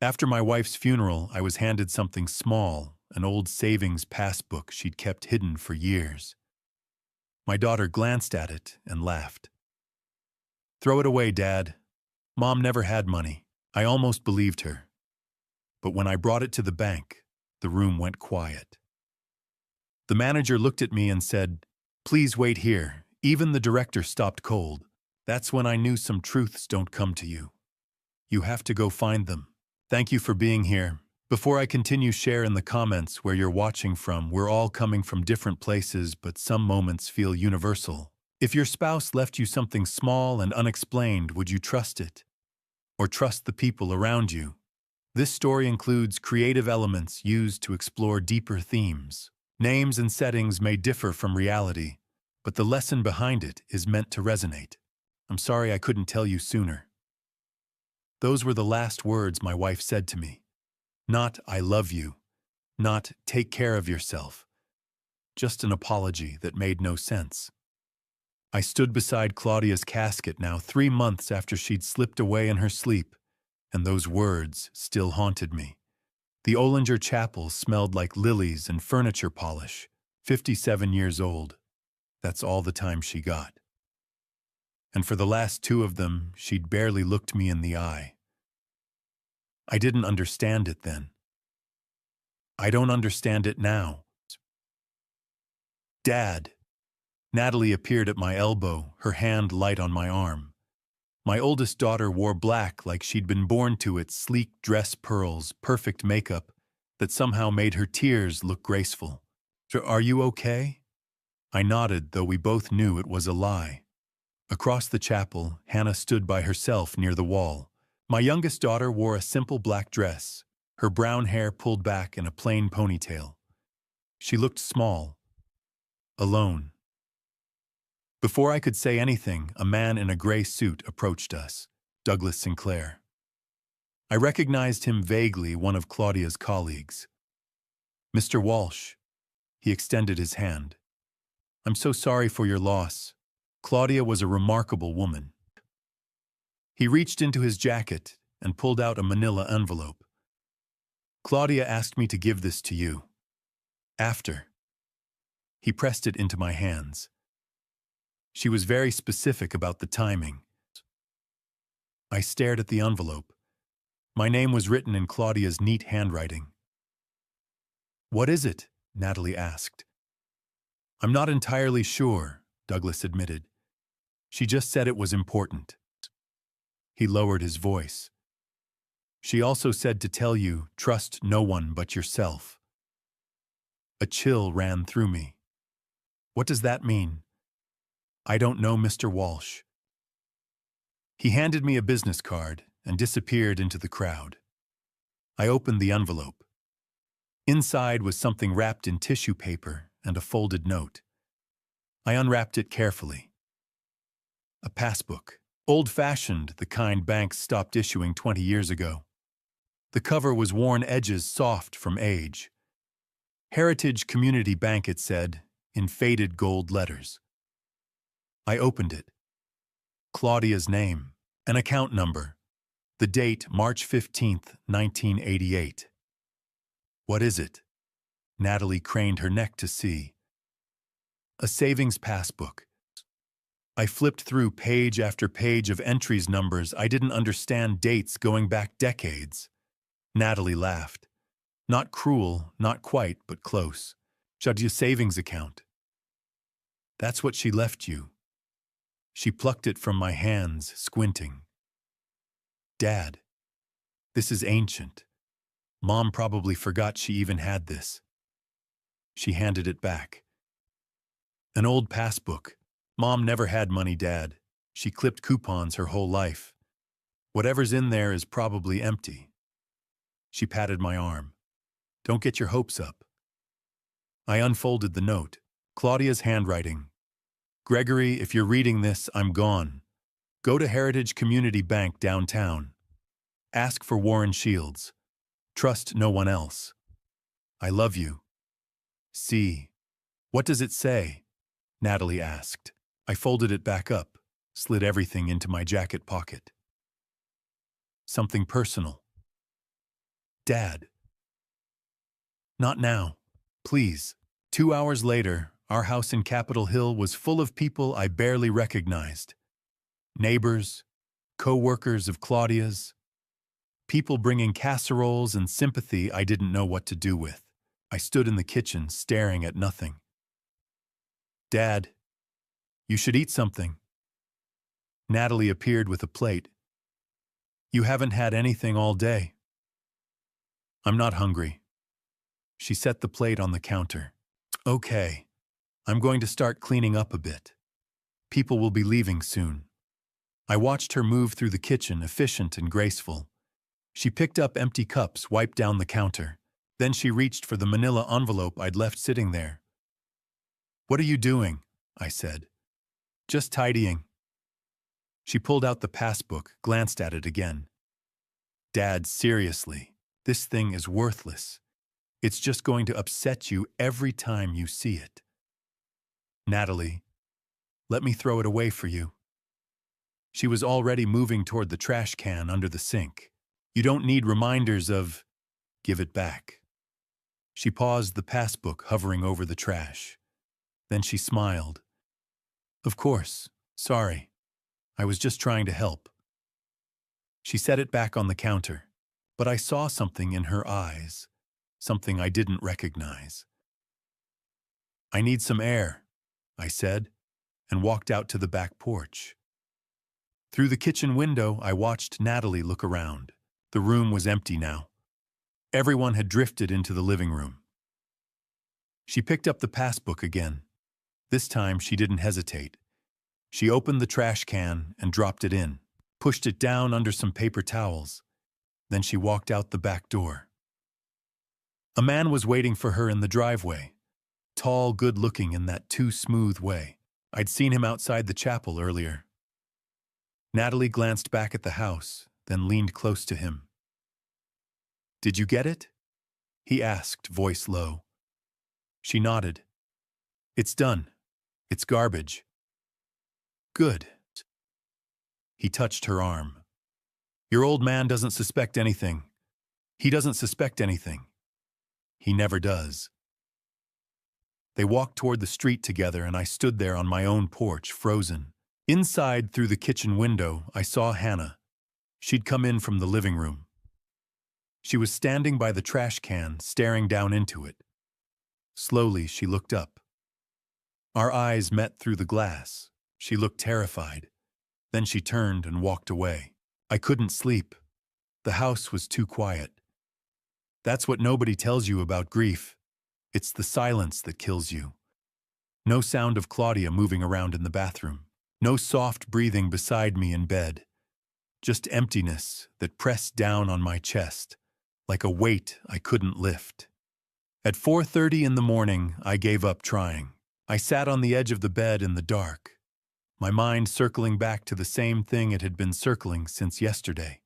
After my wife's funeral, I was handed something small, an old savings passbook she'd kept hidden for years. My daughter glanced at it and laughed. "Throw it away, Dad. Mom never had money." I almost believed her. But when I brought it to the bank, the room went quiet. The manager looked at me and said, "Please wait here." Even the director stopped cold. That's when I knew some truths don't come to you. You have to go find them. Thank you for being here. Before I continue, share in the comments where you're watching from. We're all coming from different places, but some moments feel universal. If your spouse left you something small and unexplained, would you trust it? Or trust the people around you? This story includes creative elements used to explore deeper themes. Names and settings may differ from reality, but the lesson behind it is meant to resonate. I'm sorry I couldn't tell you sooner. Those were the last words my wife said to me. Not "I love you," not "take care of yourself," just an apology that made no sense. I stood beside Claudia's casket now 3 months after she'd slipped away in her sleep, and those words still haunted me. The Ollinger Chapel smelled like lilies and furniture polish. 57 years old. That's all the time she got. And for the last 2 of them, she'd barely looked me in the eye. I didn't understand it then. I don't understand it now. "Dad." Natalie appeared at my elbow, her hand light on my arm. My oldest daughter wore black like she'd been born to it, sleek dress pearls, perfect makeup that somehow made her tears look graceful. "Are you okay?" I nodded, though we both knew it was a lie. Across the chapel, Hannah stood by herself near the wall. My youngest daughter wore a simple black dress, her brown hair pulled back in a plain ponytail. She looked small, alone. Before I could say anything, a man in a gray suit approached us, Douglas Sinclair. I recognized him vaguely, one of Claudia's colleagues. "Mr. Walsh." He extended his hand. "I'm so sorry for your loss. Claudia was a remarkable woman." He reached into his jacket and pulled out a manila envelope. "Claudia asked me to give this to you. After." He pressed it into my hands. She was very specific about the timing. I stared at the envelope. My name was written in Claudia's neat handwriting. "What is it?" Natalie asked. "I'm not entirely sure," Douglas admitted. "She just said it was important." He lowered his voice. "She also said to tell you, trust no one but yourself." A chill ran through me. "What does that mean?" "I don't know, Mr. Walsh." He handed me a business card and disappeared into the crowd. I opened the envelope. Inside was something wrapped in tissue paper and a folded note. I unwrapped it carefully. A passbook. Old-fashioned, the kind banks stopped issuing 20 years ago. The cover was worn edges soft from age. Heritage Community Bank, it said, in faded gold letters. I opened it. Claudia's name, an account number, the date March 15th, 1988. "What is it?" Natalie craned her neck to see. A savings passbook. I flipped through page after page of entries, numbers I didn't understand, dates going back decades. Natalie laughed. Not cruel, not quite, but close. "Shut your savings account." "That's what she left you." She plucked it from my hands, squinting. "Dad, this is ancient. Mom probably forgot she even had this." She handed it back. "An old passbook. Mom never had money, Dad. She clipped coupons her whole life. Whatever's in there is probably empty." She patted my arm. "Don't get your hopes up." I unfolded the note. Claudia's handwriting. "Gregory, if you're reading this, I'm gone. Go to Heritage Community Bank downtown. Ask for Warren Shields. Trust no one else. I love you. See." "What does it say?" Natalie asked. I folded it back up, slid everything into my jacket pocket. "Something personal." Dad, not now. Please. 2 hours later, our house in Capitol Hill was full of people I barely recognized. Neighbors, co-workers of Claudia's, people bringing casseroles and sympathy I didn't know what to do with. I stood in the kitchen, staring at nothing. Dad, you should eat something. Natalie appeared with a plate. You haven't had anything all day. I'm not hungry. She set the plate on the counter. Okay, I'm going to start cleaning up a bit. People will be leaving soon. I watched her move through the kitchen, efficient and graceful. She picked up empty cups, wiped down the counter. Then she reached for the manila envelope I'd left sitting there. What are you doing? I said. Just tidying. She pulled out the passbook, glanced at it again. Dad, seriously, this thing is worthless. It's just going to upset you every time you see it. Natalie, let me throw it away for you. She was already moving toward the trash can under the sink. You don't need reminders of, give it back. She paused, the passbook hovering over the trash. Then she smiled. Of course, sorry. I was just trying to help. She set it back on the counter, but I saw something in her eyes, something I didn't recognize. I need some air, I said, and walked out to the back porch. Through the kitchen window, I watched Natalie look around. The room was empty now. Everyone had drifted into the living room. She picked up the passbook again. This time, she didn't hesitate. She opened the trash can and dropped it in, pushed it down under some paper towels. Then she walked out the back door. A man was waiting for her in the driveway, tall, good-looking in that too smooth way. I'd seen him outside the chapel earlier. Natalie glanced back at the house, then leaned close to him. Did you get it? He asked, voice low. She nodded. It's done. It's garbage. Good. He touched her arm. Your old man doesn't suspect anything. He doesn't suspect anything. He never does. They walked toward the street together, and I stood there on my own porch, frozen. Inside, through the kitchen window, I saw Hannah. She'd come in from the living room. She was standing by the trash can, staring down into it. Slowly, she looked up. Our eyes met through the glass. She looked terrified. Then she turned and walked away. I couldn't sleep. The house was too quiet. That's what nobody tells you about grief. It's the silence that kills you. No sound of Claudia moving around in the bathroom. No soft breathing beside me in bed. Just emptiness that pressed down on my chest, like a weight I couldn't lift. At 4:30 in the morning, I gave up trying. I sat on the edge of the bed in the dark, my mind circling back to the same thing it had been circling since yesterday.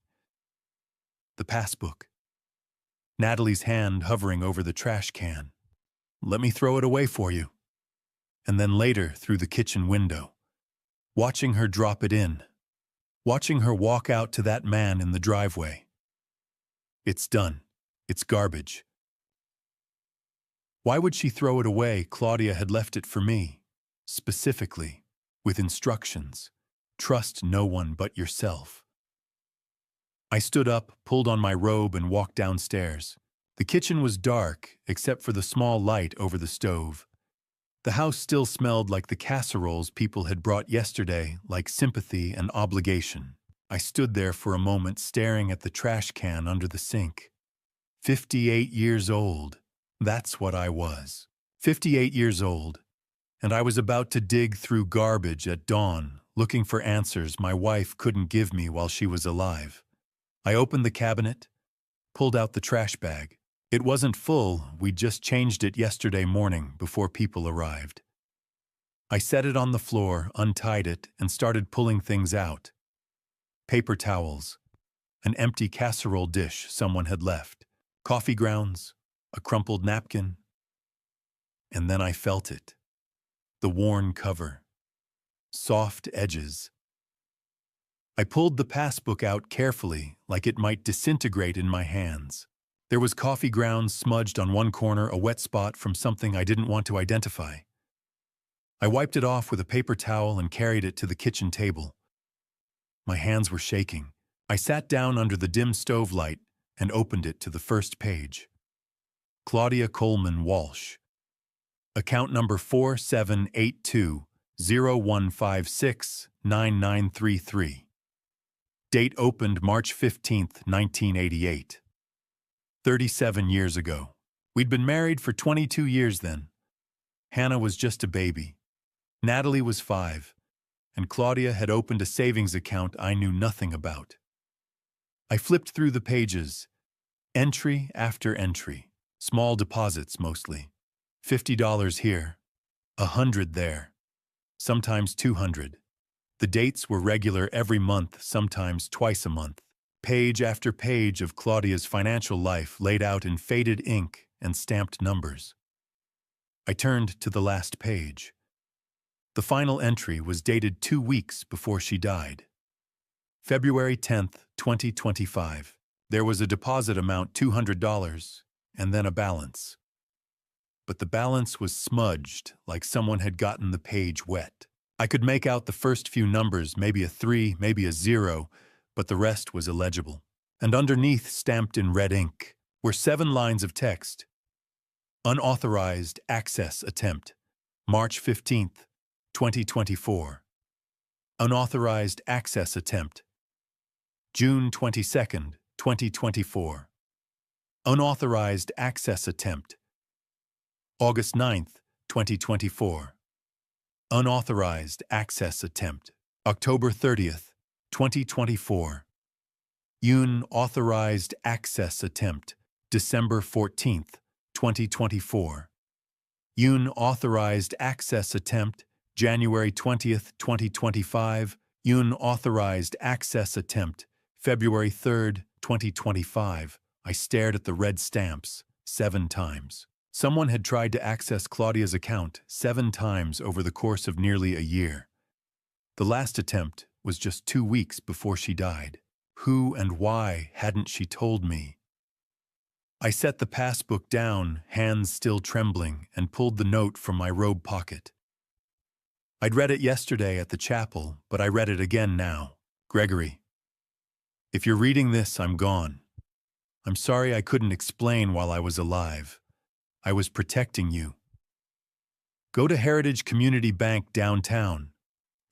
The passbook. Natalie's hand hovering over the trash can. Let me throw it away for you. And then later, through the kitchen window, watching her drop it in, watching her walk out to that man in the driveway. It's done. It's garbage. Why would she throw it away? Claudia had left it for me, specifically, with instructions. Trust no one but yourself. I stood up, pulled on my robe, and walked downstairs. The kitchen was dark, except for the small light over the stove. The house still smelled like the casseroles people had brought yesterday, like sympathy and obligation. I stood there for a moment, staring at the trash can under the sink. 58 years old. That's what I was. 58 years old. And I was about to dig through garbage at dawn, looking for answers my wife couldn't give me while she was alive. I opened the cabinet, pulled out the trash bag. It wasn't full, we'd just changed it yesterday morning before people arrived. I set it on the floor, untied it, and started pulling things out. Paper towels, an empty casserole dish someone had left, coffee grounds, a crumpled napkin. And then I felt it. The worn cover. Soft edges. I pulled the passbook out carefully, like it might disintegrate in my hands. There was coffee grounds smudged on one corner, a wet spot from something I didn't want to identify. I wiped it off with a paper towel and carried it to the kitchen table. My hands were shaking. I sat down under the dim stove light and opened it to the first page. Claudia Coleman Walsh. Account number 478201569933. Date opened March 15, 1988. 37 years ago. We'd been married for 22 years then. Hannah was just a baby. Natalie was 5, and Claudia had opened a savings account I knew nothing about. I flipped through the pages, entry after entry, small deposits mostly. $50 here, $100 there, sometimes $200. The dates were regular every month, sometimes twice a month. Page after page of Claudia's financial life laid out in faded ink and stamped numbers. I turned to the last page. The final entry was dated 2 weeks before she died. February 10, 2025. There was a deposit amount $200 and then a balance. But the balance was smudged like someone had gotten the page wet. I could make out the first few numbers, maybe a 3, maybe a 0, but the rest was illegible. And underneath, stamped in red ink, were 7 lines of text. Unauthorized access attempt, March 15, 2024. Unauthorized access attempt, June 22, 2024. Unauthorized access attempt, August 9, 2024. Unauthorized access attempt, October 30, 2024. Unauthorized access attempt, December 14, 2024. Unauthorized access attempt, January 20, 2025. Unauthorized access attempt, February 3, 2025. I stared at the red stamps 7 times. Someone had tried to access Claudia's account 7 times over the course of nearly a year. The last attempt was just 2 weeks before she died. Who and why hadn't she told me? I set the passbook down, hands still trembling, and pulled the note from my robe pocket. I'd read it yesterday at the chapel, but I read it again now. Gregory, if you're reading this, I'm gone. I'm sorry I couldn't explain while I was alive. I was protecting you. Go to Heritage Community Bank downtown.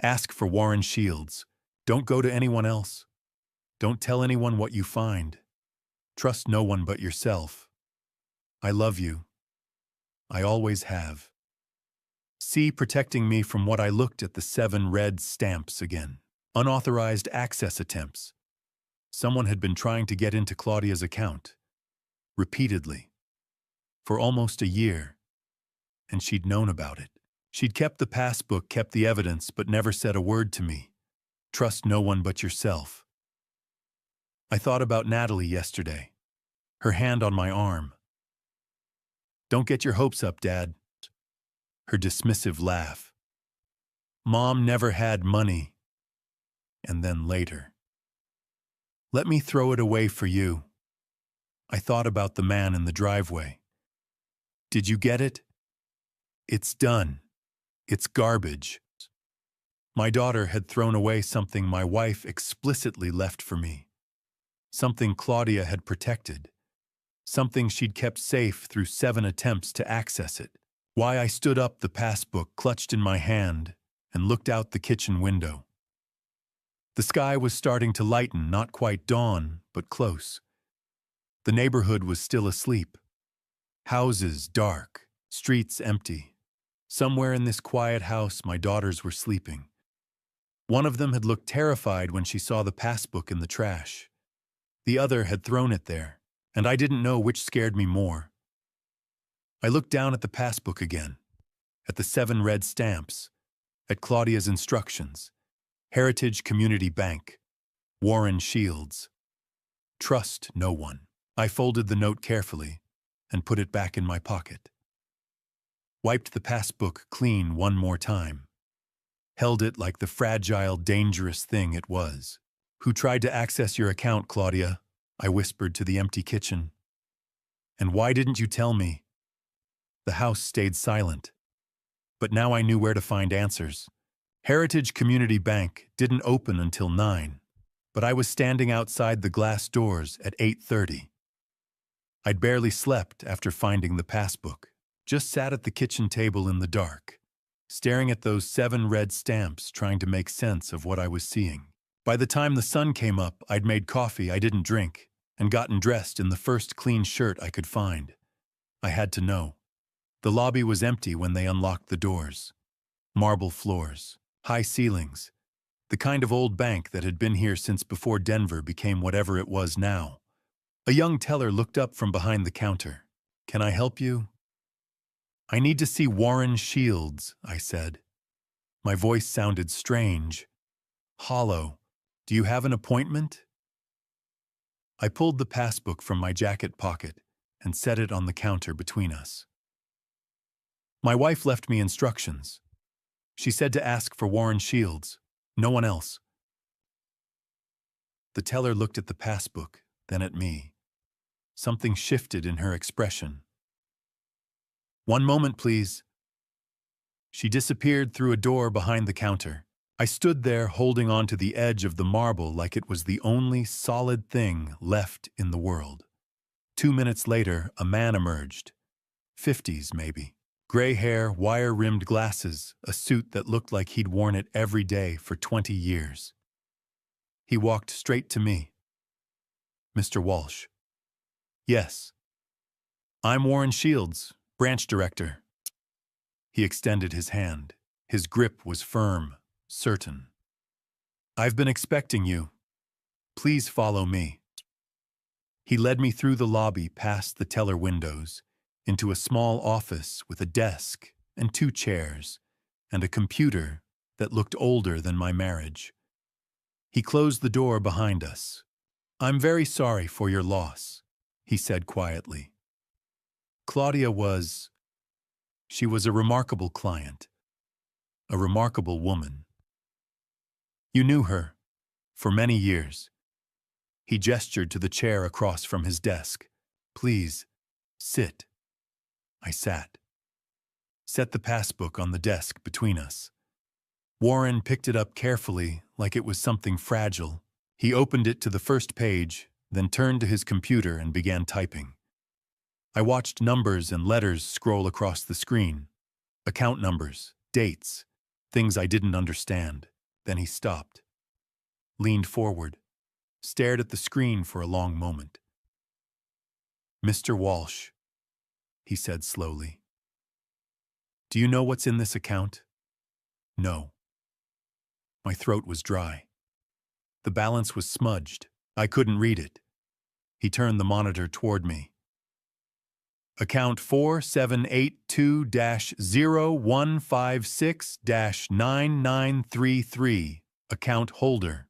Ask for Warren Shields. Don't go to anyone else. Don't tell anyone what you find. Trust no one but yourself. I love you. I always have. See, protecting me from what I looked at the 7 red stamps again. Unauthorized access attempts. Someone had been trying to get into Claudia's account. Repeatedly. For almost a year. And she'd known about it. She'd kept the passbook, kept the evidence, but never said a word to me. Trust no one but yourself. I thought about Natalie yesterday. Her hand on my arm. Don't get your hopes up, Dad. Her dismissive laugh. Mom never had money. And then later. Let me throw it away for you. I thought about the man in the driveway. Did you get it? It's done. It's garbage. My daughter had thrown away something my wife explicitly left for me. Something Claudia had protected. Something she'd kept safe through 7 attempts to access it. Why I stood up, the passbook clutched in my hand, and looked out the kitchen window. The sky was starting to lighten, not quite dawn, but close. The neighborhood was still asleep. Houses dark, streets empty. Somewhere in this quiet house, my daughters were sleeping. One of them had looked terrified when she saw the passbook in the trash. The other had thrown it there, and I didn't know which scared me more. I looked down at the passbook again, at the 7 red stamps, at Claudia's instructions. Heritage Community Bank, Warren Shields. Trust no one. I folded the note carefully and put it back in my pocket. Wiped the passbook clean one more time. Held it like the fragile, dangerous thing it was. Who tried to access your account, Claudia? I whispered to the empty kitchen. And why didn't you tell me? The house stayed silent. But now I knew where to find answers. Heritage Community Bank didn't open until 9, but I was standing outside the glass doors at 8:30. I'd barely slept after finding the passbook, just sat at the kitchen table in the dark, staring at those 7 red stamps trying to make sense of what I was seeing. By the time the sun came up, I'd made coffee I didn't drink and gotten dressed in the first clean shirt I could find. I had to know. The lobby was empty when they unlocked the doors. Marble floors, high ceilings, the kind of old bank that had been here since before Denver became whatever it was now. A young teller looked up from behind the counter. "Can I help you?" "I need to see Warren Shields," I said. My voice sounded strange, hollow. "Do you have an appointment?" I pulled the passbook from my jacket pocket and set it on the counter between us. My wife left me instructions. She said to ask for Warren Shields, no one else. The teller looked at the passbook, then at me. Something shifted in her expression. "One moment, please." She disappeared through a door behind the counter. I stood there holding on to the edge of the marble like it was the only solid thing left in the world. 2 minutes later, a man emerged. 50s, maybe. Gray hair, wire-rimmed glasses, a suit that looked like he'd worn it every day for 20 years. He walked straight to me. "Mr. Walsh." "Yes." "I'm Warren Shields, branch director." He extended his hand. His grip was firm, certain. "I've been expecting you. Please follow me." He led me through the lobby past the teller windows, into a small office with a desk and 2 chairs, and a computer that looked older than my marriage. He closed the door behind us. "I'm very sorry for your loss," he said quietly. Claudia she was a remarkable client, a remarkable woman. "You knew her, for many years." He gestured to the chair across from his desk. "Please, sit." I sat. Set the passbook on the desk between us. Warren picked it up carefully, like it was something fragile. He opened it to the first page, then turned to his computer and began typing. I watched numbers and letters scroll across the screen. Account numbers, dates, things I didn't understand. Then he stopped, leaned forward, stared at the screen for a long moment. "Mr. Walsh," he said slowly. "Do you know what's in this account?" "No." My throat was dry. The balance was smudged. I couldn't read it. He turned the monitor toward me. "Account 4782-0156-9933. Account holder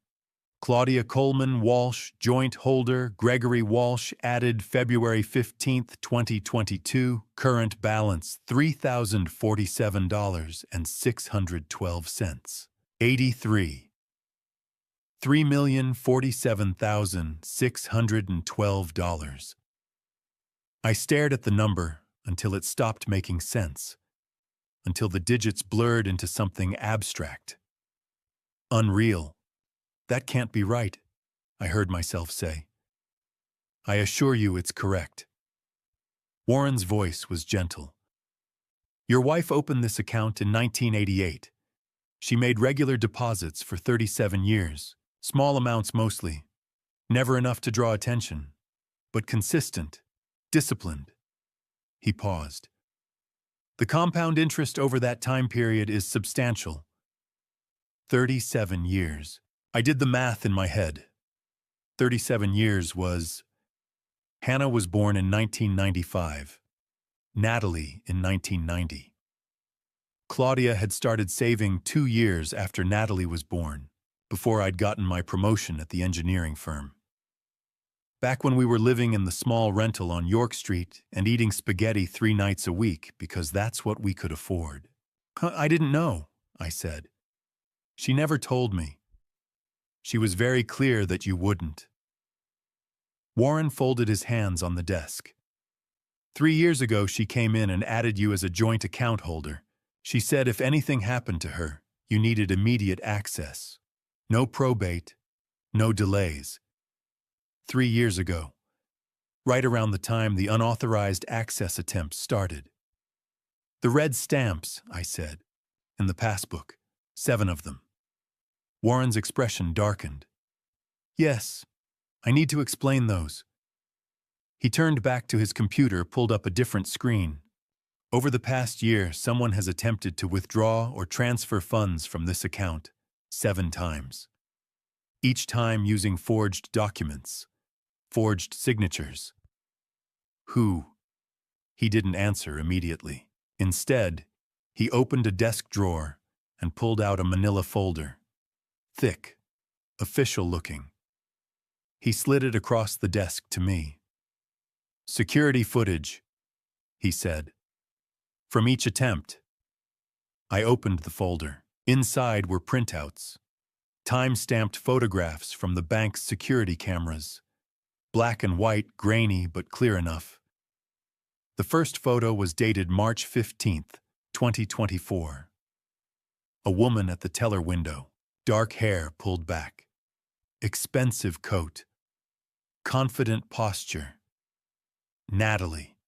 Claudia Coleman Walsh, joint holder, Gregory Walsh, added February 15, 2022, current balance $3,047.612. 83. $3,047,612. I stared at the number until it stopped making sense, until the digits blurred into something abstract. Unreal. "That can't be right," I heard myself say. "I assure you it's correct." Warren's voice was gentle. "Your wife opened this account in 1988. She made regular deposits for 37 years, small amounts mostly, never enough to draw attention, but consistent, disciplined." He paused. "The compound interest over that time period is substantial. 37 years. I did the math in my head. 37 years was... Hannah was born in 1995. Natalie in 1990. Claudia had started saving 2 years after Natalie was born, before I'd gotten my promotion at the engineering firm. Back when we were living in the small rental on York Street and eating spaghetti 3 nights a week because that's what we could afford. "I didn't know," I said. "She never told me. She was very clear that you wouldn't." Warren folded his hands on the desk. 3 years ago, she came in and added you as a joint account holder. She said if anything happened to her, you needed immediate access. No probate, no delays. 3 years ago, right around the time the unauthorized access attempts started. The red stamps, I said, in the passbook, 7 of them. Warren's expression darkened. Yes, I need to explain those. He turned back to his computer, pulled up a different screen. Over the past year, someone has attempted to withdraw or transfer funds from this account 7 times. Each time using forged documents, forged signatures. Who? He didn't answer immediately. Instead, he opened a desk drawer and pulled out a manila folder. Thick, official-looking. He slid it across the desk to me. Security footage, he said. From each attempt. I opened the folder. Inside were printouts. Time-stamped photographs from the bank's security cameras. Black and white, grainy, but clear enough. The first photo was dated March 15th, 2024. A woman at the teller window, dark hair pulled back. Expensive coat. Confident posture. Natalie.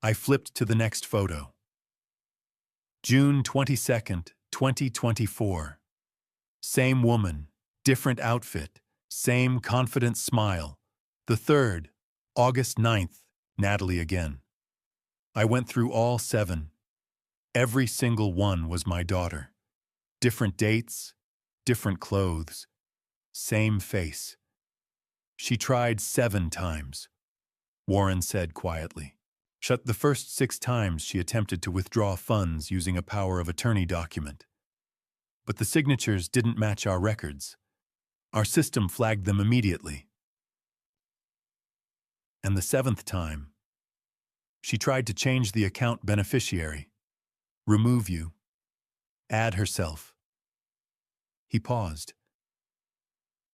I flipped to the next photo. June 22nd, 2024. Same woman, different outfit, same confident smile. The third, August 9th, Natalie again. I went through all 7. Every single one was my daughter. Different dates, different clothes, same face. She tried 7 times, Warren said quietly. Shut the first 6 times she attempted to withdraw funds using a power of attorney document. But the signatures didn't match our records. Our system flagged them immediately. And the 7th time, she tried to change the account beneficiary, remove you, add herself. He paused.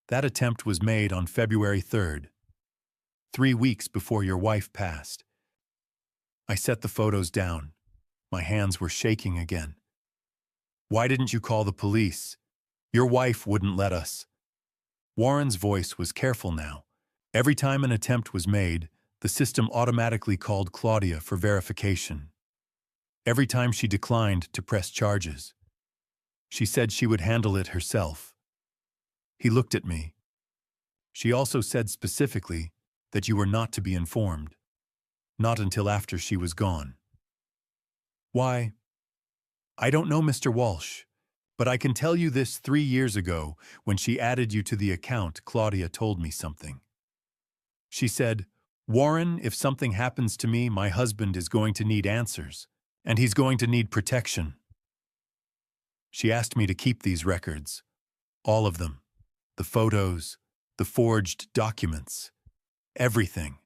That attempt was made on February 3rd, 3 weeks before your wife passed. I set the photos down. My hands were shaking again. Why didn't you call the police? Your wife wouldn't let us. Warren's voice was careful now. Every time an attempt was made, the system automatically called Claudia for verification. Every time she declined to press charges, she said she would handle it herself. He looked at me. She also said specifically that you were not to be informed. Not until after she was gone. Why? I don't know, Mr. Walsh, but I can tell you this: 3 years ago, when she added you to the account, Claudia told me something. She said, Warren, if something happens to me, my husband is going to need answers, and he's going to need protection. She asked me to keep these records, all of them, the photos, the forged documents, everything.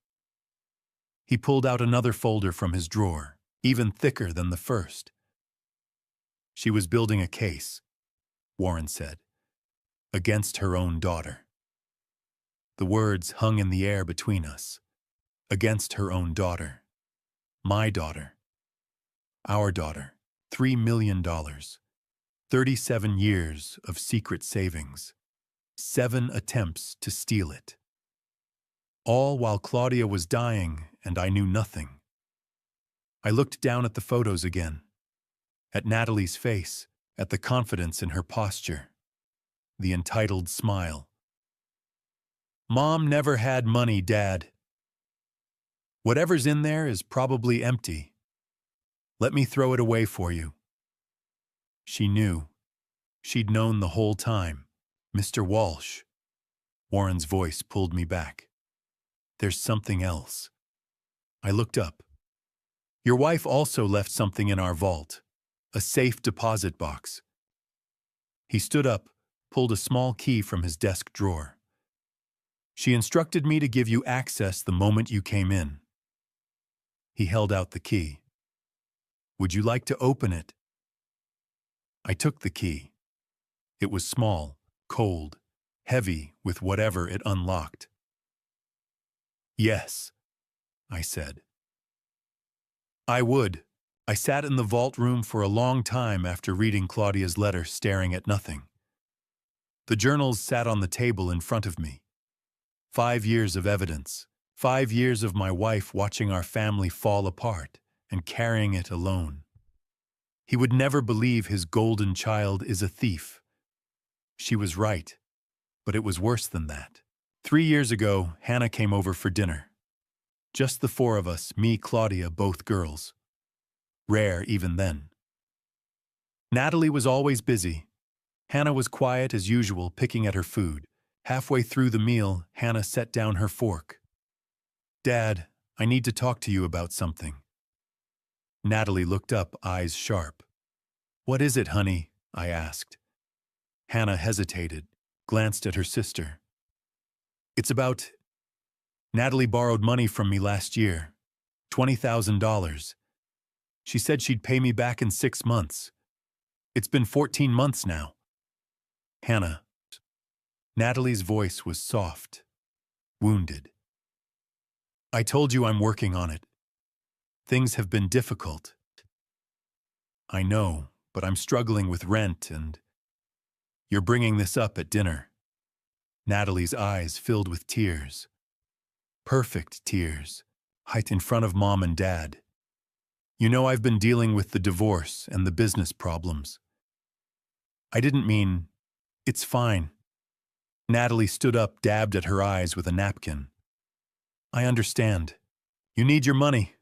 He pulled out another folder from his drawer, even thicker than the first. She was building a case, Warren said, against her own daughter. The words hung in the air between us. Against her own daughter. My daughter. Our daughter. $3 million. 37 years of secret savings. 7 attempts to steal it. All while Claudia was dying and I knew nothing. I looked down at the photos again. At Natalie's face, at the confidence in her posture. The entitled smile. Mom never had money, Dad. Whatever's in there is probably empty. Let me throw it away for you. She knew. She'd known the whole time. Mr. Walsh. Warren's voice pulled me back. There's something else. I looked up. Your wife also left something in our vault. A safe deposit box. He stood up, pulled a small key from his desk drawer. She instructed me to give you access the moment you came in. He held out the key. Would you like to open it? I took the key. It was small, cold, heavy with whatever it unlocked. Yes, I said. I would. I sat in the vault room for a long time after reading Claudia's letter, staring at nothing. The journals sat on the table in front of me. 5 years of evidence. 5 years of my wife watching our family fall apart and carrying it alone. He would never believe his golden child is a thief. She was right, but it was worse than that. 3 years ago, Hannah came over for dinner. Just the four of us, me, Claudia, both girls. Rare even then. Natalie was always busy. Hannah was quiet as usual, picking at her food. Halfway through the meal, Hannah set down her fork. "Dad, I need to talk to you about something." Natalie looked up, eyes sharp. "What is it, honey?" I asked. Hannah hesitated, glanced at her sister. "It's about... Natalie borrowed money from me last year. $20,000. She said she'd pay me back in 6 months. It's been 14 months now." Hannah. Natalie's voice was soft, wounded. "I told you I'm working on it. Things have been difficult." "I know, but I'm struggling with rent and... You're bringing this up at dinner." Natalie's eyes filled with tears. Perfect tears, right in front of Mom and Dad. "You know I've been dealing with the divorce and the business problems." "I didn't mean... It's fine." Natalie stood up, dabbed at her eyes with a napkin. "I understand. You need your money.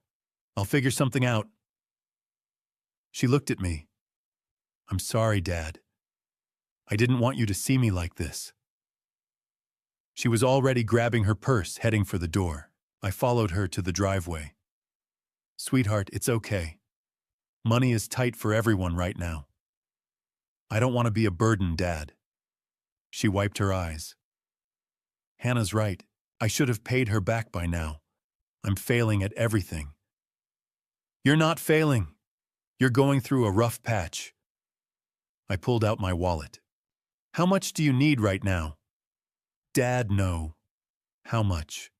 I'll figure something out." She looked at me. "I'm sorry, Dad. I didn't want you to see me like this." She was already grabbing her purse, heading for the door. I followed her to the driveway. "Sweetheart, it's okay. Money is tight for everyone right now. I don't want to be a burden, Dad." She wiped her eyes. "Hannah's right. I should have paid her back by now. I'm failing at everything." "You're not failing. You're going through a rough patch." I pulled out my wallet. "How much do you need right now?" "Dad, no." "How much?"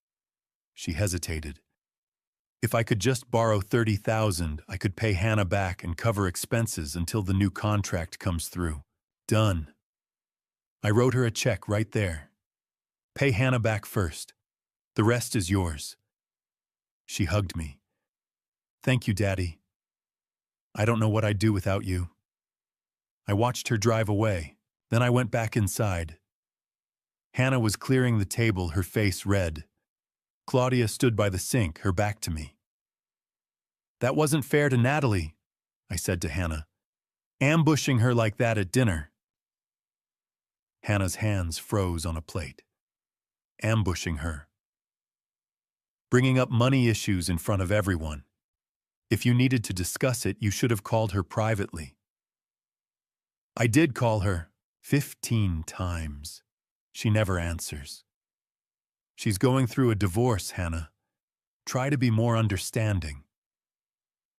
She hesitated. "If I could just borrow $30,000, I could pay Hannah back and cover expenses until the new contract comes through." "Done." I wrote her a check right there. "Pay Hannah back first. The rest is yours." She hugged me. "Thank you, Daddy. I don't know what I'd do without you." I watched her drive away. Then I went back inside. Hannah was clearing the table, her face red. Claudia stood by the sink, her back to me. "That wasn't fair to Natalie," I said to Hannah. "Ambushing her like that at dinner." Hannah's hands froze on a plate. Ambushing her. Bringing up money issues in front of everyone. If you needed to discuss it, you should have called her privately. I did call her 15 times. She never answers. She's going through a divorce, Hannah. Try to be more understanding.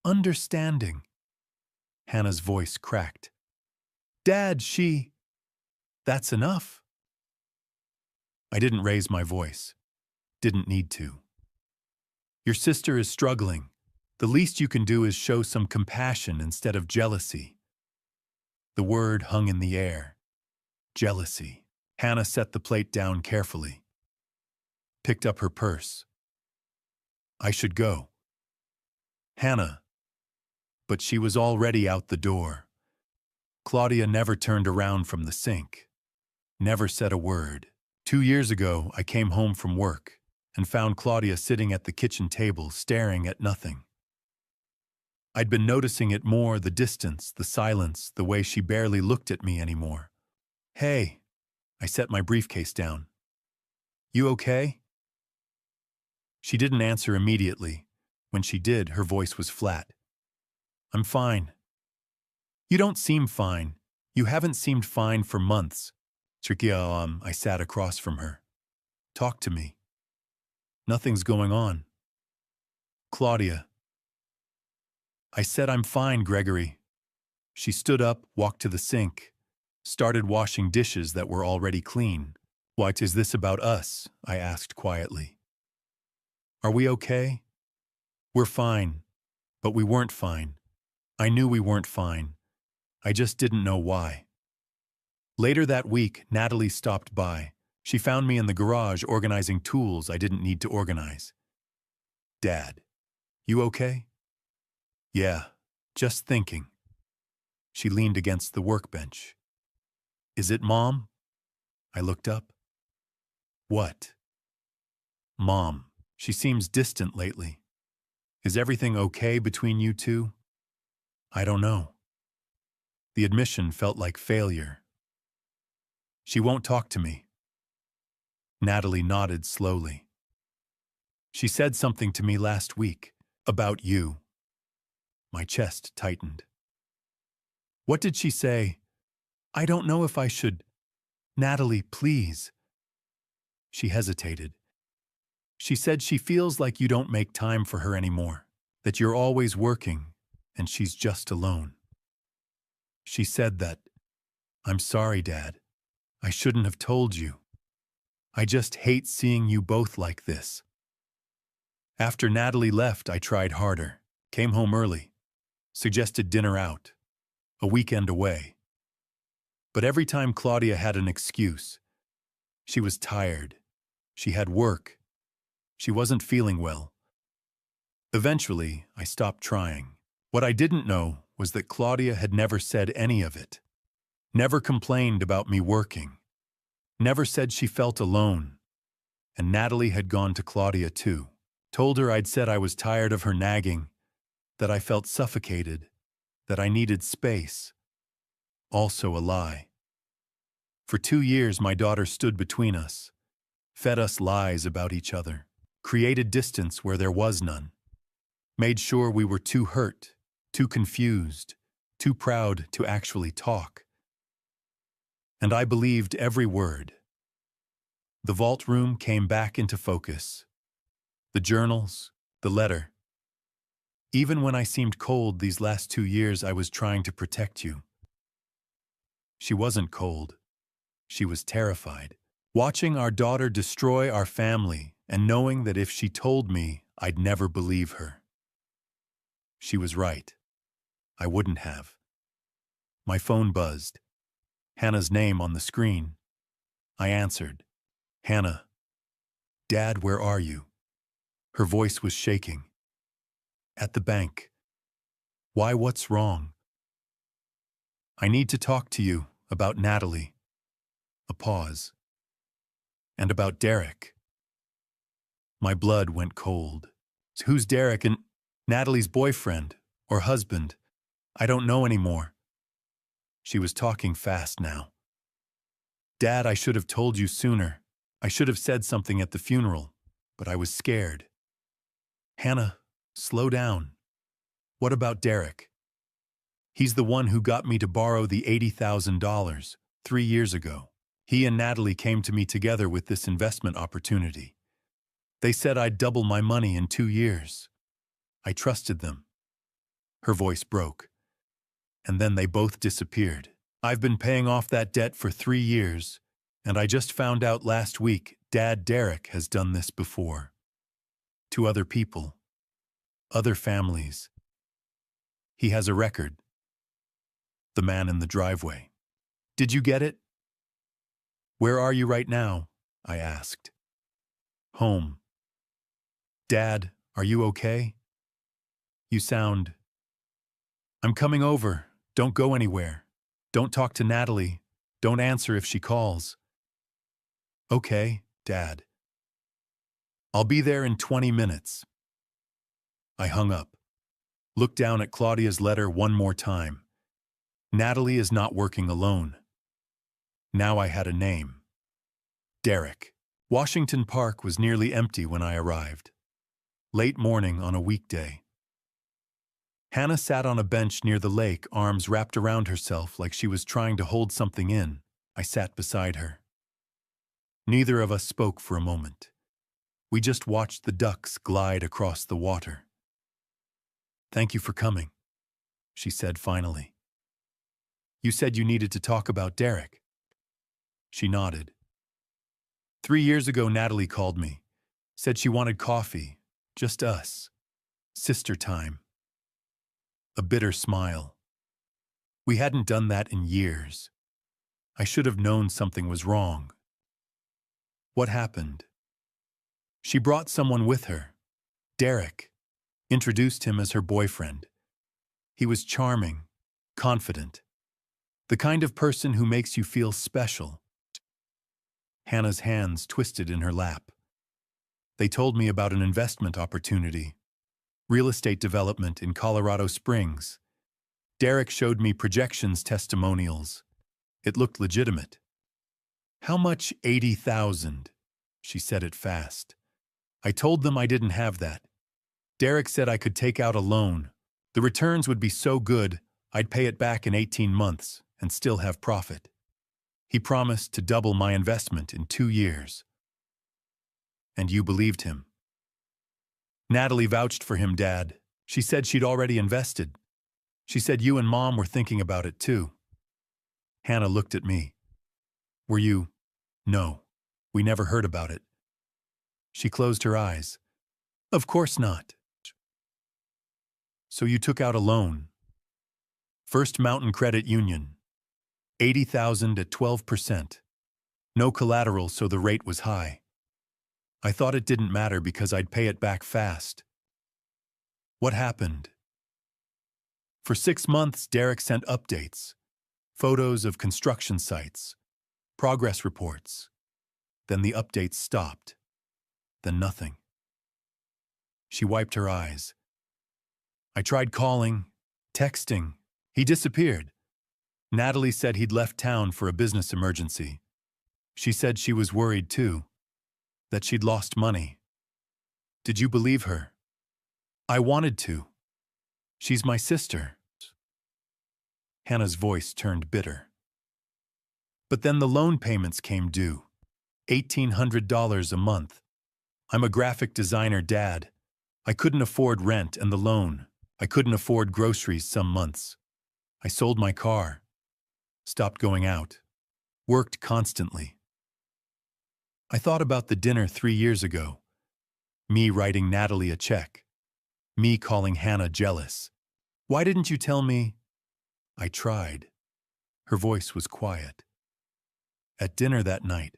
Understanding. Hannah's voice cracked. "Dad, she..." "That's enough." I didn't raise my voice. Didn't need to. "Your sister is struggling. The least you can do is show some compassion instead of jealousy." The word hung in the air. Jealousy. Hannah set the plate down carefully. Picked up her purse. "I should go." "Hannah." But she was already out the door. Claudia never turned around from the sink. Never said a word. 2 years ago, I came home from work and found Claudia sitting at the kitchen table, staring at nothing. I'd been noticing it more, the distance, the silence, the way she barely looked at me anymore. "Hey." I set my briefcase down. "You okay?" She didn't answer immediately. When she did, her voice was flat. "I'm fine." "You don't seem fine. You haven't seemed fine for months." I sat across from her. "Talk to me." "Nothing's going on." "Claudia." I said, "I'm fine, Gregory." She stood up, walked to the sink, started washing dishes that were already clean. "What is this about us?" I asked quietly. "Are we okay?" "We're fine." But we weren't fine. I knew we weren't fine. I just didn't know why. Later that week, Natalie stopped by. She found me in the garage organizing tools I didn't need to organize. "Dad, you okay?" "Yeah, just thinking." She leaned against the workbench. "Is it Mom?" I looked up. "What?" "Mom. She seems distant lately. Is everything okay between you two?" "I don't know." The admission felt like failure. "She won't talk to me." Natalie nodded slowly. "She said something to me last week. About you." My chest tightened. "What did she say?" "I don't know if I should." "Natalie, please." She hesitated. "She said she feels like you don't make time for her anymore, that you're always working, and she's just alone." She said that. "I'm sorry, Dad. I shouldn't have told you. I just hate seeing you both like this." After Natalie left, I tried harder, came home early, suggested dinner out, a weekend away. But every time Claudia had an excuse. She was tired. She had work. She wasn't feeling well. Eventually, I stopped trying. What I didn't know was that Claudia had never said any of it. Never complained about me working. Never said she felt alone. And Natalie had gone to Claudia too. Told her I'd said I was tired of her nagging, that I felt suffocated, that I needed space. Also a lie. For 2 years, my daughter stood between us, fed us lies about each other, created distance where there was none, made sure we were too hurt, too confused, too proud to actually talk. And I believed every word. The vault room came back into focus. The journals, the letter. "Even when I seemed cold these last 2 years, I was trying to protect you." She wasn't cold. She was terrified. Watching our daughter destroy our family and knowing that if she told me, I'd never believe her. She was right. I wouldn't have. My phone buzzed. Hannah's name on the screen. I answered. "Hannah." "Dad, where are you?" Her voice was shaking. "At the bank." "Why, what's wrong?" "I need to talk to you about Natalie." A pause. "And about Derek." My blood went cold. "Who's Derek?" "And Natalie's boyfriend or husband. I don't know anymore." She was talking fast now. "Dad, I should have told you sooner. I should have said something at the funeral, but I was scared." "Hannah, slow down. What about Derek?" "He's the one who got me to borrow the $80,000 3 years ago. He and Natalie came to me together with this investment opportunity. They said I'd double my money in 2 years. I trusted them." Her voice broke. "And then they both disappeared. I've been paying off that debt for 3 years, and I just found out last week Dad Derek has done this before. To other people. Other families. He has a record." The man in the driveway. "Did you get it?" "Where are you right now?" I asked. "Home." "Dad, are you okay?" "You sound..." "I'm coming over. Don't go anywhere. Don't talk to Natalie. Don't answer if she calls." "Okay, Dad." "I'll be there in 20 minutes." I hung up. Looked down at Claudia's letter one more time. Natalie is not working alone. Now I had a name. Derek. Washington Park was nearly empty when I arrived. Late morning on a weekday. Hannah sat on a bench near the lake, arms wrapped around herself like she was trying to hold something in. I sat beside her. Neither of us spoke for a moment. We just watched the ducks glide across the water. "Thank you for coming," she said finally. "You said you needed to talk about Derek." She nodded. 3 years ago, Natalie called me. Said she wanted coffee. Just us. Sister time. a bitter smile. We hadn't done that in years. I should have known something was wrong. What happened? She brought someone with her. Derek introduced him as her boyfriend. He was charming, confident, the kind of person who makes you feel special. Hannah's hands twisted in her lap. They told me about an investment opportunity, real estate development in Colorado Springs. Derek showed me projections testimonials. It looked legitimate. How much? 80,000. She said it fast. I told them I didn't have that. Derek said I could take out a loan. The returns would be so good, I'd pay it back in 18 months and still have profit. He promised to double my investment in 2 years. And you believed him. Natalie vouched for him, Dad. She said she'd already invested. She said you and Mom were thinking about it too. Hannah looked at me. Were you? No, we never heard about it. She closed her eyes. Of course not. So you took out a loan. First Mountain Credit Union. 80,000 at 12%. No collateral, so the rate was high. I thought it didn't matter because I'd pay it back fast. What happened? For 6 months, Derek sent updates, photos of construction sites, progress reports. Then the updates stopped. Then nothing. She wiped her eyes. I tried calling, texting. He disappeared. Natalie said he'd left town for a business emergency. She said she was worried too, that she'd lost money. Did you believe her? I wanted to. She's my sister. Hannah's voice turned bitter. But then the loan payments came due. $1,800 a month. I'm a graphic designer, Dad. I couldn't afford rent and the loan. I couldn't afford groceries some months. I sold my car. Stopped going out. Worked constantly. I thought about the dinner 3 years ago. Me writing Natalie a check. Me calling Hannah jealous. Why didn't you tell me? I tried. Her voice was quiet. At dinner that night,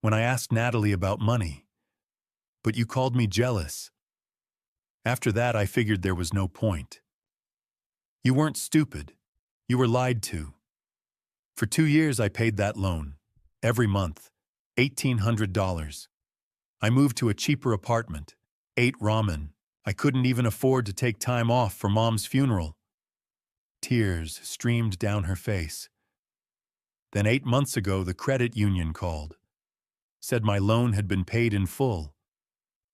when I asked Natalie about money, but you called me jealous. After that, I figured there was no point. You weren't stupid. You were lied to. For 2 years, I paid that loan. Every month. $1,800. I moved to a cheaper apartment. Ate ramen. I couldn't even afford to take time off for Mom's funeral. Tears streamed down her face. Then 8 months ago, the credit union called. Said my loan had been paid in full.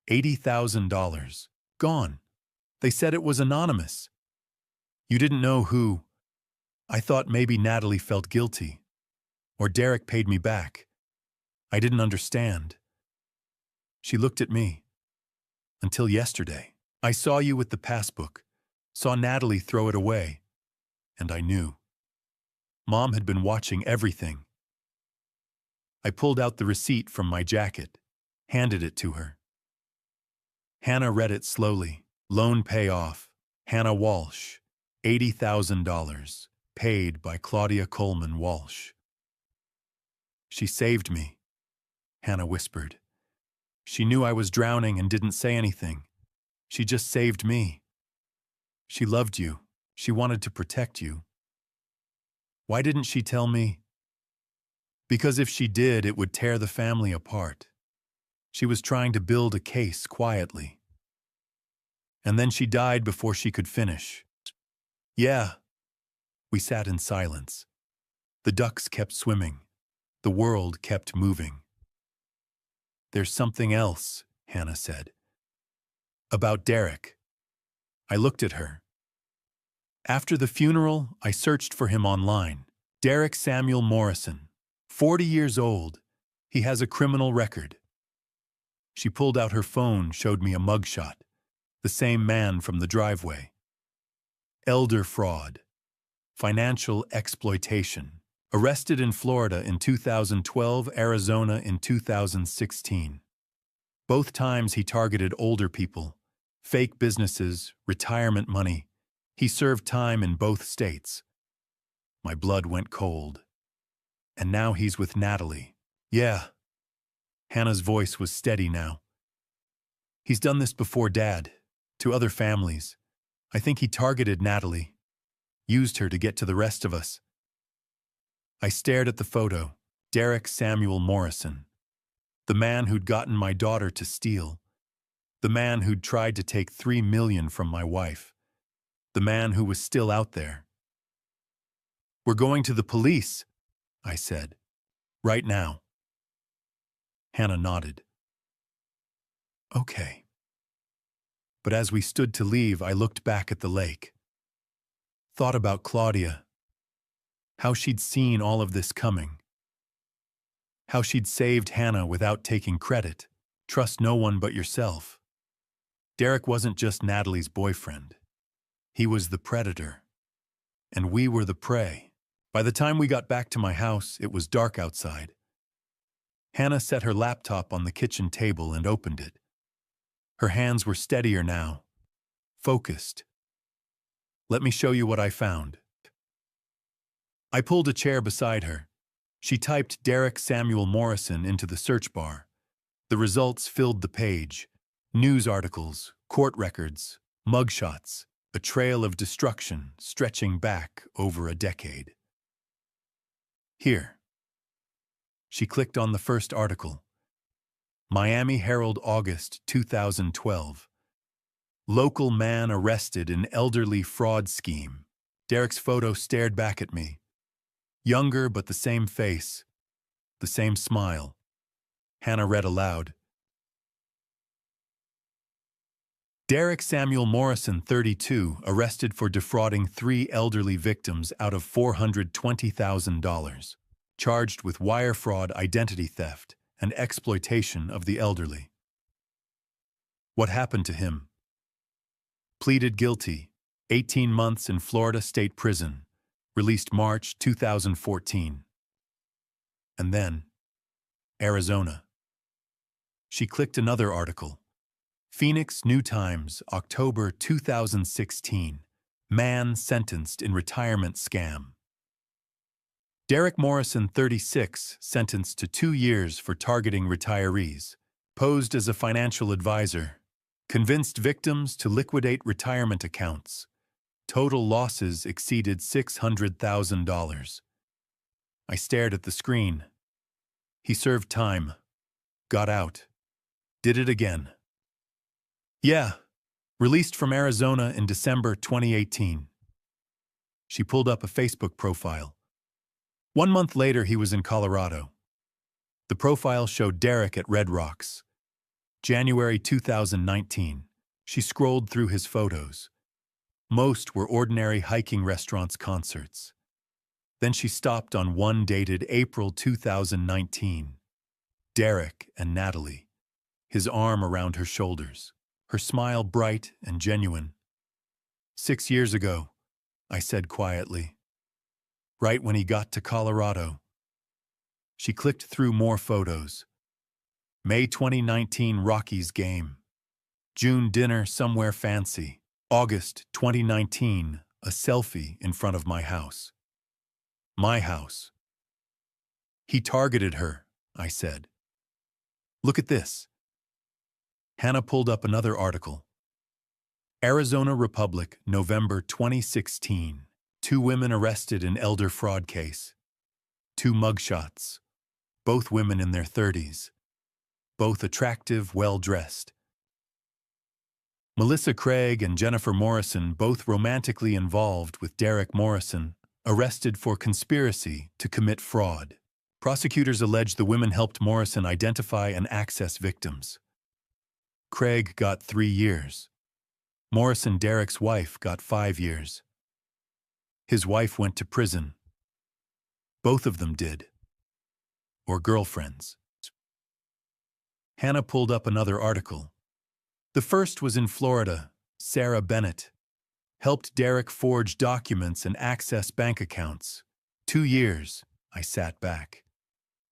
$80,000. Gone. They said it was anonymous. You didn't know who. I thought maybe Natalie felt guilty. Or Derek paid me back. I didn't understand. She looked at me. Until yesterday. I saw you with the passbook. Saw Natalie throw it away. And I knew. Mom had been watching everything. I pulled out the receipt from my jacket, handed it to her. Hannah read it slowly. Loan payoff. Hannah Walsh. $80,000. Paid by Claudia Coleman Walsh. She saved me, Hannah whispered. She knew I was drowning and didn't say anything. She just saved me. She loved you. She wanted to protect you. Why didn't she tell me? Because if she did, it would tear the family apart. She was trying to build a case quietly. And then she died before she could finish. Yeah. We sat in silence. The ducks kept swimming. The world kept moving. There's something else, Hannah said. About Derek. I looked at her. After the funeral, I searched for him online. Derek Samuel Morrison, 40 years old. He has a criminal record. She pulled out her phone, showed me a mugshot. The same man from the driveway. Elder fraud. Financial exploitation. Arrested in Florida in 2012, Arizona in 2016. Both times he targeted older people, fake businesses, retirement money, He served time in both states. My blood went cold. And now he's with Natalie. Yeah. Hannah's voice was steady now. He's done this before, Dad, to other families. I think he targeted Natalie, used her to get to the rest of us. I stared at the photo. Derek Samuel Morrison. The man who'd gotten my daughter to steal. The man who'd tried to take $3 million from my wife. The man who was still out there. We're going to the police, I said. Right now. Hannah nodded. Okay. But as we stood to leave, I looked back at the lake. Thought about Claudia. How she'd seen all of this coming. How she'd saved Hannah without taking credit. Trust no one but yourself. Derek wasn't just Natalie's boyfriend. He was the predator. And we were the prey. By the time we got back to my house, it was dark outside. Hannah set her laptop on the kitchen table and opened it. Her hands were steadier now. Focused. Let me show you what I found. I pulled a chair beside her. She typed Derek Samuel Morrison into the search bar. The results filled the page. News articles, court records, mugshots, a trail of destruction stretching back over a decade. Here. She clicked on the first article. Miami Herald, August 2012. Local man arrested in elderly fraud scheme. Derek's photo stared back at me. Younger but the same face, the same smile. Hannah read aloud. Derek Samuel Morrison, 32, arrested for defrauding 3 elderly victims out of $420,000. Charged with wire fraud, identity theft, and exploitation of the elderly. What happened to him? Pleaded guilty, 18 months in Florida State Prison, released March 2014. And then, Arizona. She clicked another article. Phoenix New Times, October 2016. Man sentenced in retirement scam. Derek Morrison, 36, sentenced to 2 years for targeting retirees. Posed as a financial advisor. Convinced victims to liquidate retirement accounts. Total losses exceeded $600,000. I stared at the screen. He served time. Got out. Did it again. Yeah. Released from Arizona in December 2018. She pulled up a Facebook profile. 1 month later, he was in Colorado. The profile showed Derek at Red Rocks. January 2019. She scrolled through his photos. Most were ordinary hiking restaurants, concerts. Then she stopped on one dated April 2019. Derek and Natalie. His arm around her shoulders. Her smile bright and genuine. 6 years ago, I said quietly. Right when he got to Colorado. She clicked through more photos. May 2019 Rockies game. June dinner somewhere fancy. August 2019, a selfie in front of my house. My house. He targeted her, I said. Look at this. Hannah pulled up another article. Arizona Republic, November 2016. 2 women arrested in elder fraud case. 2 mugshots. Both women in their 30s. Both attractive, well-dressed. Melissa Craig and Jennifer Morrison, both romantically involved with Derek Morrison, arrested for conspiracy to commit fraud. Prosecutors allege the women helped Morrison identify and access victims. Craig got 3 years. Morrison, Derek's wife, got 5 years. His wife went to prison. Both of them did. Or girlfriends. Hannah pulled up another article. The first was in Florida. Sarah Bennett helped Derek forge documents and access bank accounts. 2 years, I sat back.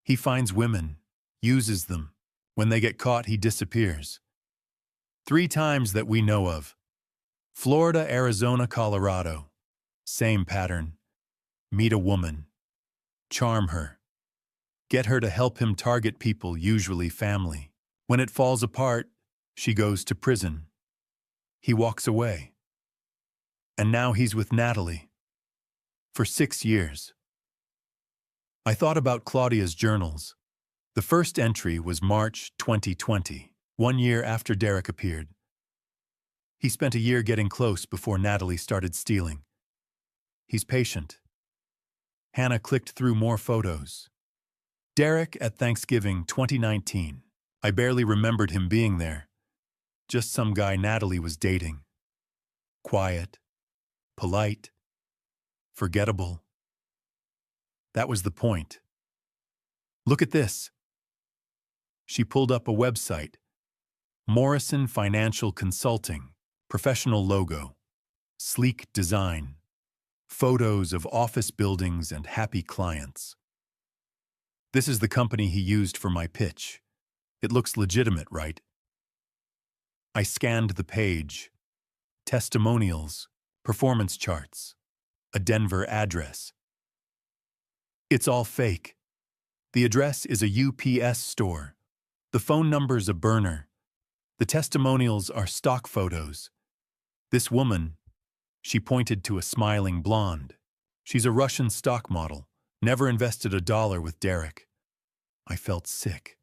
He finds women, uses them. When they get caught, he disappears. 3 times that we know of. Florida, Arizona, Colorado. Same pattern. Meet a woman. Charm her. Get her to help him target people, usually family. When it falls apart, she goes to prison. He walks away. And now he's with Natalie. For 6 years. I thought about Claudia's journals. The first entry was March 2020, 1 year after Derek appeared. He spent a year getting close before Natalie started stealing. He's patient. Hannah clicked through more photos. Derek at Thanksgiving 2019. I barely remembered him being there. Just some guy Natalie was dating. Quiet, polite, forgettable. That was the point. Look at this. She pulled up a website. Morrison Financial Consulting. Professional logo. Sleek design. Photos of office buildings and happy clients. This is the company he used for my pitch. It looks legitimate, right? I scanned the page. Testimonials, performance charts, a Denver address. It's all fake. The address is a UPS store. The phone number's a burner. The testimonials are stock photos. This woman, she pointed to a smiling blonde. She's a Russian stock model, never invested $1 with Derek. I felt sick.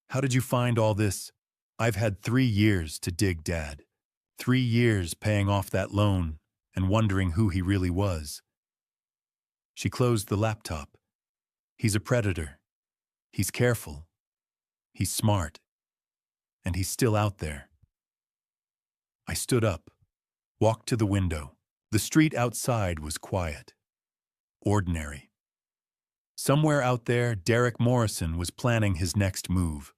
How did you find all this? I've had 3 years to dig, Dad. 3 years paying off that loan and wondering who he really was. She closed the laptop. He's a predator. He's careful. He's smart. And he's still out there. I stood up, walked to the window. The street outside was quiet. Ordinary. Somewhere out there, Derek Morrison was planning his next move.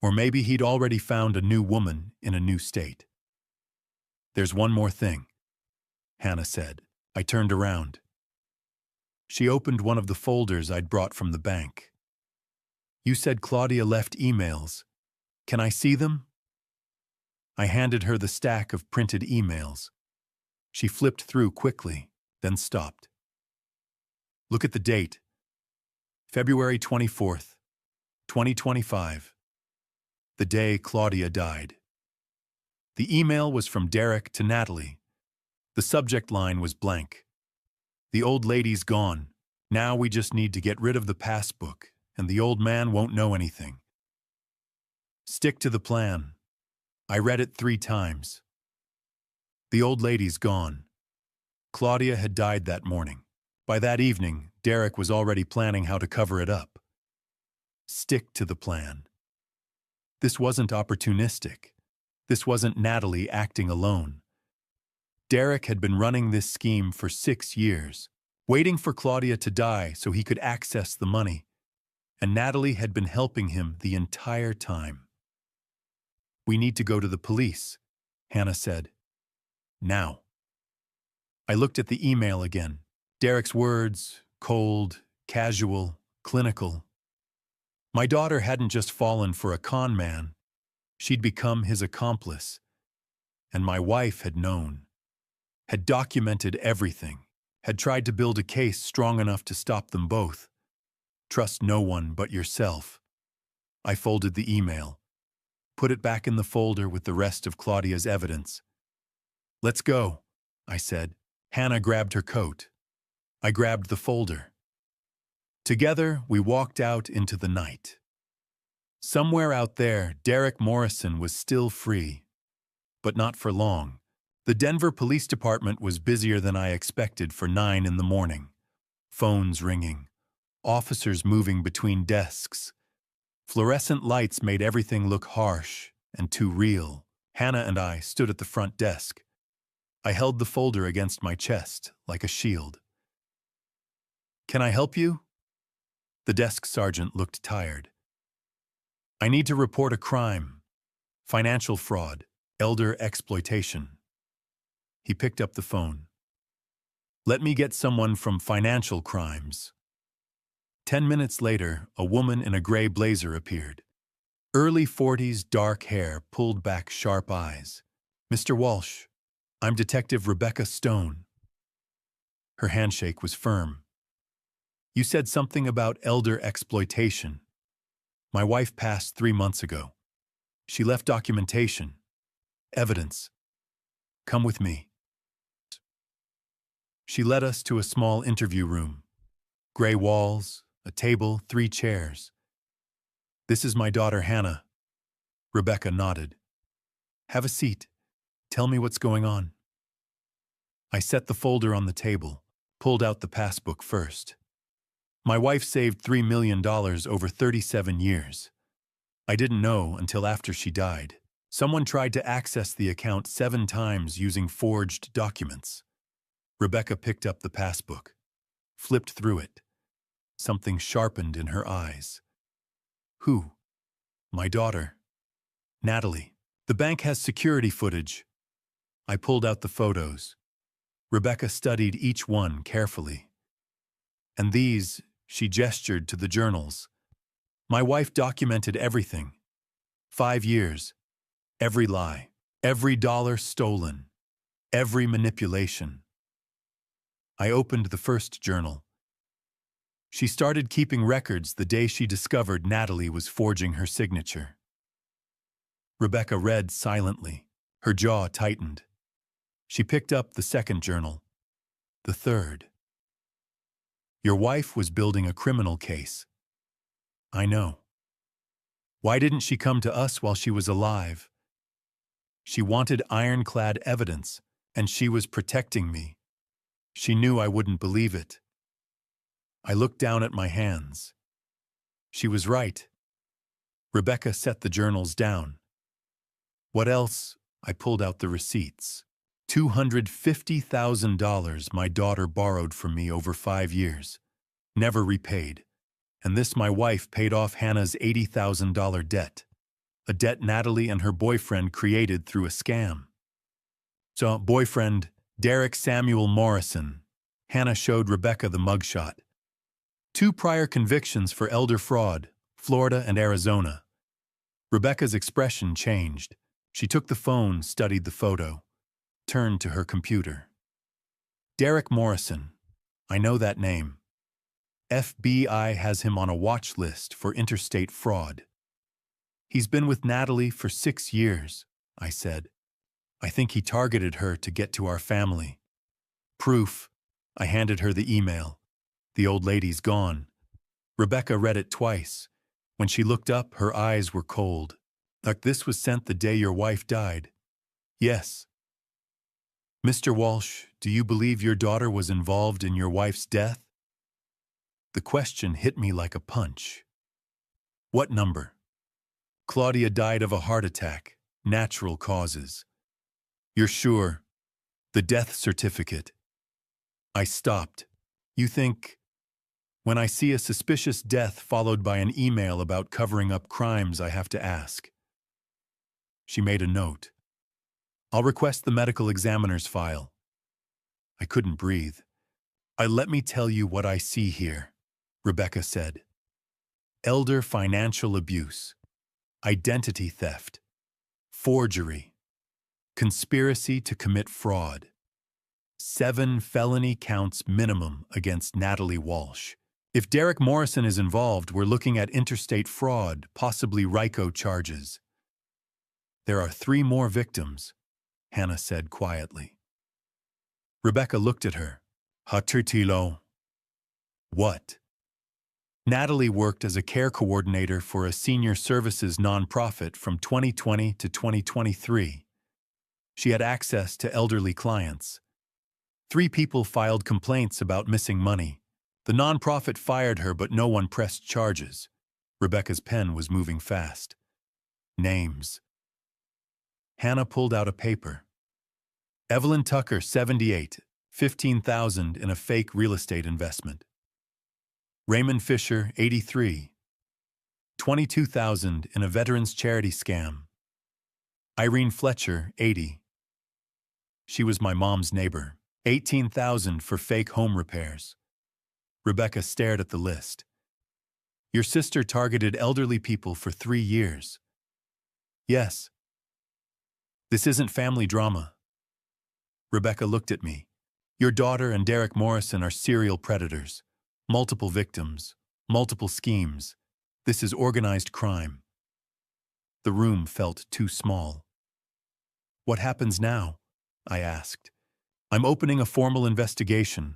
Or maybe he'd already found a new woman in a new state. There's one more thing, Hannah said. I turned around. She opened one of the folders I'd brought from the bank. You said Claudia left emails. Can I see them? I handed her the stack of printed emails. She flipped through quickly, then stopped. Look at the date. February 24th, 2025. The day Claudia died. The email was from Derek to Natalie. The subject line was blank. The old lady's gone. Now we just need to get rid of the passbook, and the old man won't know anything. Stick to the plan. I read it 3 times. The old lady's gone. Claudia had died that morning. By that evening, Derek was already planning how to cover it up. Stick to the plan. This wasn't opportunistic. This wasn't Natalie acting alone. Derek had been running this scheme for 6 years, waiting for Claudia to die so he could access the money. And Natalie had been helping him the entire time. We need to go to the police, Hannah said. Now. I looked at the email again. Derek's words, cold, casual, clinical. My daughter hadn't just fallen for a con man. She'd become his accomplice. And my wife had known, had documented everything, had tried to build a case strong enough to stop them both. Trust no one but yourself. I folded the email, put it back in the folder with the rest of Claudia's evidence. Let's go, I said. Hannah grabbed her coat. I grabbed the folder. Together, we walked out into the night. Somewhere out there, Derek Morrison was still free. But not for long. The Denver Police Department was busier than I expected for 9 in the morning. Phones ringing. Officers moving between desks. Fluorescent lights made everything look harsh and too real. Hannah and I stood at the front desk. I held the folder against my chest like a shield. Can I help you? The desk sergeant looked tired. I need to report a crime. Financial fraud. Elder exploitation. He picked up the phone. Let me get someone from financial crimes. 10 minutes later, a woman in a gray blazer appeared. Early 40s, dark hair, pulled back sharp eyes. Mr. Walsh, I'm Detective Rebecca Stone. Her handshake was firm. You said something about elder exploitation. My wife passed 3 months ago. She left documentation, evidence. Come with me. She led us to a small interview room. Gray walls, a table, 3 chairs. This is my daughter Hannah. Rebecca nodded. Have a seat. Tell me what's going on. I set the folder on the table, pulled out the passbook first. My wife saved $3 million over 37 years. I didn't know until after she died. Someone tried to access the account 7 times using forged documents. Rebecca picked up the passbook, flipped through it. Something sharpened in her eyes. Who? My daughter. Natalie. The bank has security footage. I pulled out the photos. Rebecca studied each one carefully. And these, she gestured to the journals. My wife documented everything. 5 years. Every lie. Every dollar stolen. Every manipulation. I opened the first journal. She started keeping records the day she discovered Natalie was forging her signature. Rebecca read silently. Her jaw tightened. She picked up the second journal. The third. Your wife was building a criminal case. I know. Why didn't she come to us while she was alive? She wanted ironclad evidence, and she was protecting me. She knew I wouldn't believe it. I looked down at my hands. She was right. Rebecca set the journals down. What else? I pulled out the receipts. $250,000 my daughter borrowed from me over 5 years. Never repaid. And this my wife paid off Hannah's $80,000 debt. A debt Natalie and her boyfriend created through a scam. So, boyfriend, Derek Samuel Morrison. Hannah showed Rebecca the mugshot. 2 prior convictions for elder fraud, Florida and Arizona. Rebecca's expression changed. She took the phone, studied the photo, turned to her computer. Derek Morrison. I know that name. FBI has him on a watch list for interstate fraud. He's been with Natalie for 6 years, I said. I think he targeted her to get to our family. Proof. I handed her the email. The old lady's gone. Rebecca read it twice. When she looked up, her eyes were cold. Like this was sent the day your wife died. Yes. Mr. Walsh, do you believe your daughter was involved in your wife's death? The question hit me like a punch. What number? Claudia died of a heart attack, natural causes. You're sure? The death certificate. I stopped. You think? When I see a suspicious death followed by an email about covering up crimes, I have to ask. She made a note. I'll request the medical examiner's file. I couldn't breathe. Let me tell you what I see here, Rebecca said. Elder financial abuse, identity theft, forgery, conspiracy to commit fraud. 7 felony counts minimum against Natalie Walsh. If Derek Morrison is involved, we're looking at interstate fraud, possibly RICO charges. There are 3 more victims, Hannah said quietly. Rebecca looked at her. Haturtilo. What? Natalie worked as a care coordinator for a senior services nonprofit from 2020 to 2023. She had access to elderly clients. 3 people filed complaints about missing money. The nonprofit fired her, but no one pressed charges. Rebecca's pen was moving fast. Names. Hannah pulled out a paper. Evelyn Tucker, 78, $15,000 in a fake real estate investment. Raymond Fisher, 83, $22,000 in a veterans charity scam. Irene Fletcher, 80. She was my mom's neighbor. $18,000 for fake home repairs. Rebecca stared at the list. Your sister targeted elderly people for 3 years. Yes. This isn't family drama. Rebecca looked at me. Your daughter and Derek Morrison are serial predators. Multiple victims. Multiple schemes. This is organized crime. The room felt too small. What happens now? I asked. I'm opening a formal investigation.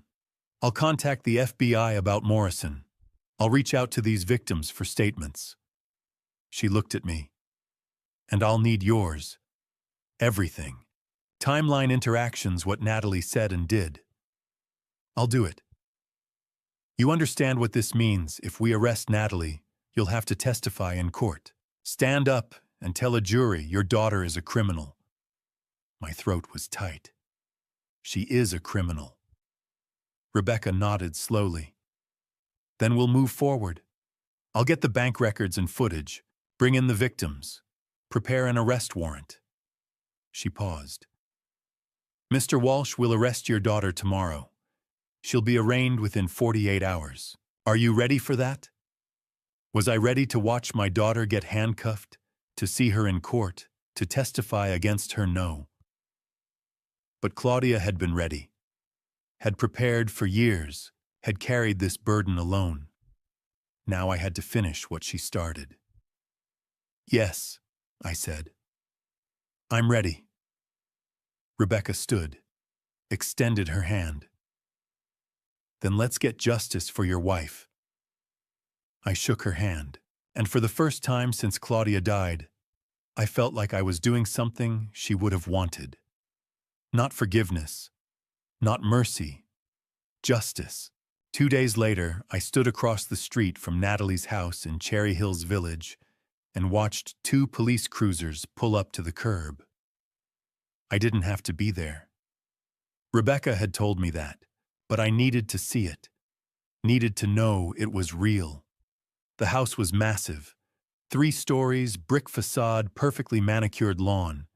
I'll contact the FBI about Morrison. I'll reach out to these victims for statements. She looked at me. And I'll need yours. Everything. Timeline interactions, what Natalie said and did. I'll do it. You understand what this means. If we arrest Natalie, you'll have to testify in court. Stand up and tell a jury your daughter is a criminal. My throat was tight. She is a criminal. Rebecca nodded slowly. Then we'll move forward. I'll get the bank records and footage, bring in the victims, prepare an arrest warrant. She paused. Mr. Walsh will arrest your daughter tomorrow. She'll be arraigned within 48 hours. Are you ready for that? Was I ready to watch my daughter get handcuffed, to see her in court, to testify against her? No. But Claudia had been ready, had prepared for years, had carried this burden alone. Now I had to finish what she started. Yes, I said. I'm ready. Rebecca stood, extended her hand. Then let's get justice for your wife. I shook her hand, and for the first time since Claudia died, I felt like I was doing something she would have wanted. Not forgiveness, not mercy, justice. 2 days later, I stood across the street from Natalie's house in Cherry Hills Village and watched 2 police cruisers pull up to the curb. I didn't have to be there. Rebecca had told me that, but I needed to see it, needed to know it was real. The house was massive, 3 stories, brick facade, perfectly manicured lawn.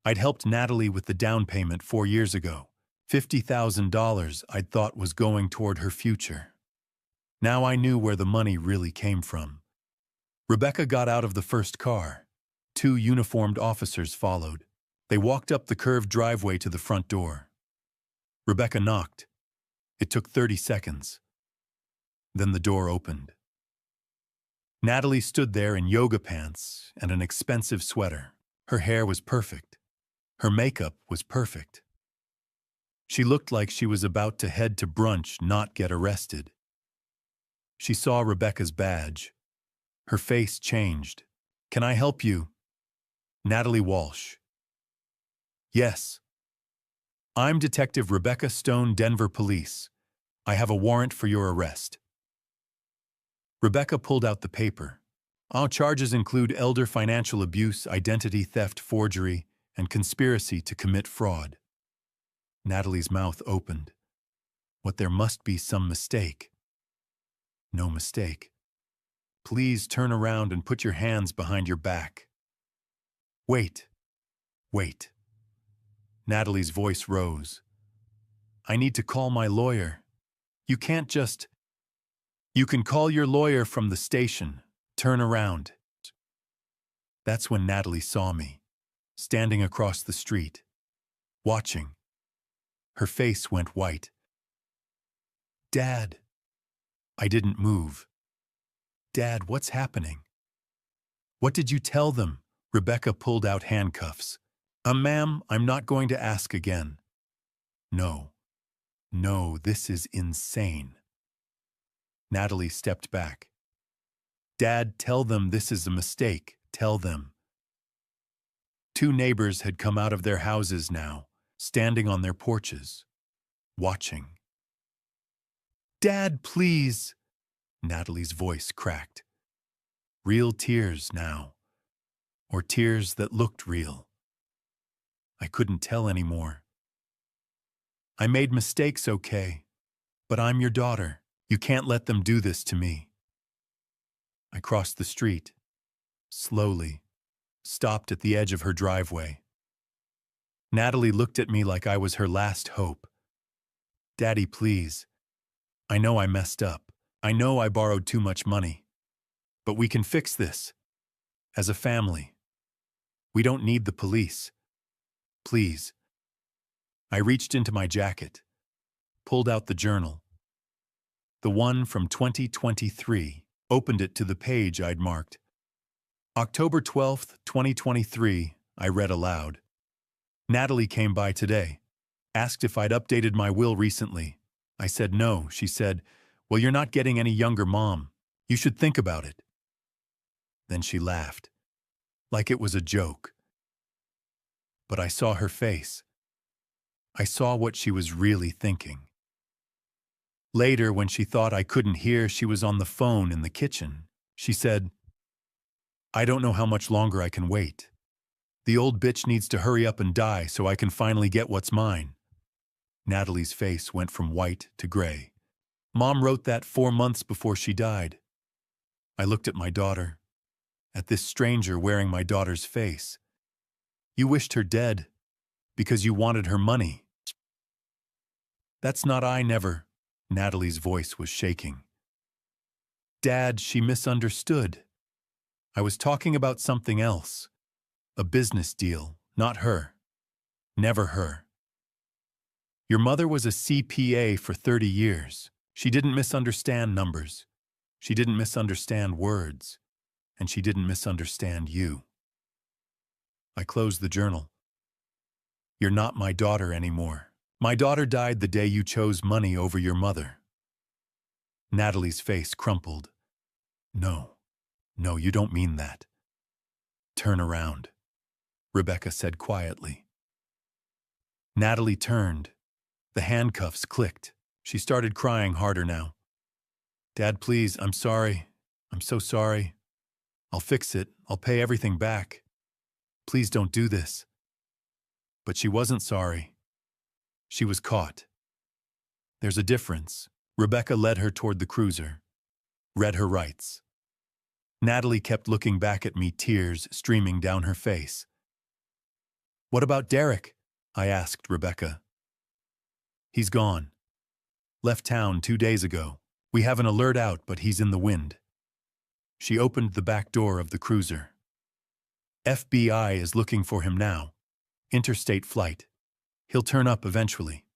I'd helped Natalie with the down payment 4 years ago, $50,000 I'd thought was going toward her future. Now I knew where the money really came from. Rebecca got out of the first car. 2 uniformed officers followed. They walked up the curved driveway to the front door. Rebecca knocked. It took 30 seconds. Then the door opened. Natalie stood there in yoga pants and an expensive sweater. Her hair was perfect. Her makeup was perfect. She looked like she was about to head to brunch, not get arrested. She saw Rebecca's badge. Her face changed. Can I help you? Natalie Walsh. Yes. I'm Detective Rebecca Stone, Denver Police. I have a warrant for your arrest. Rebecca pulled out the paper. Our charges include elder financial abuse, identity theft, forgery, and conspiracy to commit fraud. Natalie's mouth opened. What, there must be some mistake. No mistake. Please turn around and put your hands behind your back. Wait. Wait. Natalie's voice rose. I need to call my lawyer. You can't just... You can call your lawyer from the station. Turn around. That's when Natalie saw me, standing across the street, watching. Her face went white. Dad. I didn't move. Dad, what's happening? What did you tell them? Rebecca pulled out handcuffs. Ma'am, I'm not going to ask again. No. No, this is insane. Natalie stepped back. Dad, tell them this is a mistake. Tell them. 2 neighbors had come out of their houses now, standing on their porches, watching. Dad, please. Natalie's voice cracked. Real tears now, or tears that looked real. I couldn't tell anymore. I made mistakes, okay, but I'm your daughter. You can't let them do this to me. I crossed the street, slowly, stopped at the edge of her driveway. Natalie looked at me like I was her last hope. Daddy, please. I know I messed up. I know I borrowed too much money. But we can fix this. As a family. We don't need the police. Please. I reached into my jacket, pulled out the journal, the one from 2023, opened it to the page I'd marked. October 12th, 2023, I read aloud. Natalie came by today, asked if I'd updated my will recently. I said no. She said, "Well, you're not getting any younger, Mom. You should think about it." Then she laughed, like it was a joke. But I saw her face. I saw what she was really thinking. Later, when she thought I couldn't hear, she was on the phone in the kitchen. She said, "I don't know how much longer I can wait. The old bitch needs to hurry up and die so I can finally get what's mine." Natalie's face went from white to gray. Mom wrote that 4 months before she died. I looked at my daughter, at this stranger wearing my daughter's face. "You wished her dead because you wanted her money." "That's not I never." Natalie's voice was shaking. "Dad, she misunderstood. I was talking about something else. A business deal, not her. Never her. Your mother was a CPA for 30 years. She didn't misunderstand numbers. She didn't misunderstand words. And she didn't misunderstand you." I closed the journal. "You're not my daughter anymore. My daughter died the day you chose money over your mother." Natalie's face crumpled. No, you don't mean that." "Turn around," Rebecca said quietly. Natalie turned. The handcuffs clicked. She started crying harder now. "Dad, please, I'm sorry. I'm so sorry. I'll fix it. I'll pay everything back. Please don't do this." But she wasn't sorry. She was caught. There's a difference. Rebecca led her toward the cruiser, read her rights. Natalie kept looking back at me, tears streaming down her face. "What about Derek?" I asked Rebecca. "He's gone. Left town 2 days ago. We have an alert out, but he's in the wind." She opened the back door of the cruiser. "FBI is looking for him now. Interstate flight. He'll turn up eventually."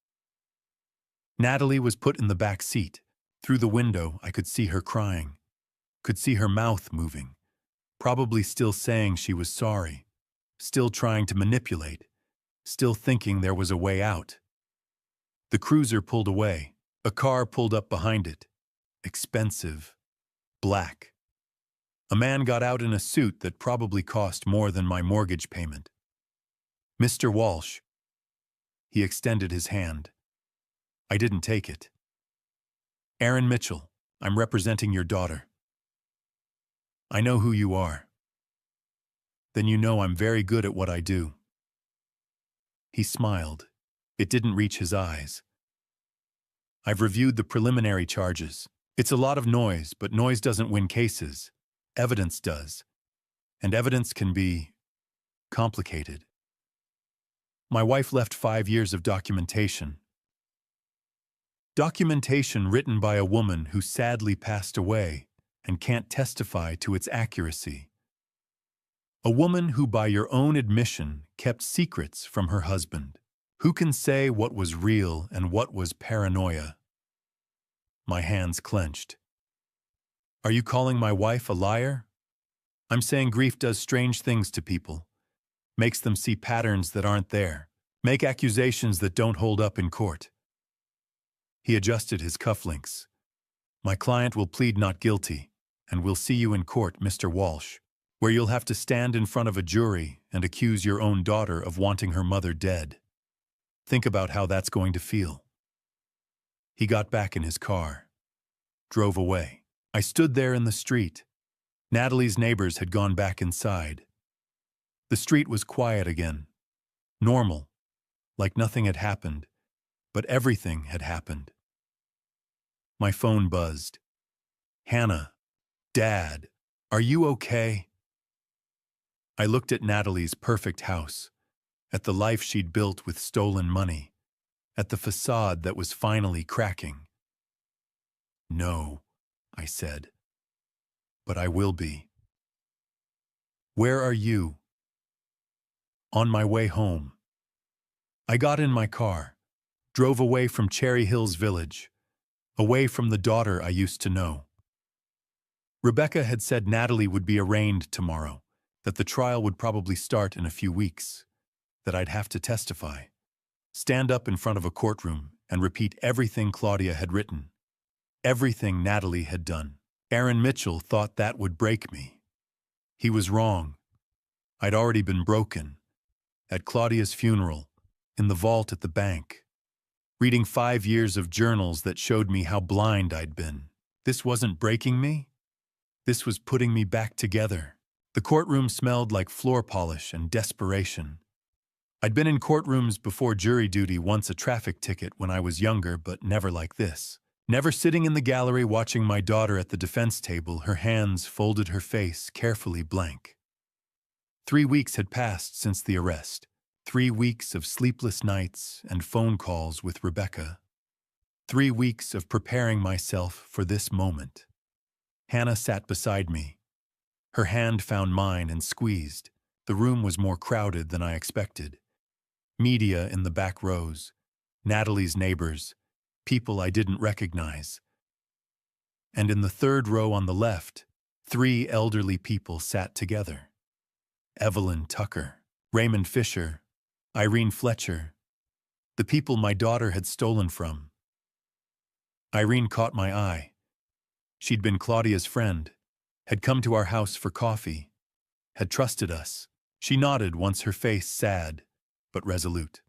Natalie was put in the back seat. Through the window, I could see her crying. Could see her mouth moving. Probably still saying she was sorry. Still trying to manipulate. Still thinking there was a way out. The cruiser pulled away. A car pulled up behind it. Expensive. Black. A man got out in a suit that probably cost more than my mortgage payment. "Mr. Walsh." He extended his hand. I didn't take it. "Aaron Mitchell, I'm representing your daughter." "I know who you are." "Then you know I'm very good at what I do." He smiled. It didn't reach his eyes. "I've reviewed the preliminary charges. It's a lot of noise, but noise doesn't win cases. Evidence does. And evidence can be complicated. My wife left 5 years of documentation. Documentation written by a woman who sadly passed away and can't testify to its accuracy. A woman who, by your own admission, kept secrets from her husband. Who can say what was real and what was paranoia?" My hands clenched. "Are you calling my wife a liar?" "I'm saying grief does strange things to people. Makes them see patterns that aren't there. Make accusations that don't hold up in court." He adjusted his cufflinks. "My client will plead not guilty, and we'll see you in court, Mr. Walsh, where you'll have to stand in front of a jury and accuse your own daughter of wanting her mother dead. Think about how that's going to feel." He got back in his car, drove away. I stood there in the street. Natalie's neighbors had gone back inside. The street was quiet again. Normal, like nothing had happened, but everything had happened. My phone buzzed. "Hannah, Dad, are you okay?" I looked at Natalie's perfect house, at the life she'd built with stolen money, at the facade that was finally cracking. "No," I said, "but I will be." "Where are you?" "On my way home." I got in my car, drove away from Cherry Hills Village, away from the daughter I used to know. Rebecca had said Natalie would be arraigned tomorrow, that the trial would probably start in a few weeks, that I'd have to testify, stand up in front of a courtroom and repeat everything Claudia had written, everything Natalie had done. Aaron Mitchell thought that would break me. He was wrong. I'd already been broken. At Claudia's funeral, in the vault at the bank, reading 5 years of journals that showed me how blind I'd been. This wasn't breaking me. This was putting me back together. The courtroom smelled like floor polish and desperation. I'd been in courtrooms before jury duty, once a traffic ticket when I was younger, but never like this. Never sitting in the gallery watching my daughter at the defense table, her hands folded, her face carefully blank. 3 weeks had passed since the arrest. 3 weeks of sleepless nights and phone calls with Rebecca. 3 weeks of preparing myself for this moment. Hannah sat beside me. Her hand found mine and squeezed. The room was more crowded than I expected. Media in the back rows, Natalie's neighbors, people I didn't recognize. And in the third row on the left, 3 elderly people sat together. Evelyn Tucker, Raymond Fisher, Irene Fletcher, the people my daughter had stolen from. Irene caught my eye. She'd been Claudia's friend, had come to our house for coffee, had trusted us. She nodded once, her face sad but resolute.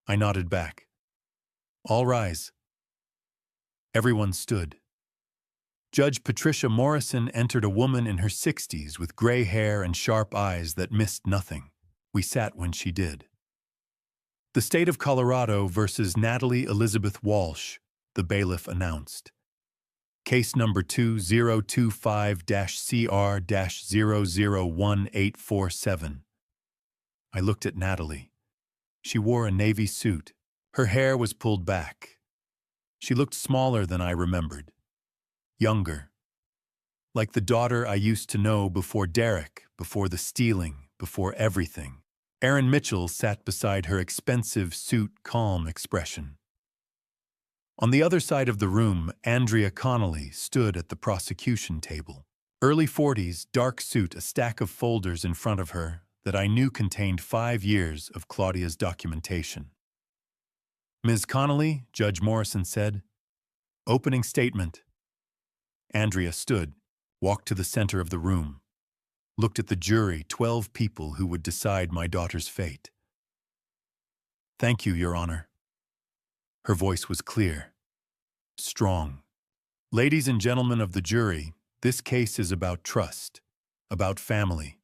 I nodded back. All rise. Everyone stood. Judge Patricia Morrison entered, a woman in her 60s with gray hair and sharp eyes that missed nothing. We sat when she did. The state of Colorado versus Natalie Elizabeth Walsh, the bailiff announced. Case number 2025-CR-001847. I looked at Natalie. She wore a navy suit. Her hair was pulled back. She looked smaller than I remembered. Younger. Like the daughter I used to know before Derek, before the stealing, before everything. Aaron Mitchell sat beside her, expensive suit, calm expression. On the other side of the room, Andrea Connolly stood at the prosecution table. Early 40s, dark suit, a stack of folders in front of her that I knew contained 5 years of Claudia's documentation. Ms. Connolly, Judge Morrison said, opening statement. Andrea stood, walked to the center of the room, looked at the jury, 12 people who would decide my daughter's fate. Thank you, Your Honor. Her voice was clear, strong. Ladies and gentlemen of the jury, this case is about trust, about family,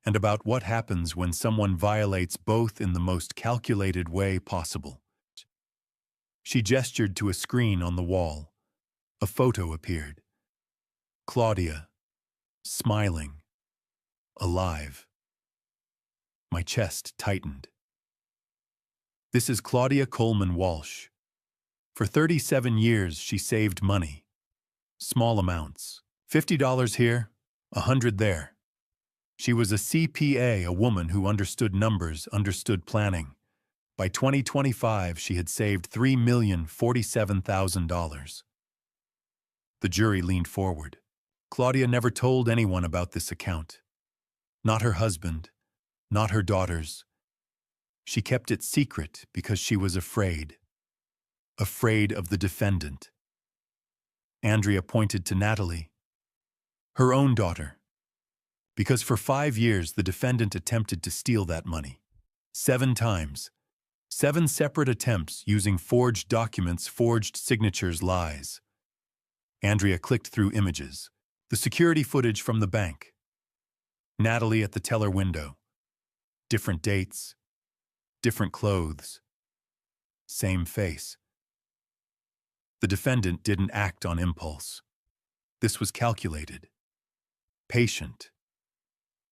and about what happens when someone violates both in the most calculated way possible. She gestured to a screen on the wall. A photo appeared. Claudia, smiling, alive. My chest tightened. This is Claudia Coleman Walsh. For 37 years, she saved money. Small amounts. $50 here, $100 there. She was a CPA, a woman who understood numbers, understood planning. By 2025, she had saved $3,047,000. The jury leaned forward. Claudia never told anyone about this account. Not her husband, not her daughters. She kept it secret because she was afraid. Afraid of the defendant. Andrea pointed to Natalie, her own daughter, because for 5 years the defendant attempted to steal that money. 7 times. 7 separate attempts using forged documents, forged signatures, lies. Andrea clicked through images. The security footage from the bank. Natalie at the teller window. Different dates. Different clothes. Same face. The defendant didn't act on impulse. This was calculated. Patient.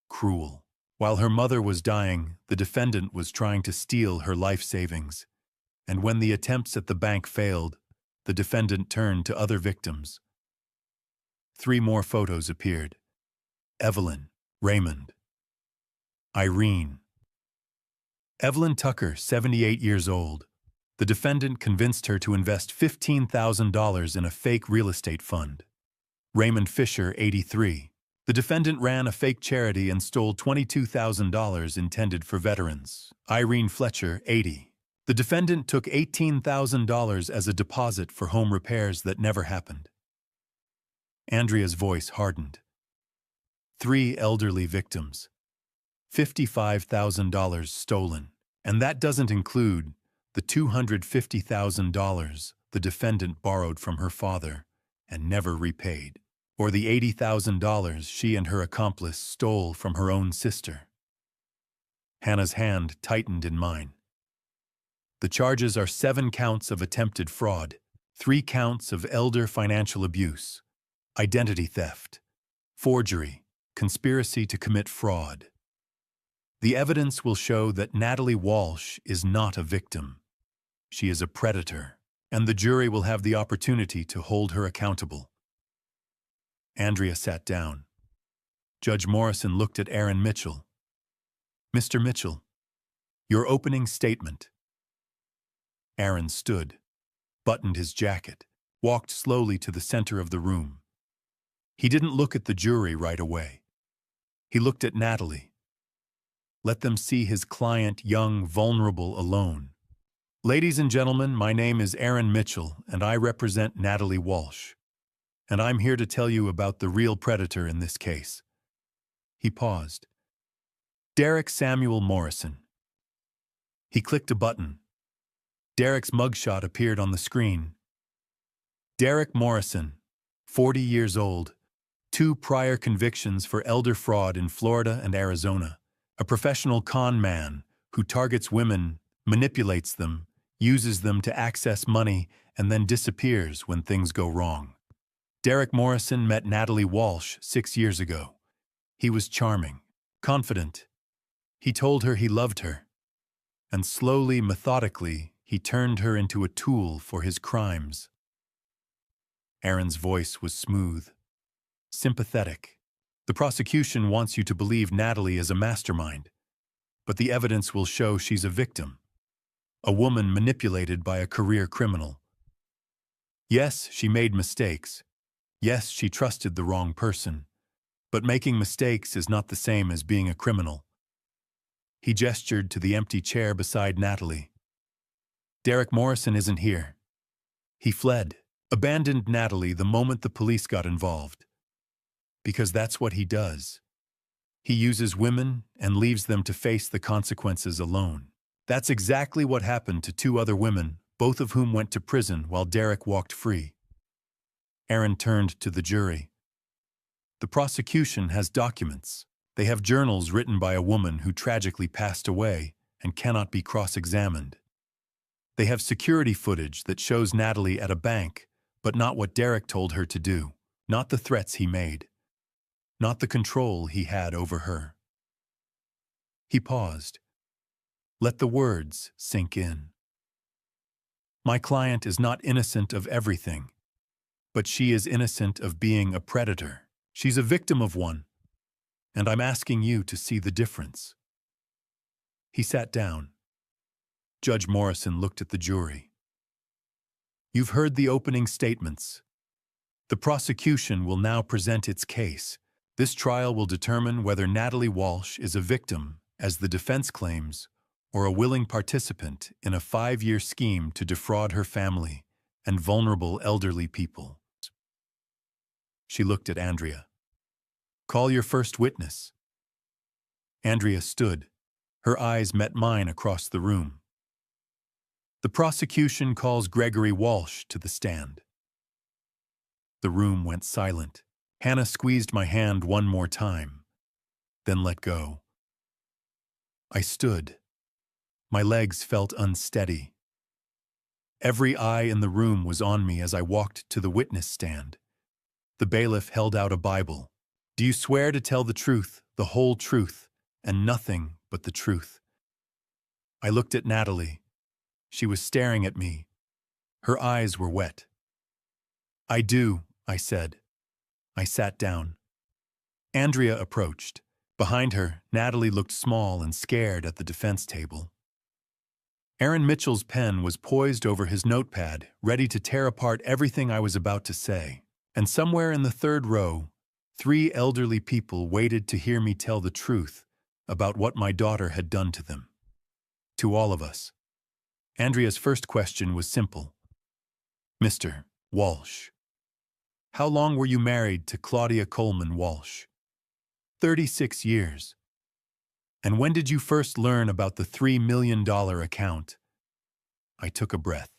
Cruel. While her mother was dying, the defendant was trying to steal her life savings. And when the attempts at the bank failed, the defendant turned to other victims. 3 more photos appeared. Evelyn, Raymond, Irene. Evelyn Tucker, 78 years old. The defendant convinced her to invest $15,000 in a fake real estate fund. Raymond Fisher, 83. The defendant ran a fake charity and stole $22,000 intended for veterans. Irene Fletcher, 80. The defendant took $18,000 as a deposit for home repairs that never happened. Andrea's voice hardened. 3 elderly victims. $55,000 stolen. And that doesn't include the $250,000 the defendant borrowed from her father and never repaid, or the $80,000 she and her accomplice stole from her own sister. Hannah's hand tightened in mine. The charges are 7 counts of attempted fraud, 3 counts of elder financial abuse, identity theft, forgery, conspiracy to commit fraud. The evidence will show that Natalie Walsh is not a victim. She is a predator, and the jury will have the opportunity to hold her accountable. Andrea sat down. Judge Morrison looked at Aaron Mitchell. Mr. Mitchell, your opening statement. Aaron stood, buttoned his jacket, walked slowly to the center of the room. He didn't look at the jury right away. He looked at Natalie. Let them see his client, young, vulnerable, alone. Ladies and gentlemen, my name is Aaron Mitchell, and I represent Natalie Walsh. And I'm here to tell you about the real predator in this case. He paused. Derek Samuel Morrison. He clicked a button. Derek's mugshot appeared on the screen. Derek Morrison, 40 years old, 2 prior convictions for elder fraud in Florida and Arizona. A professional con man who targets women, manipulates them, uses them to access money, and then disappears when things go wrong. Derek Morrison met Natalie Walsh 6 years ago. He was charming, confident. He told her he loved her. And slowly, methodically, he turned her into a tool for his crimes. Aaron's voice was smooth, sympathetic. The prosecution wants you to believe Natalie is a mastermind, but the evidence will show she's a victim, a woman manipulated by a career criminal. Yes, she made mistakes. Yes, she trusted the wrong person, but making mistakes is not the same as being a criminal. He gestured to the empty chair beside Natalie. Derek Morrison isn't here. He fled, abandoned Natalie the moment the police got involved. Because that's what he does. He uses women and leaves them to face the consequences alone. That's exactly what happened to 2 other women, both of whom went to prison while Derek walked free. Aaron turned to the jury. The prosecution has documents. They have journals written by a woman who tragically passed away and cannot be cross-examined. They have security footage that shows Natalie at a bank, but not what Derek told her to do, not the threats he made. Not the control he had over her. He paused. Let the words sink in. My client is not innocent of everything, but she is innocent of being a predator. She's a victim of one, and I'm asking you to see the difference. He sat down. Judge Morrison looked at the jury. You've heard the opening statements. The prosecution will now present its case. This trial will determine whether Natalie Walsh is a victim, as the defense claims, or a willing participant in a 5-year scheme to defraud her family and vulnerable elderly people. She looked at Andrea. Call your first witness. Andrea stood. Her eyes met mine across the room. The prosecution calls Gregory Walsh to the stand. The room went silent. Hannah squeezed my hand one more time, then let go. I stood. My legs felt unsteady. Every eye in the room was on me as I walked to the witness stand. The bailiff held out a Bible. Do you swear to tell the truth, the whole truth, and nothing but the truth? I looked at Natalie. She was staring at me. Her eyes were wet. I do, I said. I sat down. Andrea approached. Behind her, Natalie looked small and scared at the defense table. Aaron Mitchell's pen was poised over his notepad, ready to tear apart everything I was about to say. And somewhere in the third row, 3 elderly people waited to hear me tell the truth about what my daughter had done to them. To all of us. Andrea's first question was simple. Mr. Walsh, how long were you married to Claudia Coleman Walsh? 36 years. And when did you first learn about the $3 million account? I took a breath.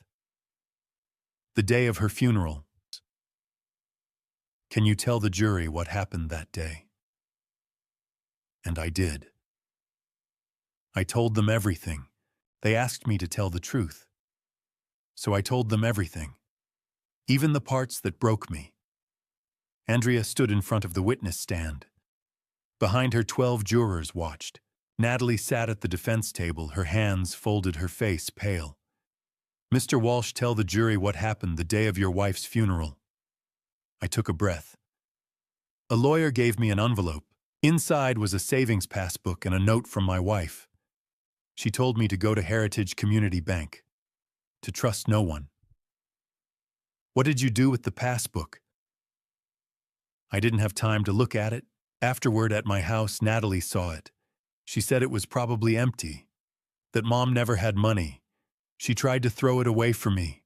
The day of her funeral. Can you tell the jury what happened that day? And I did. I told them everything. They asked me to tell the truth. So I told them everything, even the parts that broke me. Andrea stood in front of the witness stand. Behind her, 12 jurors watched. Natalie sat at the defense table, her hands folded, her face pale. Mr. Walsh, tell the jury what happened the day of your wife's funeral. I took a breath. A lawyer gave me an envelope. Inside was a savings passbook and a note from my wife. She told me to go to Heritage Community Bank, to trust no one. What did you do with the passbook? I didn't have time to look at it. Afterward, at my house, Natalie saw it. She said it was probably empty, that Mom never had money. She tried to throw it away from me.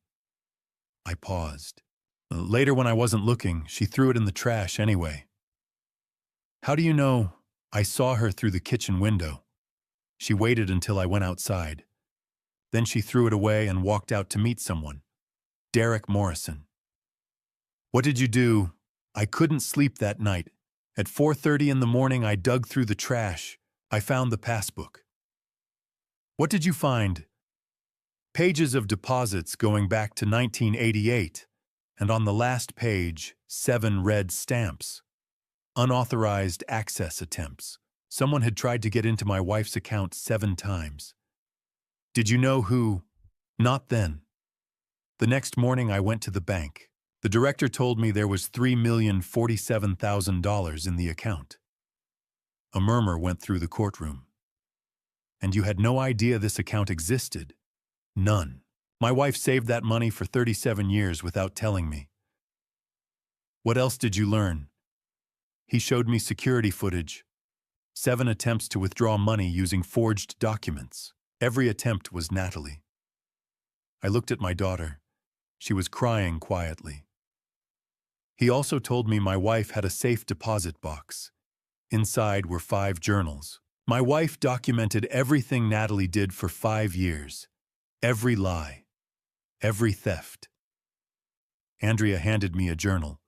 I paused. Later, when I wasn't looking, she threw it in the trash anyway. How do you know? I saw her through the kitchen window. She waited until I went outside. Then she threw it away and walked out to meet someone. Derek Morrison. What did you do? I couldn't sleep that night. At 4:30 in the morning, I dug through the trash. I found the passbook. What did you find? Pages of deposits going back to 1988, and on the last page, 7 red stamps. Unauthorized access attempts. Someone had tried to get into my wife's account 7 times. Did you know who? Not then. The next morning, I went to the bank. The director told me there was $3,047,000 in the account. A murmur went through the courtroom. And you had no idea this account existed? None. My wife saved that money for 37 years without telling me. What else did you learn? He showed me security footage. 7 attempts to withdraw money using forged documents. Every attempt was Natalie. I looked at my daughter. She was crying quietly. He also told me my wife had a safe deposit box. Inside were 5 journals. My wife documented everything Natalie did for 5 years. Every lie. Every theft. Andrea handed me a journal.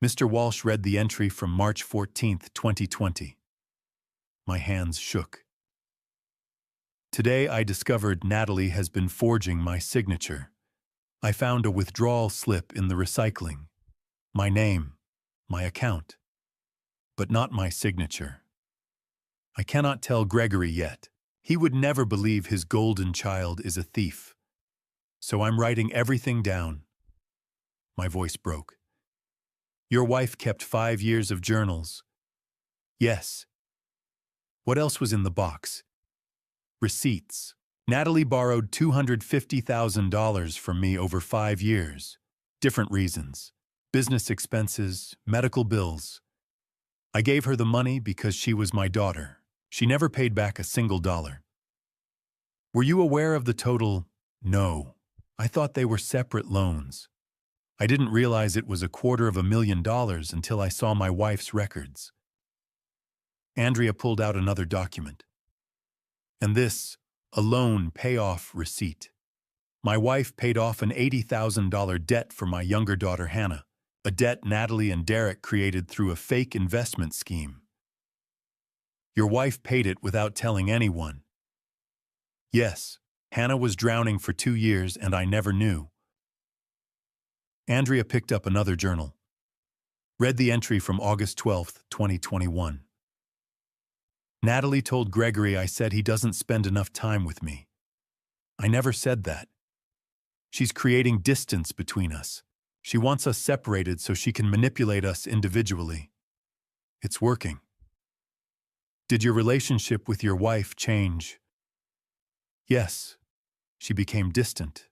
Mr. Walsh read the entry from March 14, 2020. My hands shook. Today I discovered Natalie has been forging my signature. I found a withdrawal slip in the recycling. My name, my account, but not my signature. I cannot tell Gregory yet. He would never believe his golden child is a thief. So I'm writing everything down. My voice broke. Your wife kept 5 years of journals. Yes. What else was in the box? Receipts. Natalie borrowed $250,000 from me over 5 years. Different reasons. Business expenses, medical bills. I gave her the money because she was my daughter. She never paid back a single dollar. Were you aware of the total? No. I thought they were separate loans. I didn't realize it was $250,000 until I saw my wife's records. Andrea pulled out another document. And this, a loan payoff receipt. My wife paid off an $80,000 debt for my younger daughter Hannah, a debt Natalie and Derek created through a fake investment scheme. Your wife paid it without telling anyone. Yes, Hannah was drowning for 2 years and I never knew. Andrea picked up another journal. Read the entry from August 12, 2021. Natalie told Gregory I said he doesn't spend enough time with me. I never said that. She's creating distance between us. She wants us separated so she can manipulate us individually. It's working. Did your relationship with your wife change? Yes, she became distant,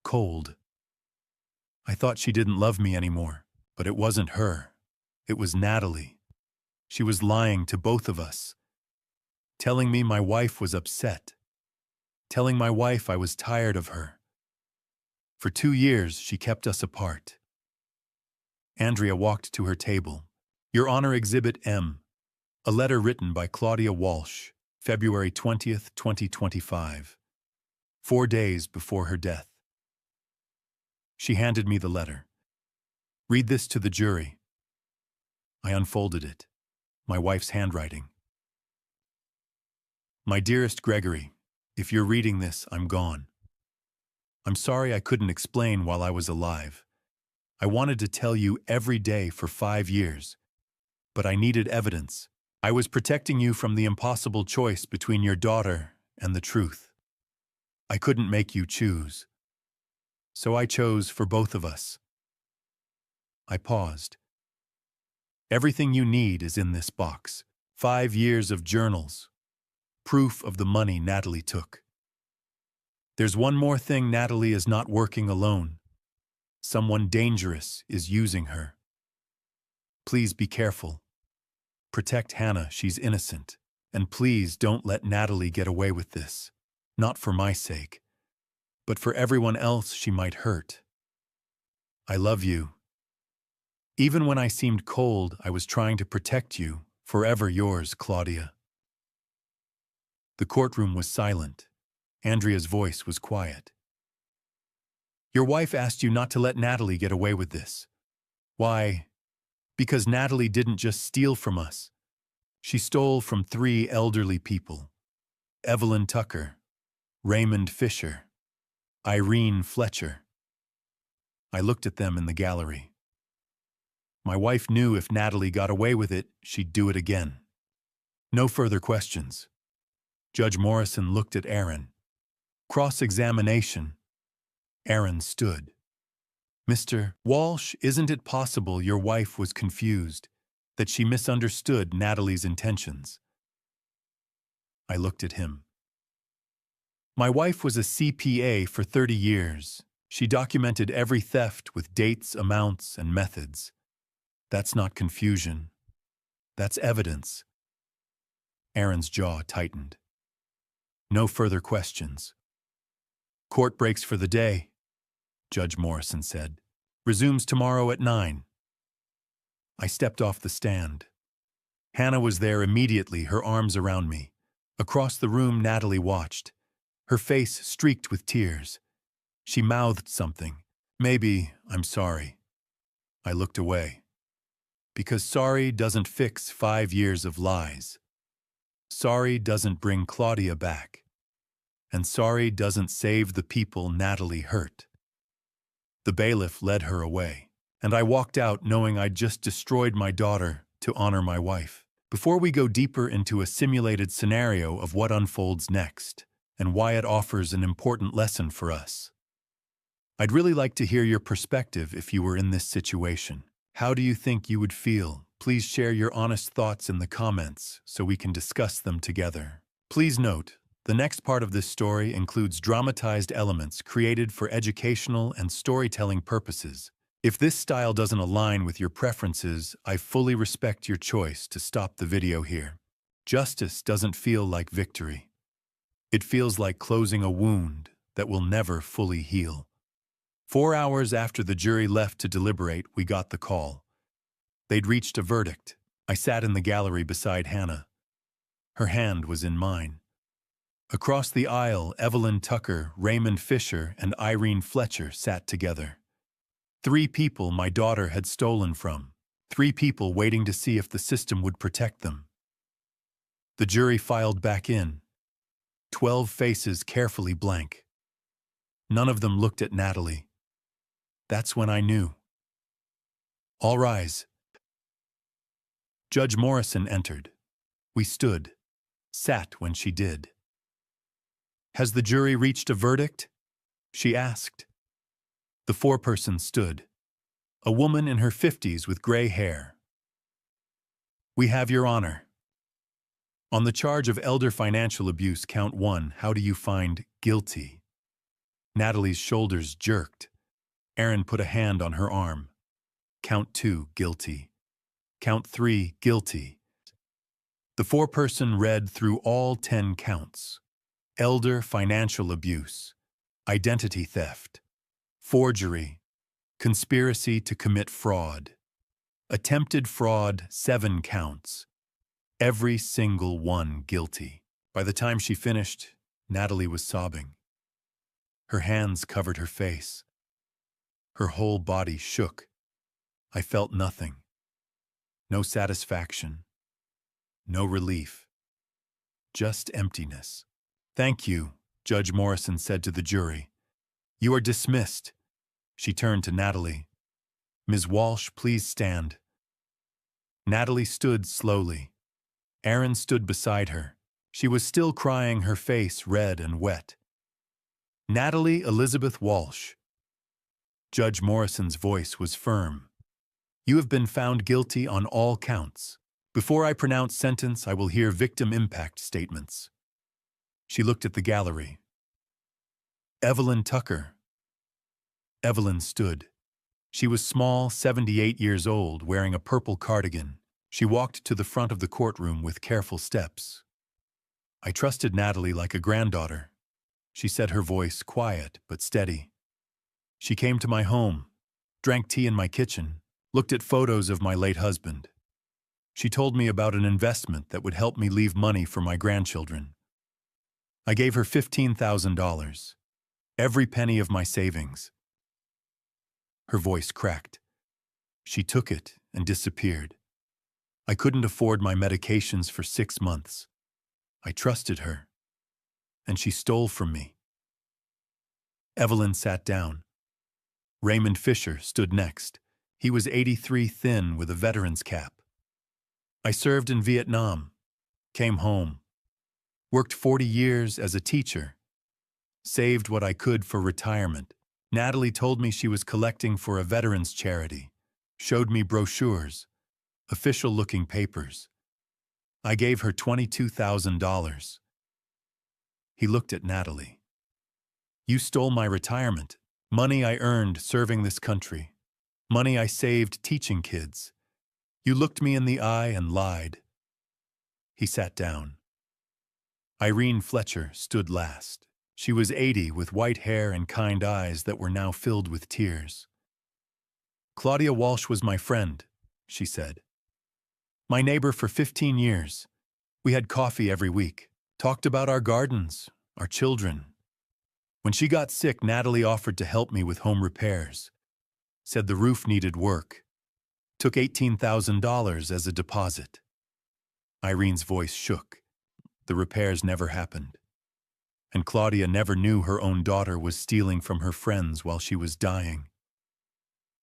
cold. I thought she didn't love me anymore, but it wasn't her. It was Natalie. She was lying to both of us, telling me my wife was upset, telling my wife I was tired of her. For 2 years, she kept us apart. Andrea walked to her table. Your Honor, Exhibit M, a letter written by Claudia Walsh, February 20th, 2025, 4 days before her death. She handed me the letter. Read this to the jury. I unfolded it. My wife's handwriting. My dearest Gregory, if you're reading this, I'm gone. I'm sorry I couldn't explain while I was alive. I wanted to tell you every day for 5 years, but I needed evidence. I was protecting you from the impossible choice between your daughter and the truth. I couldn't make you choose. So I chose for both of us. I paused. Everything you need is in this box. 5 years of journals. Proof of the money Natalie took. There's one more thing. Natalie is not working alone. Someone dangerous is using her. Please be careful. Protect Hannah, she's innocent. And please don't let Natalie get away with this. Not for my sake, but for everyone else she might hurt. I love you. Even when I seemed cold, I was trying to protect you. Forever yours, Claudia. The courtroom was silent. Andrea's voice was quiet. Your wife asked you not to let Natalie get away with this. Why? Because Natalie didn't just steal from us. She stole from 3 elderly people. Evelyn Tucker, Raymond Fisher, Irene Fletcher. I looked at them in the gallery. My wife knew if Natalie got away with it, she'd do it again. No further questions. Judge Morrison looked at Aaron. Cross-examination. Aaron stood. Mr. Walsh, isn't it possible your wife was confused, that she misunderstood Natalie's intentions? I looked at him. My wife was a CPA for 30 years. She documented every theft with dates, amounts, and methods. That's not confusion. That's evidence. Aaron's jaw tightened. No further questions. Court breaks for the day, Judge Morrison said. Resumes tomorrow at 9. I stepped off the stand. Hannah was there immediately, her arms around me. Across the room, Natalie watched, her face streaked with tears. She mouthed something. Maybe, I'm sorry. I looked away. Because sorry doesn't fix 5 years of lies. Sorry doesn't bring Claudia back. And sorry doesn't save the people Natalie hurt. The bailiff led her away, and I walked out knowing I'd just destroyed my daughter to honor my wife. Before we go deeper into a simulated scenario of what unfolds next, and why it offers an important lesson for us, I'd really like to hear your perspective if you were in this situation. How do you think you would feel? Please share your honest thoughts in the comments so we can discuss them together. Please note, the next part of this story includes dramatized elements created for educational and storytelling purposes. If this style doesn't align with your preferences, I fully respect your choice to stop the video here. Justice doesn't feel like victory. It feels like closing a wound that will never fully heal. 4 hours after the jury left to deliberate, we got the call. They'd reached a verdict. I sat in the gallery beside Hannah. Her hand was in mine. Across the aisle, Evelyn Tucker, Raymond Fisher, and Irene Fletcher sat together. 3 people my daughter had stolen from. 3 people waiting to see if the system would protect them. The jury filed back in. 12 faces carefully blank. None of them looked at Natalie. That's when I knew. All rise. Judge Morrison entered. We stood, sat when she did. Has the jury reached a verdict? She asked. The 4-person stood. A woman in her 50s with gray hair. We have your honor. On the charge of elder financial abuse, count 1, how do you find guilty? Natalie's shoulders jerked. Aaron put a hand on her arm. Count 2, guilty. Count 3, guilty. The foreperson read through all 10 counts. Elder financial abuse, identity theft, forgery, conspiracy to commit fraud, attempted fraud, 7 counts. Every single one guilty. By the time she finished, Natalie was sobbing. Her hands covered her face. Her whole body shook. I felt nothing. No satisfaction. No relief. Just emptiness. Thank you, Judge Morrison said to the jury. You are dismissed. She turned to Natalie. Ms. Walsh, please stand. Natalie stood slowly. Aaron stood beside her. She was still crying, her face red and wet. Natalie Elizabeth Walsh. Judge Morrison's voice was firm. You have been found guilty on all counts. Before I pronounce sentence, I will hear victim impact statements. She looked at the gallery. Evelyn Tucker. Evelyn stood. She was small, 78 years old, wearing a purple cardigan. She walked to the front of the courtroom with careful steps. I trusted Natalie like a granddaughter. She said, her voice quiet but steady. She came to my home, drank tea in my kitchen, looked at photos of my late husband. She told me about an investment that would help me leave money for my grandchildren. I gave her $15,000, every penny of my savings. Her voice cracked. She took it and disappeared. I couldn't afford my medications for 6 months. I trusted her, and she stole from me. Evelyn sat down. Raymond Fisher stood next. He was 83, thin, with a veteran's cap. I served in Vietnam, came home, worked 40 years as a teacher, saved what I could for retirement. Natalie told me she was collecting for a veterans charity, showed me brochures, official-looking papers. I gave her $22,000. He looked at Natalie. You stole my retirement, money I earned serving this country, money I saved teaching kids. You looked me in the eye and lied. He sat down. Irene Fletcher stood last. She was 80, with white hair and kind eyes that were now filled with tears. Claudia Walsh was my friend, she said. My neighbor for 15 years. We had coffee every week, talked about our gardens, our children. When she got sick, Natalie offered to help me with home repairs. Said the roof needed work. Took $18,000 as a deposit. Irene's voice shook. The repairs never happened. And Claudia never knew her own daughter was stealing from her friends while she was dying.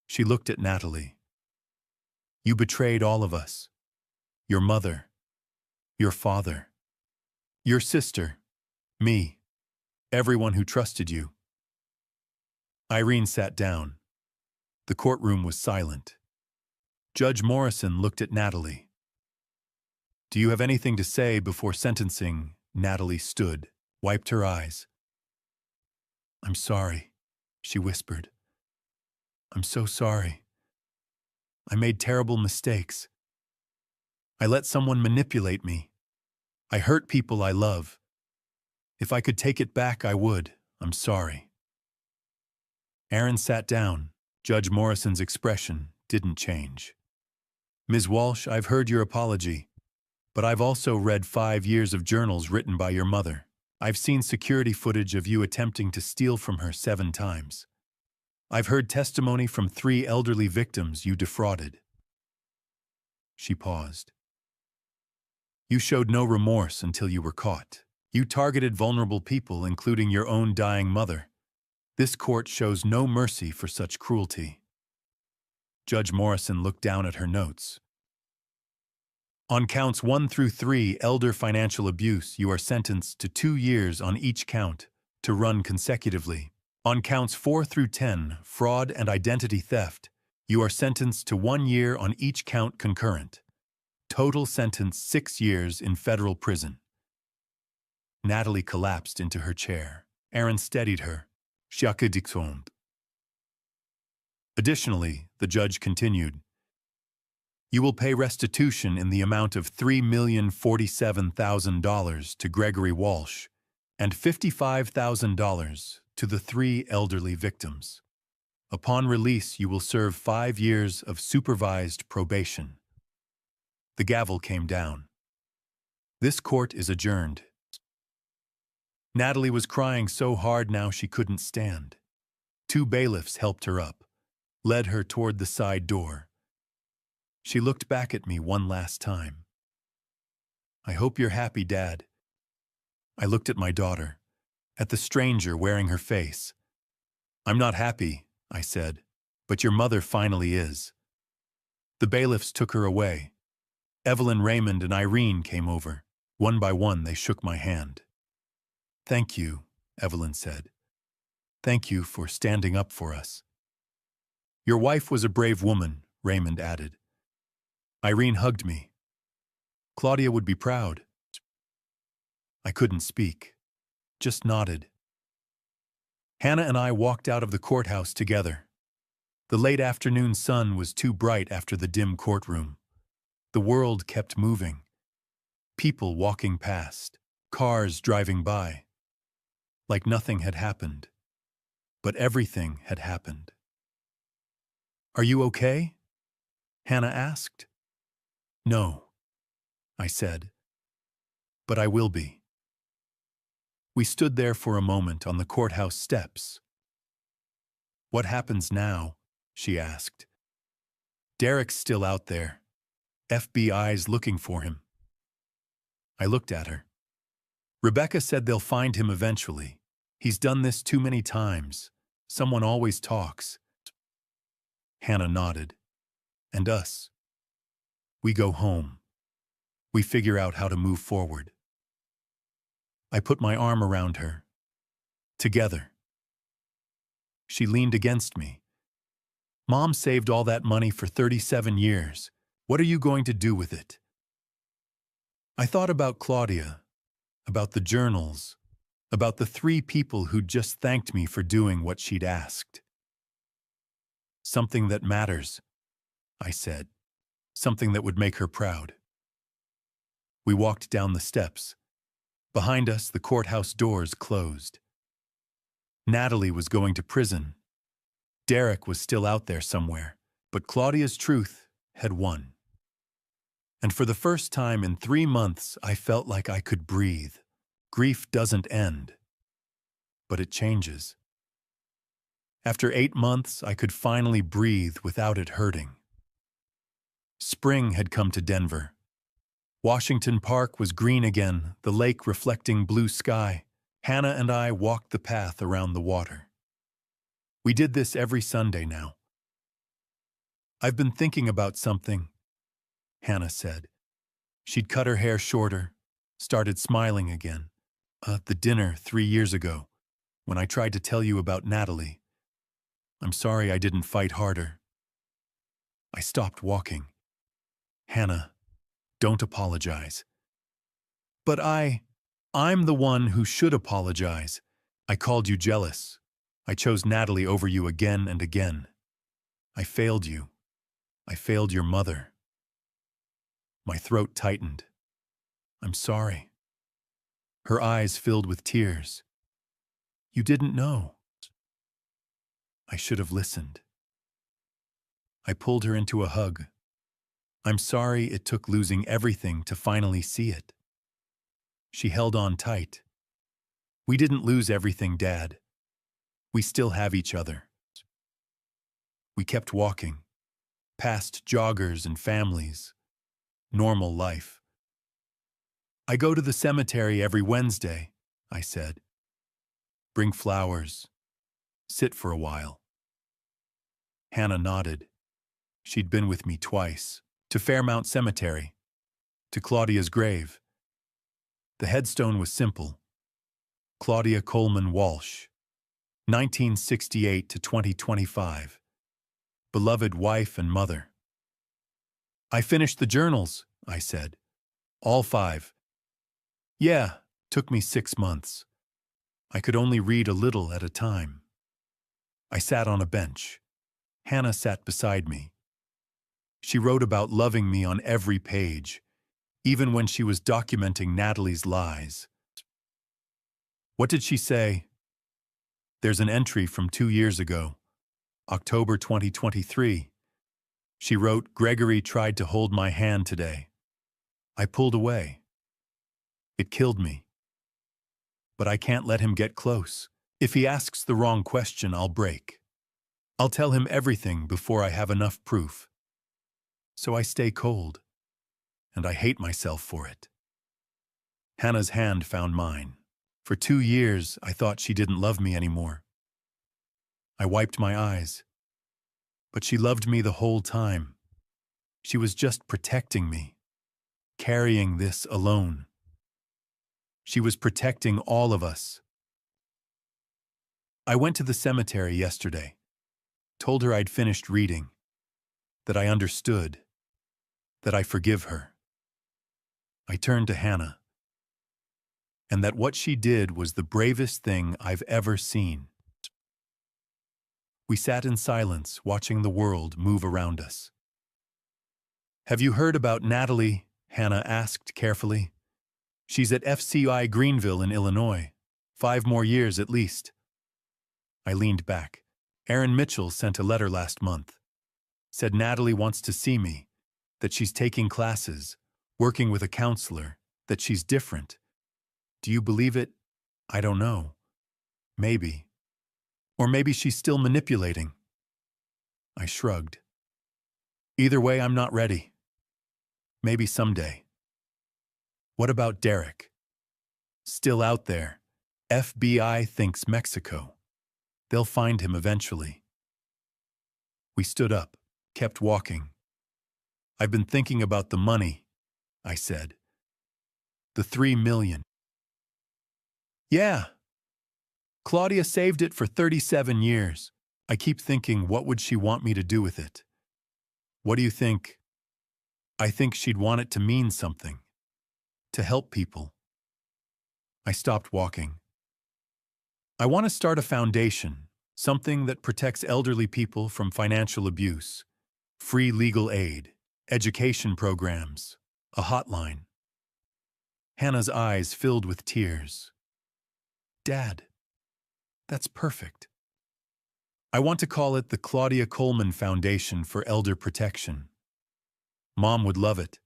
She looked at Natalie. You betrayed all of us. Your mother, your father, your sister, me, everyone who trusted you. Irene sat down. The courtroom was silent. Judge Morrison looked at Natalie. Do you have anything to say before sentencing? Natalie stood, wiped her eyes. I'm sorry, she whispered. I'm so sorry. I made terrible mistakes. I let someone manipulate me. I hurt people I love. If I could take it back, I would. I'm sorry. Aaron sat down. Judge Morrison's expression didn't change. Ms. Walsh, I've heard your apology, but I've also read 5 years of journals written by your mother. I've seen security footage of you attempting to steal from her 7 times. I've heard testimony from 3 elderly victims you defrauded. She paused. You showed no remorse until you were caught. You targeted vulnerable people, including your own dying mother. This court shows no mercy for such cruelty. Judge Morrison looked down at her notes. On counts 1 through 3, elder financial abuse, you are sentenced to 2 years on each count, to run consecutively. On counts 4 through 10, fraud and identity theft, you are sentenced to 1 year on each count concurrent. Total sentence 6 years in federal prison. Natalie collapsed into her chair. Aaron steadied her. Chaque dixonde. Additionally, the judge continued, you will pay restitution in the amount of $3,047,000 to Gregory Walsh and $55,000 to the 3 elderly victims. Upon release, you will serve 5 years of supervised probation. The gavel came down. This court is adjourned. Natalie was crying so hard now she couldn't stand. 2 bailiffs helped her up, led her toward the side door. She looked back at me one last time. I hope you're happy, Dad. I looked at my daughter, at the stranger wearing her face. I'm not happy, I said, but your mother finally is. The bailiffs took her away. Evelyn, Raymond, and Irene came over. One by one, they shook my hand. Thank you, Evelyn said. Thank you for standing up for us. Your wife was a brave woman, Raymond added. Irene hugged me. Claudia would be proud. I couldn't speak, just nodded. Hannah and I walked out of the courthouse together. The late afternoon sun was too bright after the dim courtroom. The world kept moving. People walking past, cars driving by. Like nothing had happened. But everything had happened. Are you okay? Hannah asked. No, I said. But I will be. We stood there for a moment on the courthouse steps. What happens now? She asked. Derek's still out there. FBI's looking for him. I looked at her. Rebecca said they'll find him eventually. He's done this too many times. Someone always talks. Hannah nodded. And us? We go home. We figure out how to move forward. I put my arm around her. Together. She leaned against me. Mom saved all that money for 37 years. What are you going to do with it? I thought about Claudia, about the journals, about the 3 people who'd just thanked me for doing what she'd asked. Something that matters, I said. Something that would make her proud. We walked down the steps. Behind us, the courthouse doors closed. Natalie was going to prison. Derek was still out there somewhere, but Claudia's truth had won. And for the first time in 3 months, I felt like I could breathe. Grief doesn't end, but it changes. After 8 months, I could finally breathe without it hurting. Spring had come to Denver. Washington Park was green again, the lake reflecting blue sky. Hannah and I walked the path around the water. We did this every Sunday now. I've been thinking about something, Hannah said. She'd cut her hair shorter, started smiling again. The dinner 3 years ago, when I tried to tell you about Natalie. I'm sorry I didn't fight harder. I stopped walking. Hannah, don't apologize. But I'm the one who should apologize. I called you jealous. I chose Natalie over you again and again. I failed you. I failed your mother. My throat tightened. I'm sorry. Her eyes filled with tears. You didn't know. I should have listened. I pulled her into a hug. I'm sorry it took losing everything to finally see it. She held on tight. We didn't lose everything, Dad. We still have each other. We kept walking, past joggers and families. Normal life. I go to the cemetery every Wednesday, I said. Bring flowers. Sit for a while. Hannah nodded. She'd been with me twice. To Fairmount Cemetery. To Claudia's grave. The headstone was simple. Claudia Coleman Walsh, 1968 to 2025. Beloved wife and mother. I finished the journals, I said. All 5. Yeah, took me 6 months. I could only read a little at a time. I sat on a bench. Hannah sat beside me. She wrote about loving me on every page, even when she was documenting Natalie's lies. What did she say? There's an entry from 2 years ago, October 2023. She wrote, Gregory tried to hold my hand today. I pulled away. It killed me. But I can't let him get close. If he asks the wrong question, I'll break. I'll tell him everything before I have enough proof. So I stay cold, and I hate myself for it. Hannah's hand found mine. For 2 years, I thought she didn't love me anymore. I wiped my eyes. But she loved me the whole time. She was just protecting me, carrying this alone. She was protecting all of us. I went to the cemetery yesterday, told her I'd finished reading, that I understood, that I forgive her. I turned to Hannah, and that what she did was the bravest thing I've ever seen. We sat in silence, watching the world move around us. Have you heard about Natalie? Hannah asked carefully. She's at FCI Greenville in Illinois. 5 more years at least. I leaned back. Aaron Mitchell sent a letter last month. Said Natalie wants to see me, that she's taking classes, working with a counselor, that she's different. Do you believe it? I don't know. Maybe. Or maybe she's still manipulating. I shrugged. Either way, I'm not ready. Maybe someday. What about Derek? Still out there. FBI thinks Mexico. They'll find him eventually. We stood up, kept walking. I've been thinking about the money, I said. The $3 million. Yeah. Claudia saved it for 37 years. I keep thinking, what would she want me to do with it? What do you think? I think she'd want it to mean something. To help people. I stopped walking. I want to start a foundation, something that protects elderly people from financial abuse, free legal aid, education programs, a hotline. Hannah's eyes filled with tears. Dad, that's perfect. I want to call it the Claudia Coleman Foundation for Elder Protection. Mom would love it.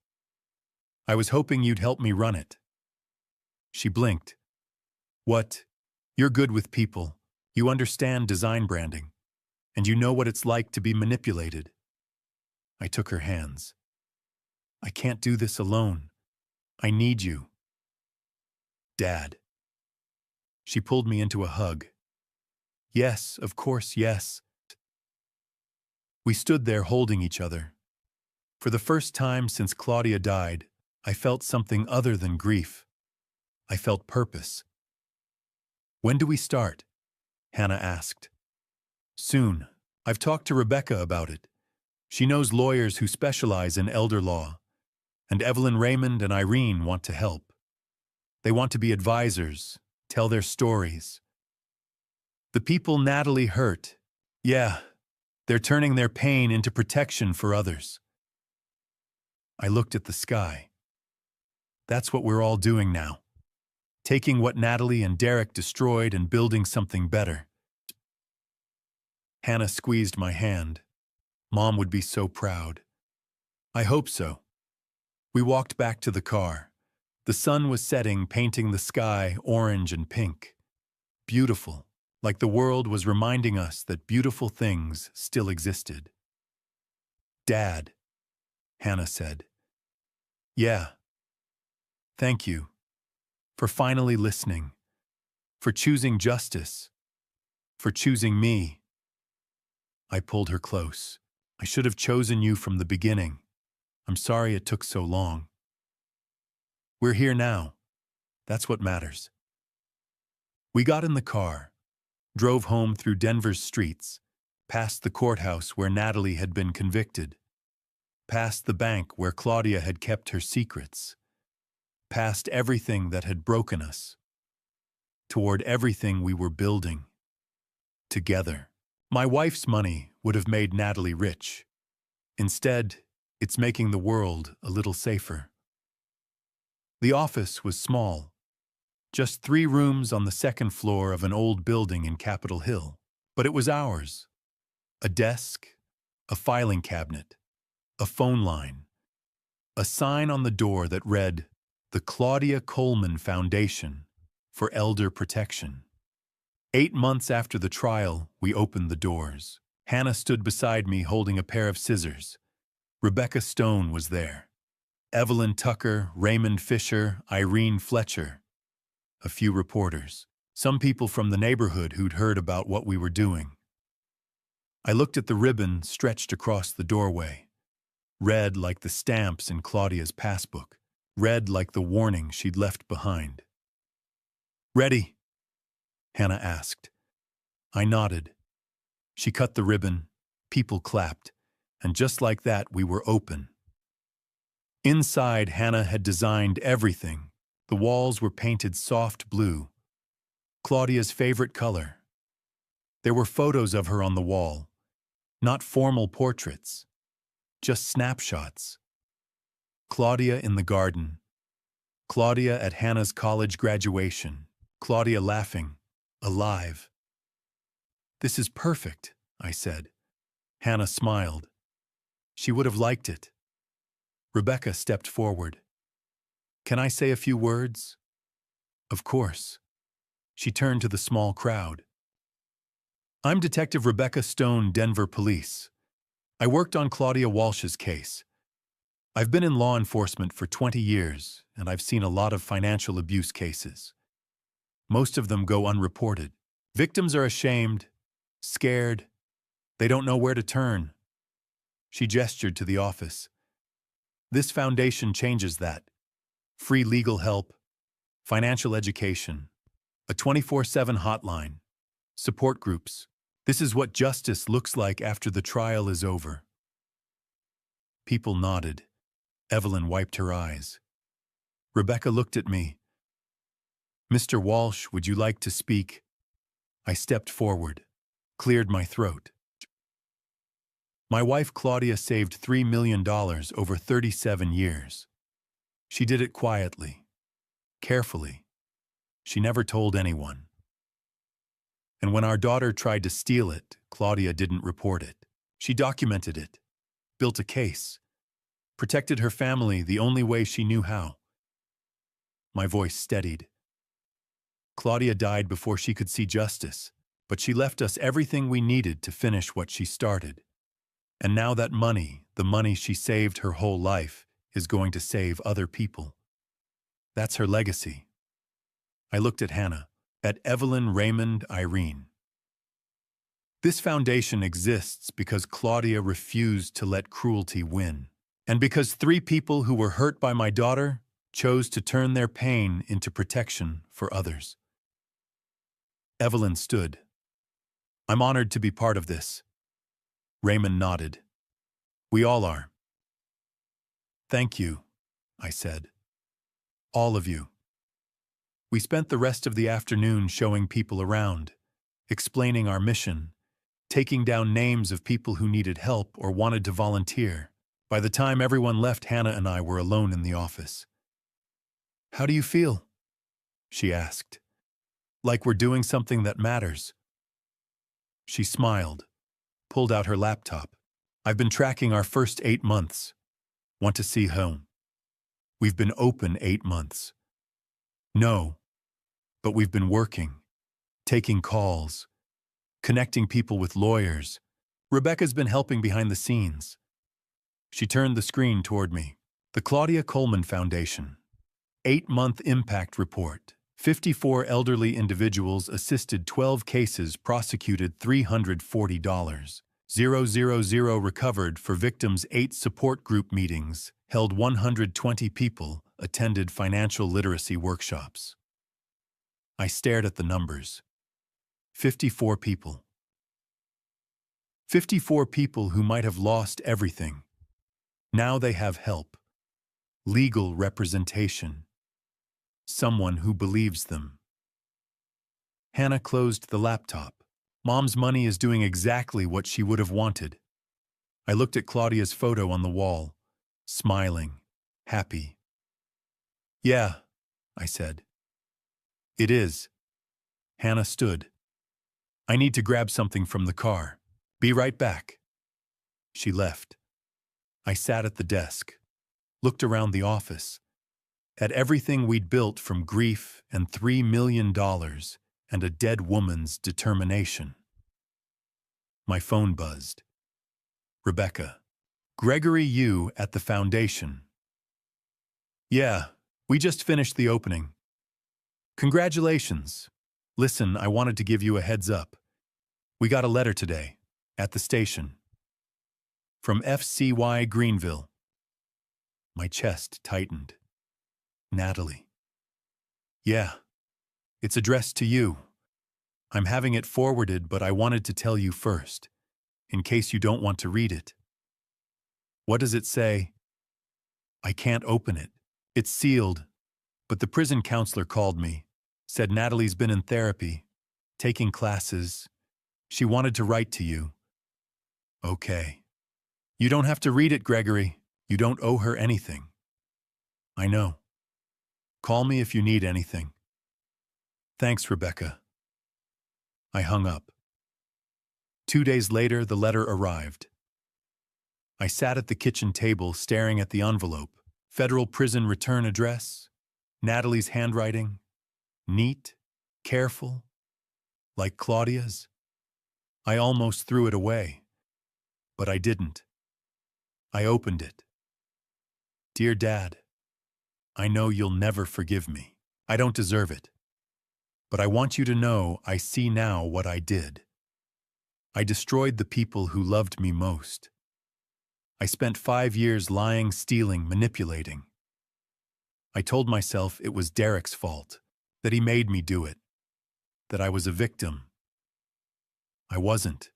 I was hoping you'd help me run it. She blinked. What? You're good with people. You understand design branding. And you know what it's like to be manipulated. I took her hands. I can't do this alone. I need you. Dad. She pulled me into a hug. Yes, of course, yes. We stood there holding each other. For the first time since Claudia died, I felt something other than grief. I felt purpose. When do we start? Hannah asked. Soon. I've talked to Rebecca about it. She knows lawyers who specialize in elder law, and Evelyn Raymond and Irene want to help. They want to be advisors, tell their stories. The people Natalie hurt, yeah, they're turning their pain into protection for others. I looked at the sky. That's what we're all doing now. Taking what Natalie and Derek destroyed and building something better. Hannah squeezed my hand. Mom would be so proud. I hope so. We walked back to the car. The sun was setting, painting the sky orange and pink. Beautiful, like the world was reminding us that beautiful things still existed. Dad, Hannah said. Yeah. Thank you. For finally listening. For choosing justice. For choosing me. I pulled her close. I should have chosen you from the beginning. I'm sorry it took so long. We're here now. That's what matters. We got in the car, drove home through Denver's streets, past the courthouse where Natalie had been convicted, past the bank where Claudia had kept her secrets, past everything that had broken us, toward everything we were building together. My wife's money would have made Natalie rich. Instead, it's making the world a little safer. The office was small, just 3 rooms on the second floor of an old building in Capitol Hill. But it was ours. A desk, a filing cabinet, a phone line, a sign on the door that read, "The Claudia Coleman Foundation for Elder Protection." 8 months after the trial, we opened the doors. Hannah stood beside me holding a pair of scissors. Rebecca Stone was there. Evelyn Tucker, Raymond Fisher, Irene Fletcher. A few reporters. Some people from the neighborhood who'd heard about what we were doing. I looked at the ribbon stretched across the doorway. Red like the stamps in Claudia's passbook. Red like the warning she'd left behind. "Ready?" Hannah asked. I nodded. She cut the ribbon, people clapped, and just like that we were open. Inside, Hannah had designed everything. The walls were painted soft blue, Claudia's favorite color. There were photos of her on the wall, not formal portraits, just snapshots. Claudia in the garden, Claudia at Hannah's college graduation, Claudia laughing, alive. "This is perfect," I said. Hannah smiled. She would have liked it. Rebecca stepped forward. "Can I say a few words?" "Of course." She turned to the small crowd. "I'm Detective Rebecca Stone, Denver Police. I worked on Claudia Walsh's case. I've been in law enforcement for 20 years, and I've seen a lot of financial abuse cases. Most of them go unreported. Victims are ashamed, scared. They don't know where to turn." She gestured to the office. "This foundation changes that. Free legal help, financial education, a 24/7 hotline, support groups. This is what justice looks like after the trial is over." People nodded. Evelyn wiped her eyes. Rebecca looked at me. "Mr. Walsh, would you like to speak?" I stepped forward, cleared my throat. My wife Claudia saved $3 million over 37 years. She did it quietly, carefully. She never told anyone. And when our daughter tried to steal it, Claudia didn't report it. She documented it, built a case, protected her family the only way she knew how. My voice steadied. Claudia died before she could see justice, but she left us everything we needed to finish what she started. And now that money, the money she saved her whole life, is going to save other people. That's her legacy. I looked at Hannah, at Evelyn, Raymond, Irene. This foundation exists because Claudia refused to let cruelty win, and because 3 people who were hurt by my daughter chose to turn their pain into protection for others. Evelyn stood. "I'm honored to be part of this." Raymond nodded. "We all are." "Thank you," I said. "All of you." We spent the rest of the afternoon showing people around, explaining our mission, taking down names of people who needed help or wanted to volunteer. By the time everyone left, Hannah and I were alone in the office. "How do you feel?" she asked. "Like we're doing something that matters." She smiled, pulled out her laptop. "I've been tracking our first 8 months. Want to see home? We've been open 8 months. No, but we've been working, taking calls, connecting people with lawyers. Rebecca's been helping behind the scenes." She turned the screen toward me. "The Claudia Coleman Foundation. 8-month impact report. 54 elderly individuals assisted, 12 cases prosecuted, $340. 000 recovered for victims, 8 support group meetings, held 120 people, attended financial literacy workshops." I stared at the numbers. 54 people. 54 people who might have lost everything. Now they have help, legal representation, someone who believes them. Hannah closed the laptop. Mom's money is doing exactly what she would have wanted. I looked at Claudia's photo on the wall, smiling, happy. Yeah, I said. It is. Hannah stood. I need to grab something from the car. Be right back. She left. I sat at the desk, looked around the office, at everything we'd built from grief and $3 million and a dead woman's determination. My phone buzzed. Rebecca. Gregory, you at the foundation. Yeah, we just finished the opening. Congratulations. Listen, I wanted to give you a heads up. We got a letter today, at the station. From FCY Greenville. My chest tightened. Natalie. Yeah, it's addressed to you. I'm having it forwarded, but I wanted to tell you first, in case you don't want to read it. What does it say? I can't open it. It's sealed, but the prison counselor called me, said Natalie's been in therapy, taking classes. She wanted to write to you. Okay. You don't have to read it, Gregory. You don't owe her anything. I know. Call me if you need anything. Thanks, Rebecca. I hung up. 2 days later, the letter arrived. I sat at the kitchen table staring at the envelope. Federal prison return address, Natalie's handwriting, neat, careful, like Claudia's. I almost threw it away, but I didn't. I opened it. Dear Dad, I know you'll never forgive me. I don't deserve it. But I want you to know I see now what I did. I destroyed the people who loved me most. I spent 5 years lying, stealing, manipulating. I told myself it was Derek's fault, that he made me do it, that I was a victim. I wasn't.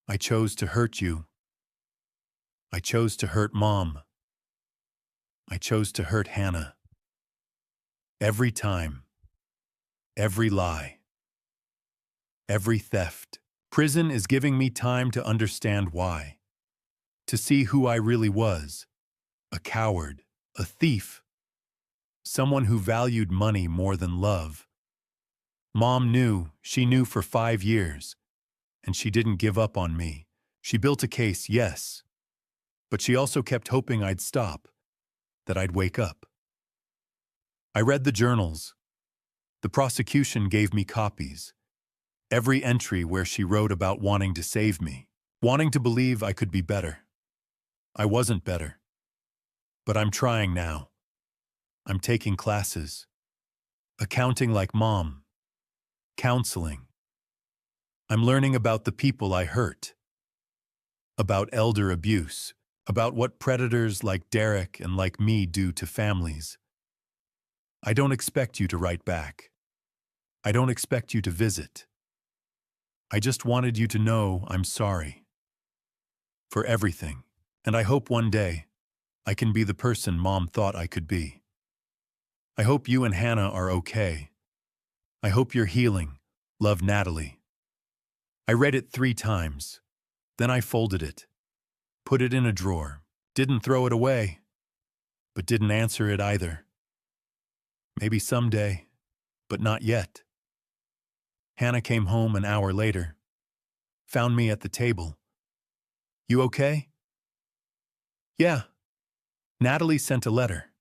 I chose to hurt you. I chose to hurt Mom. I chose to hurt Hannah. Every time, every lie, every theft. Prison is giving me time to understand why. To see who I really was, a coward, a thief, someone who valued money more than love. Mom knew, she knew for 5 years, and she didn't give up on me. She built a case, yes, but she also kept hoping I'd stop, that I'd wake up. I read the journals. The prosecution gave me copies. Every entry where she wrote about wanting to save me, wanting to believe I could be better. I wasn't better. But I'm trying now. I'm taking classes. Accounting like Mom. Counseling. I'm learning about the people I hurt. About elder abuse. About what predators like Derek and like me do to families. I don't expect you to write back. I don't expect you to visit. I just wanted you to know I'm sorry. For everything. And I hope one day I can be the person Mom thought I could be. I hope you and Hannah are okay. I hope you're healing. Love, Natalie. I read it 3 times. Then I folded it. Put it in a drawer. Didn't throw it away. But didn't answer it either. Maybe someday, but not yet. Hannah came home an hour later. Found me at the table. You okay? Yeah. Natalie sent a letter.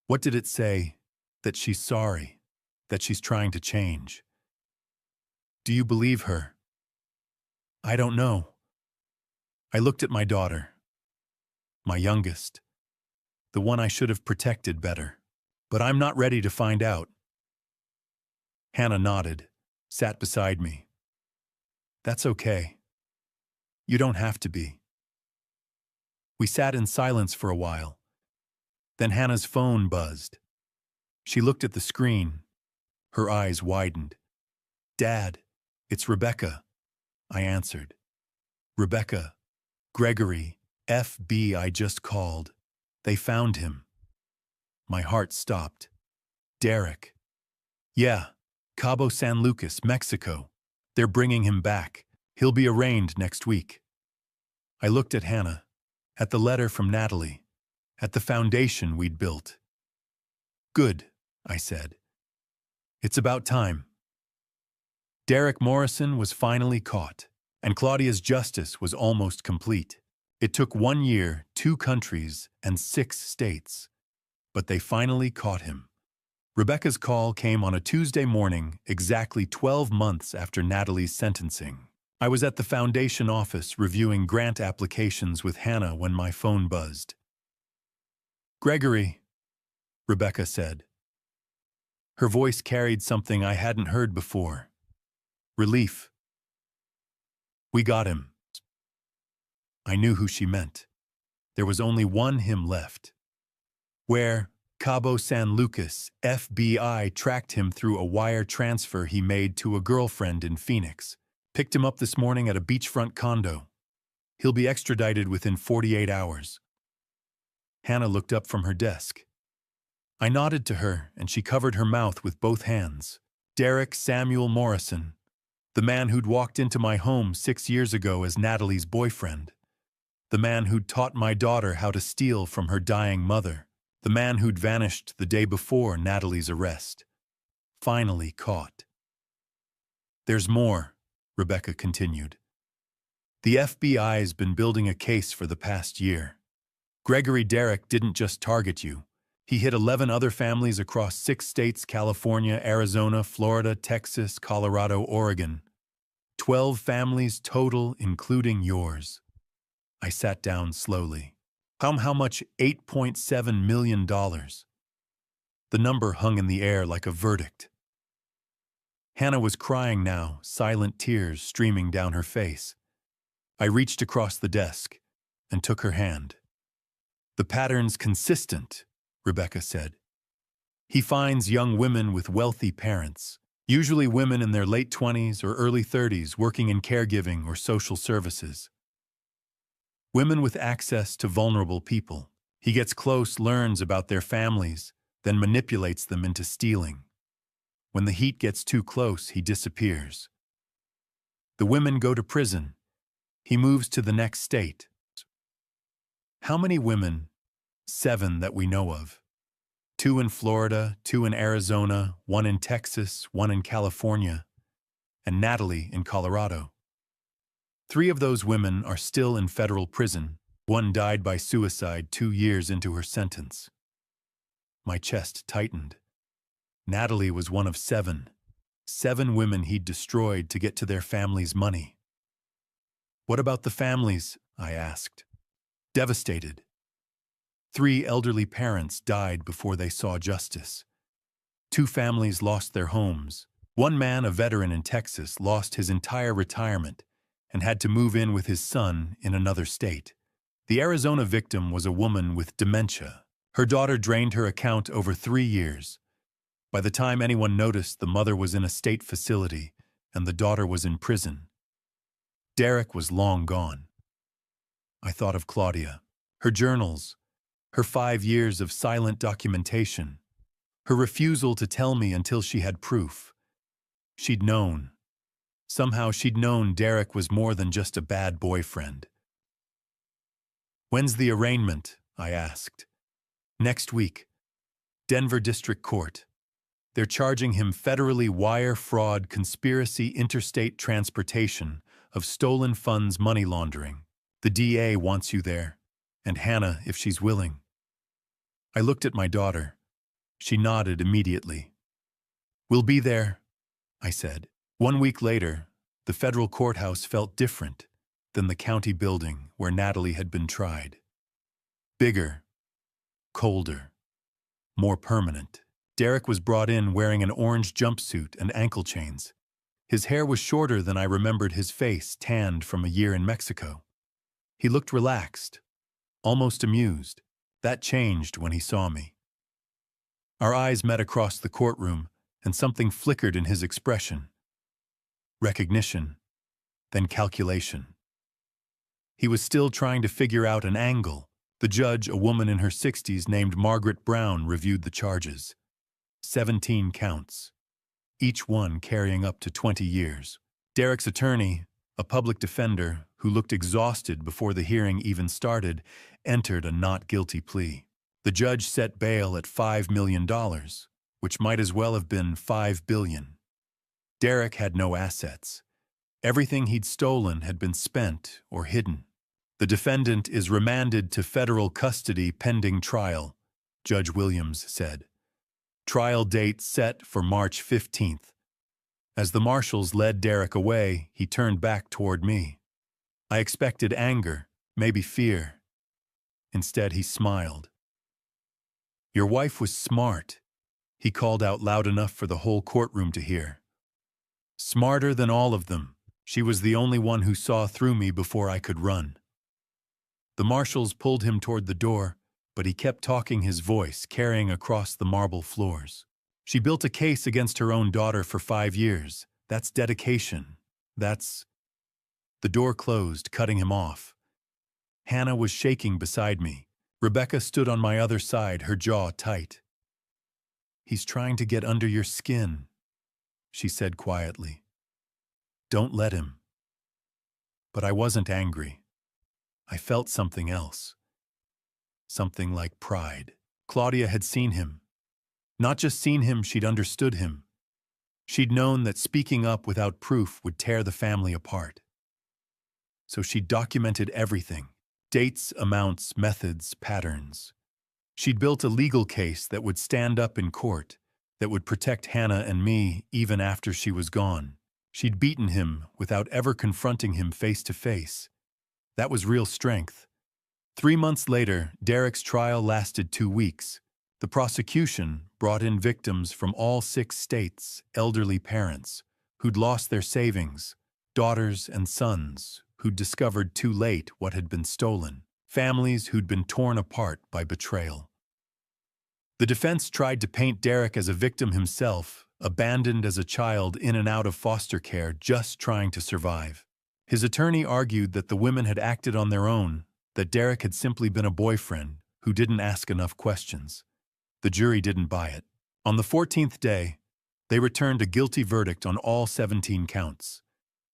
What did it say? That she's sorry, that she's trying to change. Do you believe her? I don't know. I looked at my daughter, my youngest, the one I should have protected better, but I'm not ready to find out. Hannah nodded, sat beside me. That's okay. You don't have to be. We sat in silence for a while. Then Hannah's phone buzzed. She looked at the screen. Her eyes widened. Dad, it's Rebecca, I answered. Rebecca, Gregory, FBI just called. They found him. My heart stopped. Derek. Yeah, Cabo San Lucas, Mexico. They're bringing him back. He'll be arraigned next week. I looked at Hannah, at the letter from Natalie, at the foundation we'd built. Good, I said. It's about time. Derek Morrison was finally caught, and Claudia's justice was almost complete. It took 1 year, 2 countries, and 6 states. But they finally caught him. Rebecca's call came on a Tuesday morning, exactly 12 months after Natalie's sentencing. I was at the foundation office reviewing grant applications with Hannah when my phone buzzed. Gregory, Rebecca said. Her voice carried something I hadn't heard before. Relief. We got him. I knew who she meant. There was only one him left. Where? Cabo San Lucas, FBI tracked him through a wire transfer he made to a girlfriend in Phoenix. Picked him up this morning at a beachfront condo. He'll be extradited within 48 hours. Hannah looked up from her desk. I nodded to her, and she covered her mouth with both hands. Derek Samuel Morrison, the man who'd walked into my home 6 years ago as Natalie's boyfriend. The man who'd taught my daughter how to steal from her dying mother. The man who'd vanished the day before Natalie's arrest. Finally caught. There's more, Rebecca continued. The FBI's been building a case for the past year. Gregory Derek didn't just target you. He hit 11 other families across 6 states: California, Arizona, Florida, Texas, Colorado, Oregon. 12 families total, including yours. I sat down slowly. How much? $8.7 million. The number hung in the air like a verdict. Hannah was crying now, silent tears streaming down her face. I reached across the desk and took her hand. The pattern's consistent, Rebecca said. He finds young women with wealthy parents, usually women in their late 20s or early 30s working in caregiving or social services. Women with access to vulnerable people. He gets close, learns about their families, then manipulates them into stealing. When the heat gets too close, he disappears. The women go to prison. He moves to the next state. How many women? 7 that we know of. 2 in Florida, 2 in Arizona, 1 in Texas, 1 in California, and Natalie in Colorado. 3 of those women are still in federal prison. 1 died by suicide 2 years into her sentence. My chest tightened. Natalie was one of 7. 7 women he'd destroyed to get to their family's money. What about the families? I asked. Devastated. 3 elderly parents died before they saw justice. 2 families lost their homes. 1 man, a veteran in Texas, lost his entire retirement and had to move in with his son in another state. The Arizona victim was a woman with dementia. Her daughter drained her account over 3 years. By the time anyone noticed, the mother was in a state facility and the daughter was in prison. Derek was long gone. I thought of Claudia, her journals, her 5 years of silent documentation, her refusal to tell me until she had proof. She'd known. Somehow she'd known Derek was more than just a bad boyfriend. When's the arraignment? I asked. Next week. Denver District Court. They're charging him federally wire fraud, conspiracy, interstate transportation of stolen funds, money laundering. The DA wants you there, and Hannah, if she's willing. I looked at my daughter. She nodded immediately. We'll be there, I said. 1 week later, the federal courthouse felt different than the county building where Natalie had been tried. Bigger, colder, more permanent. Derek was brought in wearing an orange jumpsuit and ankle chains. His hair was shorter than I remembered his face, tanned from a year in Mexico. He looked relaxed, almost amused. That changed when he saw me. Our eyes met across the courtroom, and something flickered in his expression. Recognition, then calculation. He was still trying to figure out an angle. The judge, a woman in her 60s named Margaret Brown, reviewed the charges. 17 counts, each one carrying up to 20 years. Derek's attorney, a public defender who looked exhausted before the hearing even started, entered a not guilty plea. The judge set bail at $5 million, which might as well have been $5 billion. Derek had no assets. Everything he'd stolen had been spent or hidden. The defendant is remanded to federal custody pending trial, Judge Williams said. Trial date set for March 15th. As the marshals led Derek away, he turned back toward me. I expected anger, maybe fear. Instead, he smiled. "Your wife was smart," he called out loud enough for the whole courtroom to hear. "Smarter than all of them. She was the only one who saw through me before I could run." The marshals pulled him toward the door, but he kept talking, his voice carrying across the marble floors. "She built a case against her own daughter for 5 years. That's dedication. That's—" The door closed, cutting him off. Hannah was shaking beside me. Rebecca stood on my other side, her jaw tight. "He's trying to get under your skin," she said quietly. "Don't let him." But I wasn't angry. I felt something else. Something like pride. Claudia had seen him. Not just seen him, she'd understood him. She'd known that speaking up without proof would tear the family apart. So she documented everything. Dates, amounts, methods, patterns. She'd built a legal case that would stand up in court, that would protect Hannah and me even after she was gone. She'd beaten him without ever confronting him face to face. That was real strength. 3 months later, Derek's trial lasted 2 weeks. The prosecution brought in victims from all 6 states, elderly parents who'd lost their savings, daughters and sons who'd discovered too late what had been stolen, families who'd been torn apart by betrayal. The defense tried to paint Derek as a victim himself, abandoned as a child in and out of foster care, just trying to survive. His attorney argued that the women had acted on their own, that Derek had simply been a boyfriend who didn't ask enough questions. The jury didn't buy it. On the 14th day, they returned a guilty verdict on all 17 counts.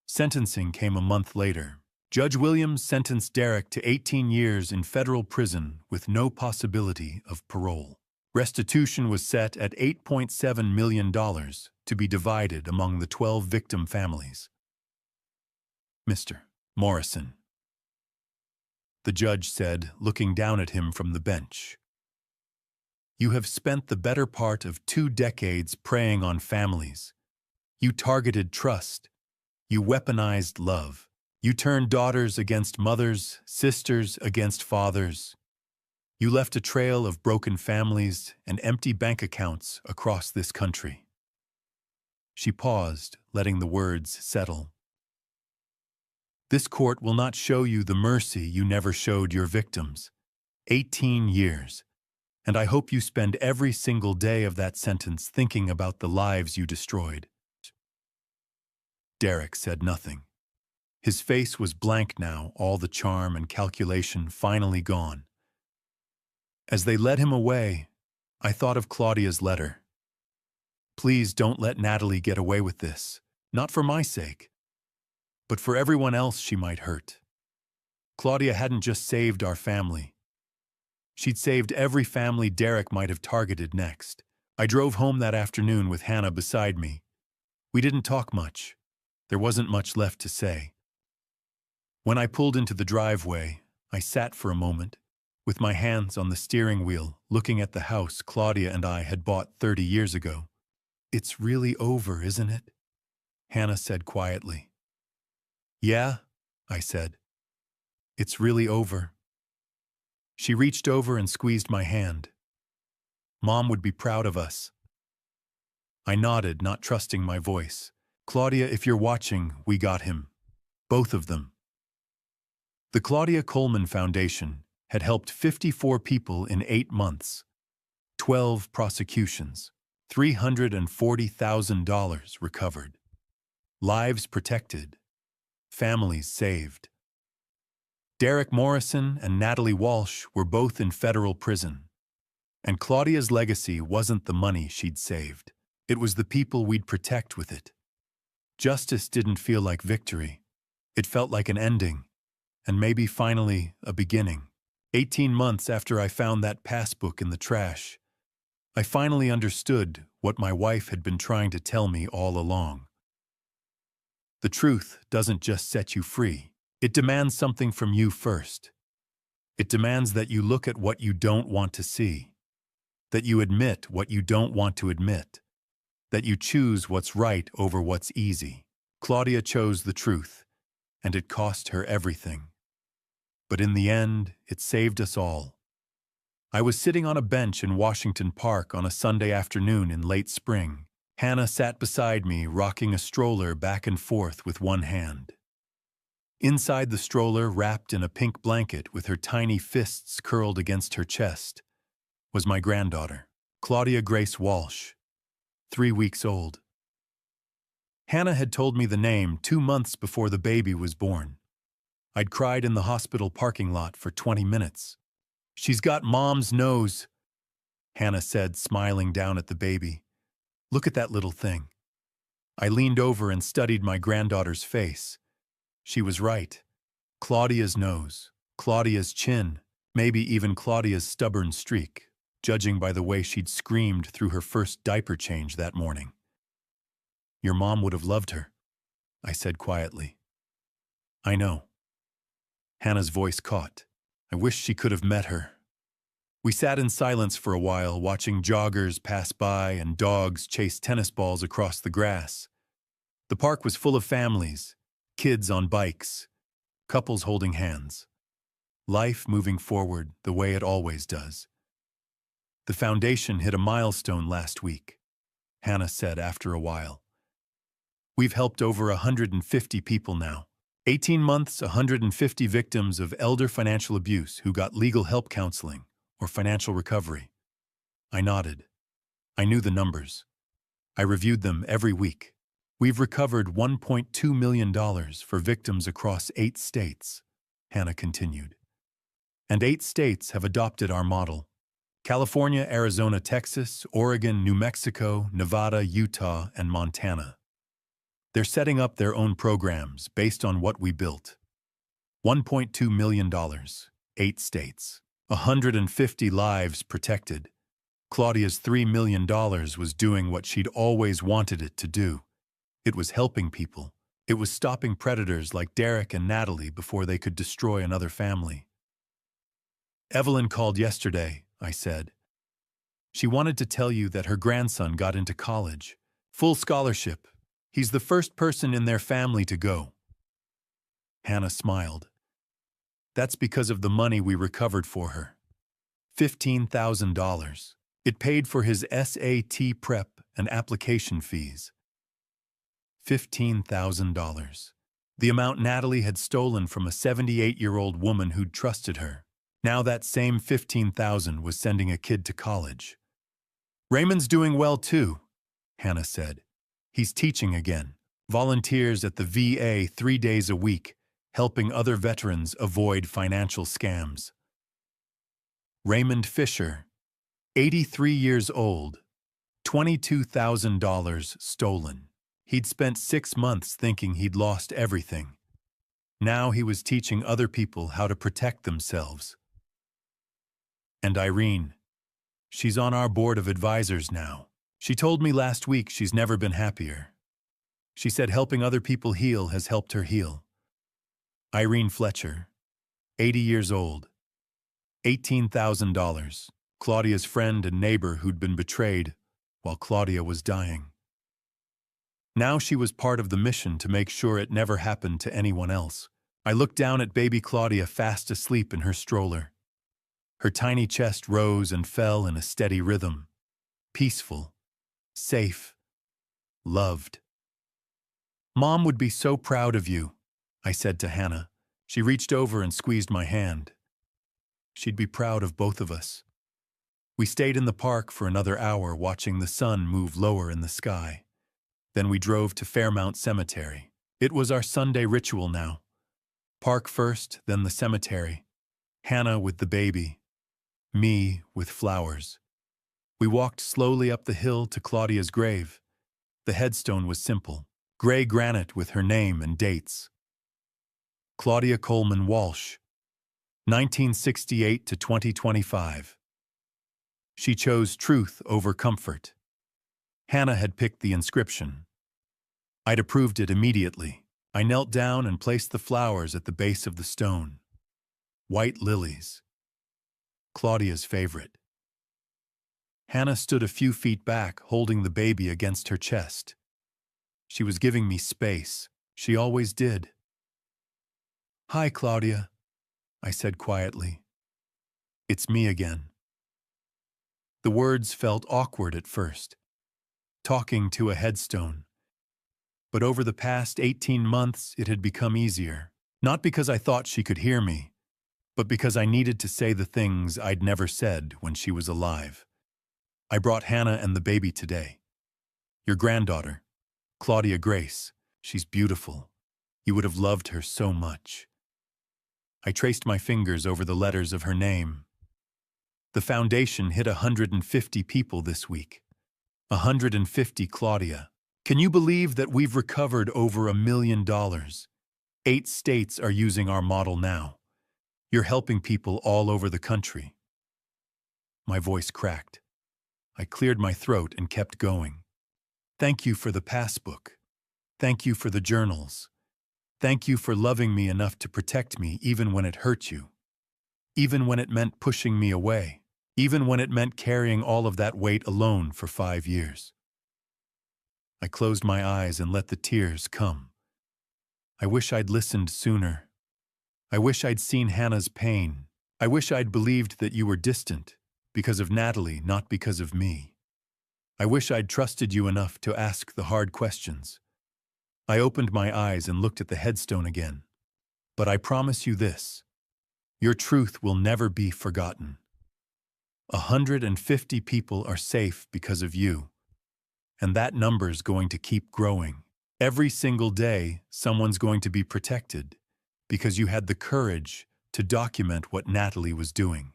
Sentencing came a month later. Judge Williams sentenced Derek to 18 years in federal prison with no possibility of parole. Restitution was set at $8.7 million to be divided among the 12 victim families. "Mr. Morrison," the judge said, looking down at him from the bench, "you have spent the better part of 2 decades preying on families. You targeted trust. You weaponized love. You turned daughters against mothers, sisters against fathers. You left a trail of broken families and empty bank accounts across this country." She paused, letting the words settle. "This court will not show you the mercy you never showed your victims. 18 years. And I hope you spend every single day of that sentence thinking about the lives you destroyed." Derek said nothing. His face was blank now, all the charm and calculation finally gone. As they led him away, I thought of Claudia's letter. "Please don't let Natalie get away with this. Not for my sake, but for everyone else she might hurt." Claudia hadn't just saved our family. She'd saved every family Derek might have targeted next. I drove home that afternoon with Hannah beside me. We didn't talk much. There wasn't much left to say. When I pulled into the driveway, I sat for a moment, with my hands on the steering wheel, looking at the house Claudia and I had bought 30 years ago. "It's really over, isn't it?" Hannah said quietly. "Yeah," I said. "It's really over." She reached over and squeezed my hand. "Mom would be proud of us." I nodded, not trusting my voice. "Claudia, if you're watching, we got him. Both of them." The Claudia Coleman Foundation had helped 54 people in 8 months, 12 prosecutions, $340,000 recovered, lives protected, families saved. Derek Morrison and Natalie Walsh were both in federal prison. And Claudia's legacy wasn't the money she'd saved. It was the people we'd protect with it. Justice didn't feel like victory. It felt like an ending, and maybe finally a beginning. 18 months after I found that passbook in the trash, I finally understood what my wife had been trying to tell me all along. The truth doesn't just set you free. It demands something from you first. It demands that you look at what you don't want to see, that you admit what you don't want to admit, that you choose what's right over what's easy. Claudia chose the truth, and it cost her everything. But in the end, it saved us all. I was sitting on a bench in Washington Park on a Sunday afternoon in late spring. Hannah sat beside me, rocking a stroller back and forth with one hand. Inside the stroller, wrapped in a pink blanket with her tiny fists curled against her chest, was my granddaughter, Claudia Grace Walsh, 3 weeks old. Hannah had told me the name 2 months before the baby was born. I'd cried in the hospital parking lot for 20 minutes. "She's got Mom's nose," Hannah said, smiling down at the baby. "Look at that little thing." I leaned over and studied my granddaughter's face. She was right. Claudia's nose, Claudia's chin, maybe even Claudia's stubborn streak, judging by the way she'd screamed through her first diaper change that morning. "Your mom would have loved her," I said quietly. "I know." Hannah's voice caught. I wish she could have met her. We sat in silence for a while, watching joggers pass by and dogs chase tennis balls across the grass. The park was full of families, kids on bikes, couples holding hands. Life moving forward the way it always does. "The foundation hit a milestone last week," Hannah said after a while. "We've helped over 150 people now. 18 months, 150 victims of elder financial abuse who got legal help counseling or financial recovery." I nodded. I knew the numbers. I reviewed them every week. "We've recovered $1.2 million for victims across 8 states, Hannah continued. "And 8 states have adopted our model. California, Arizona, Texas, Oregon, New Mexico, Nevada, Utah, and Montana. They're setting up their own programs based on what we built. $1.2 million, 8 states, 150 lives protected. Claudia's $3 million was doing what she'd always wanted it to do. It was helping people. It was stopping predators like Derek and Natalie before they could destroy another family." "Evelyn called yesterday," I said. "She wanted to tell you that her grandson got into college. Full scholarship. He's the first person in their family to go." Hannah smiled. "That's because of the money we recovered for her. $15,000. It paid for his SAT prep and application fees. $15,000. The amount Natalie had stolen from a 78-year-old woman who'd trusted her. Now that same $15,000 was sending a kid to college. "Raymond's doing well too," Hannah said. "He's teaching again. Volunteers at the VA 3 days a week, helping other veterans avoid financial scams." Raymond Fisher, 83 years old, $22,000 stolen. He'd spent 6 months thinking he'd lost everything. Now he was teaching other people how to protect themselves. "And Irene, she's on our board of advisors now. She told me last week she's never been happier. She said helping other people heal has helped her heal." Irene Fletcher, 80 years old, $18,000, Claudia's friend and neighbor who'd been betrayed while Claudia was dying. Now she was part of the mission to make sure it never happened to anyone else. I looked down at baby Claudia fast asleep in her stroller. Her tiny chest rose and fell in a steady rhythm. Peaceful, safe, loved. "Mom would be so proud of you," I said to Hannah. She reached over and squeezed my hand. "She'd be proud of both of us." We stayed in the park for another hour watching the sun move lower in the sky. Then we drove to Fairmount Cemetery. It was our Sunday ritual now. Park first, then the cemetery. Hannah with the baby. Me with flowers. We walked slowly up the hill to Claudia's grave. The headstone was simple. Gray granite with her name and dates. Claudia Coleman Walsh, 1968 to 2025. She chose truth over comfort. Hannah had picked the inscription. I'd approved it immediately. I knelt down and placed the flowers at the base of the stone. White lilies. Claudia's favorite. Hannah stood a few feet back, holding the baby against her chest. She was giving me space. She always did. "Hi, Claudia," I said quietly. "It's me again." The words felt awkward at first, talking to a headstone. But over the past 18 months, it had become easier. Not because I thought she could hear me, but because I needed to say the things I'd never said when she was alive. I brought Hannah and the baby today. Your granddaughter, Claudia Grace. She's beautiful. You would have loved her so much. I traced my fingers over the letters of her name. The foundation hit 150 people this week. 150 Claudia. Can you believe that we've recovered over $1 million? 8 states are using our model now. You're helping people all over the country. My voice cracked. I cleared my throat and kept going. Thank you for the passbook. Thank you for the journals. Thank you for loving me enough to protect me even when it hurt you. Even when it meant pushing me away. Even when it meant carrying all of that weight alone for 5 years. I closed my eyes and let the tears come. I wish I'd listened sooner. I wish I'd seen Hannah's pain. I wish I'd believed that you were distant, because of Natalie, not because of me. I wish I'd trusted you enough to ask the hard questions. I opened my eyes and looked at the headstone again. But I promise you this. Your truth will never be forgotten. 150 people are safe because of you. And that number's going to keep growing. Every single day, someone's going to be protected because you had the courage to document what Natalie was doing.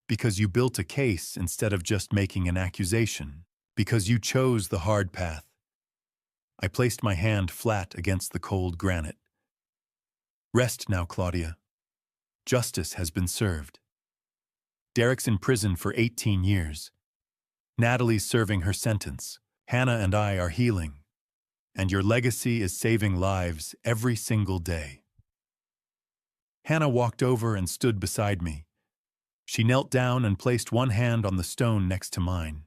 Because you built a case instead of just making an accusation. Because you chose the hard path. I placed my hand flat against the cold granite. Rest now, Claudia. Justice has been served. Derek's in prison for 18 years. Natalie's serving her sentence. Hannah and I are healing. And your legacy is saving lives every single day. Hannah walked over and stood beside me. She knelt down and placed one hand on the stone next to mine.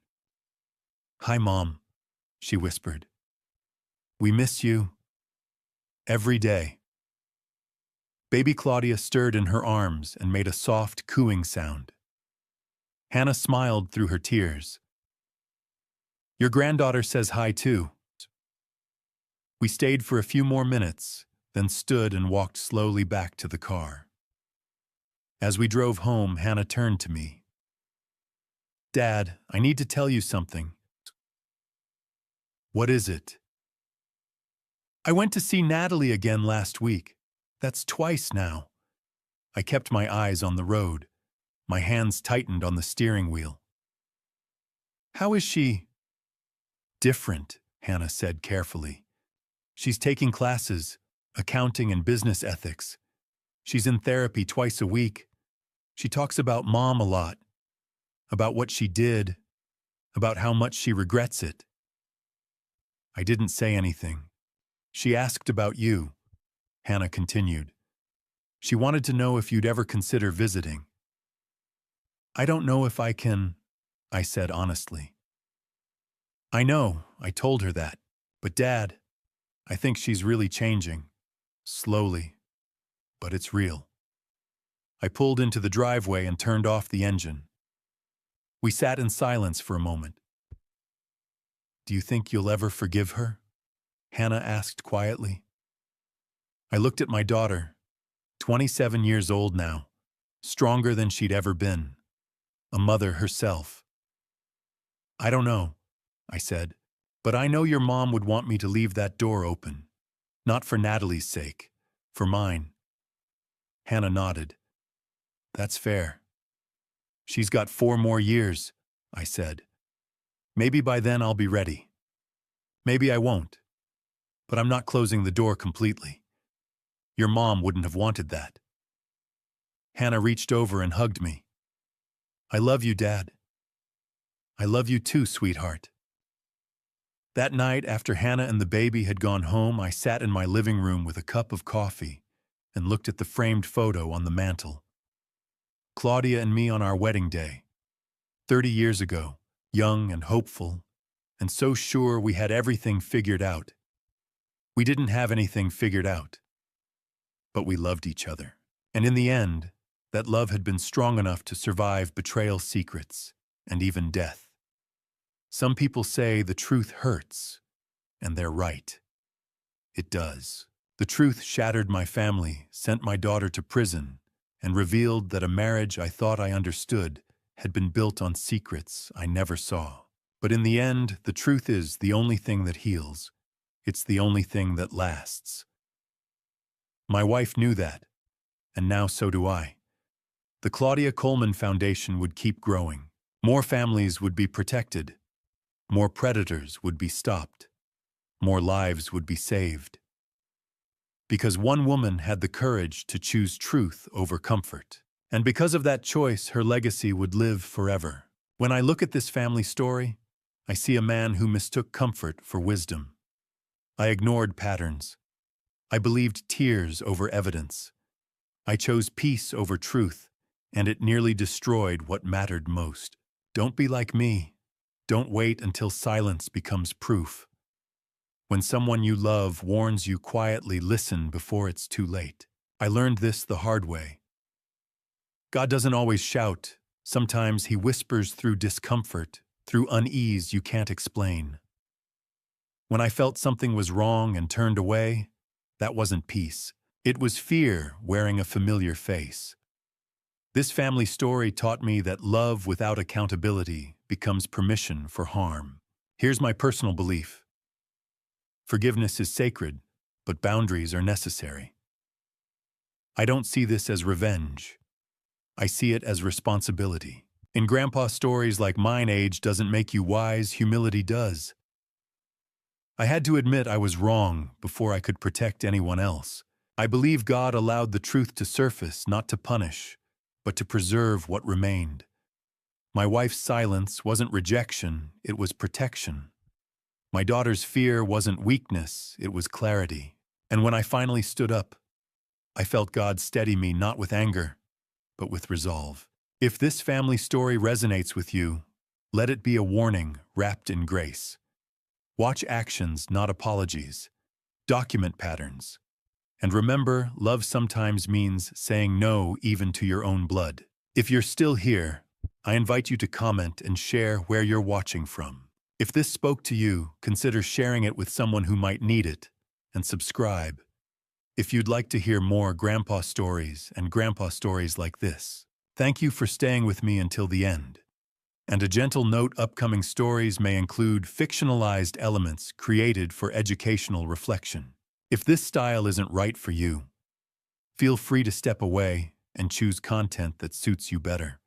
"Hi, Mom," she whispered. "We miss you. Every day." Baby Claudia stirred in her arms and made a soft cooing sound. Hannah smiled through her tears. "Your granddaughter says hi too." We stayed for a few more minutes, then stood and walked slowly back to the car. As we drove home, Hannah turned to me. "Dad, I need to tell you something." "What is it?" "I went to see Natalie again last week. That's twice now." I kept my eyes on the road. My hands tightened on the steering wheel. "How is she?" "Different," Hannah said carefully. "She's taking classes, accounting and business ethics. She's in therapy twice a week. She talks about Mom a lot, about what she did, about how much she regrets it." I didn't say anything. "She asked about you," Hannah continued. "She wanted to know if you'd ever consider visiting." "I don't know if I can," I said honestly. "I know, I told her that. But Dad, I think she's really changing. Slowly. But it's real." I pulled into the driveway and turned off the engine. We sat in silence for a moment. "Do you think you'll ever forgive her?" Hannah asked quietly. I looked at my daughter, 27 years old now, stronger than she'd ever been, a mother herself. "I don't know," I said, "but I know your mom would want me to leave that door open. Not for Natalie's sake, for mine. Hannah nodded. That's fair. She's got 4 more years, I said. Maybe by then I'll be ready. Maybe I won't. But I'm not closing the door completely. Your mom wouldn't have wanted that. Hannah reached over and hugged me. I love you, Dad. I love you too, sweetheart. That night, after Hannah and the baby had gone home, I sat in my living room with a cup of coffee and looked at the framed photo on the mantel. Claudia and me on our wedding day, 30 years ago, young and hopeful, and so sure we had everything figured out. We didn't have anything figured out, but we loved each other. And in the end, that love had been strong enough to survive betrayal, secrets, and even death. Some people say the truth hurts, and they're right. It does. The truth shattered my family, sent my daughter to prison, and revealed that a marriage I thought I understood had been built on secrets I never saw. But in the end, the truth is the only thing that heals. It's the only thing that lasts. My wife knew that, and now so do I. The Claudia Coleman Foundation would keep growing. More families would be protected. More predators would be stopped. More lives would be saved. Because one woman had the courage to choose truth over comfort. And because of that choice, her legacy would live forever. When I look at this family story, I see a man who mistook comfort for wisdom. I ignored patterns. I believed tears over evidence. I chose peace over truth, and it nearly destroyed what mattered most. Don't be like me. Don't wait until silence becomes proof. When someone you love warns you quietly, listen before it's too late. I learned this the hard way. God doesn't always shout. Sometimes He whispers through discomfort, through unease you can't explain. When I felt something was wrong and turned away, that wasn't peace. It was fear wearing a familiar face. This family story taught me that love without accountability becomes permission for harm. Here's my personal belief. Forgiveness is sacred, but boundaries are necessary. I don't see this as revenge. I see it as responsibility. In Grandpa stories like mine, age doesn't make you wise, humility does. I had to admit I was wrong before I could protect anyone else. I believe God allowed the truth to surface, not to punish, but to preserve what remained. My wife's silence wasn't rejection, it was protection. My daughter's fear wasn't weakness, it was clarity. And when I finally stood up, I felt God steady me not with anger, but with resolve. If this family story resonates with you, let it be a warning wrapped in grace. Watch actions, not apologies. Document patterns. And remember, love sometimes means saying no even to your own blood. If you're still here, I invite you to comment and share where you're watching from. If this spoke to you, consider sharing it with someone who might need it, and subscribe. If you'd like to hear more Grandpa stories and Grandpa stories like this, thank you for staying with me until the end. And a gentle note, upcoming stories may include fictionalized elements created for educational reflection. If this style isn't right for you, feel free to step away and choose content that suits you better.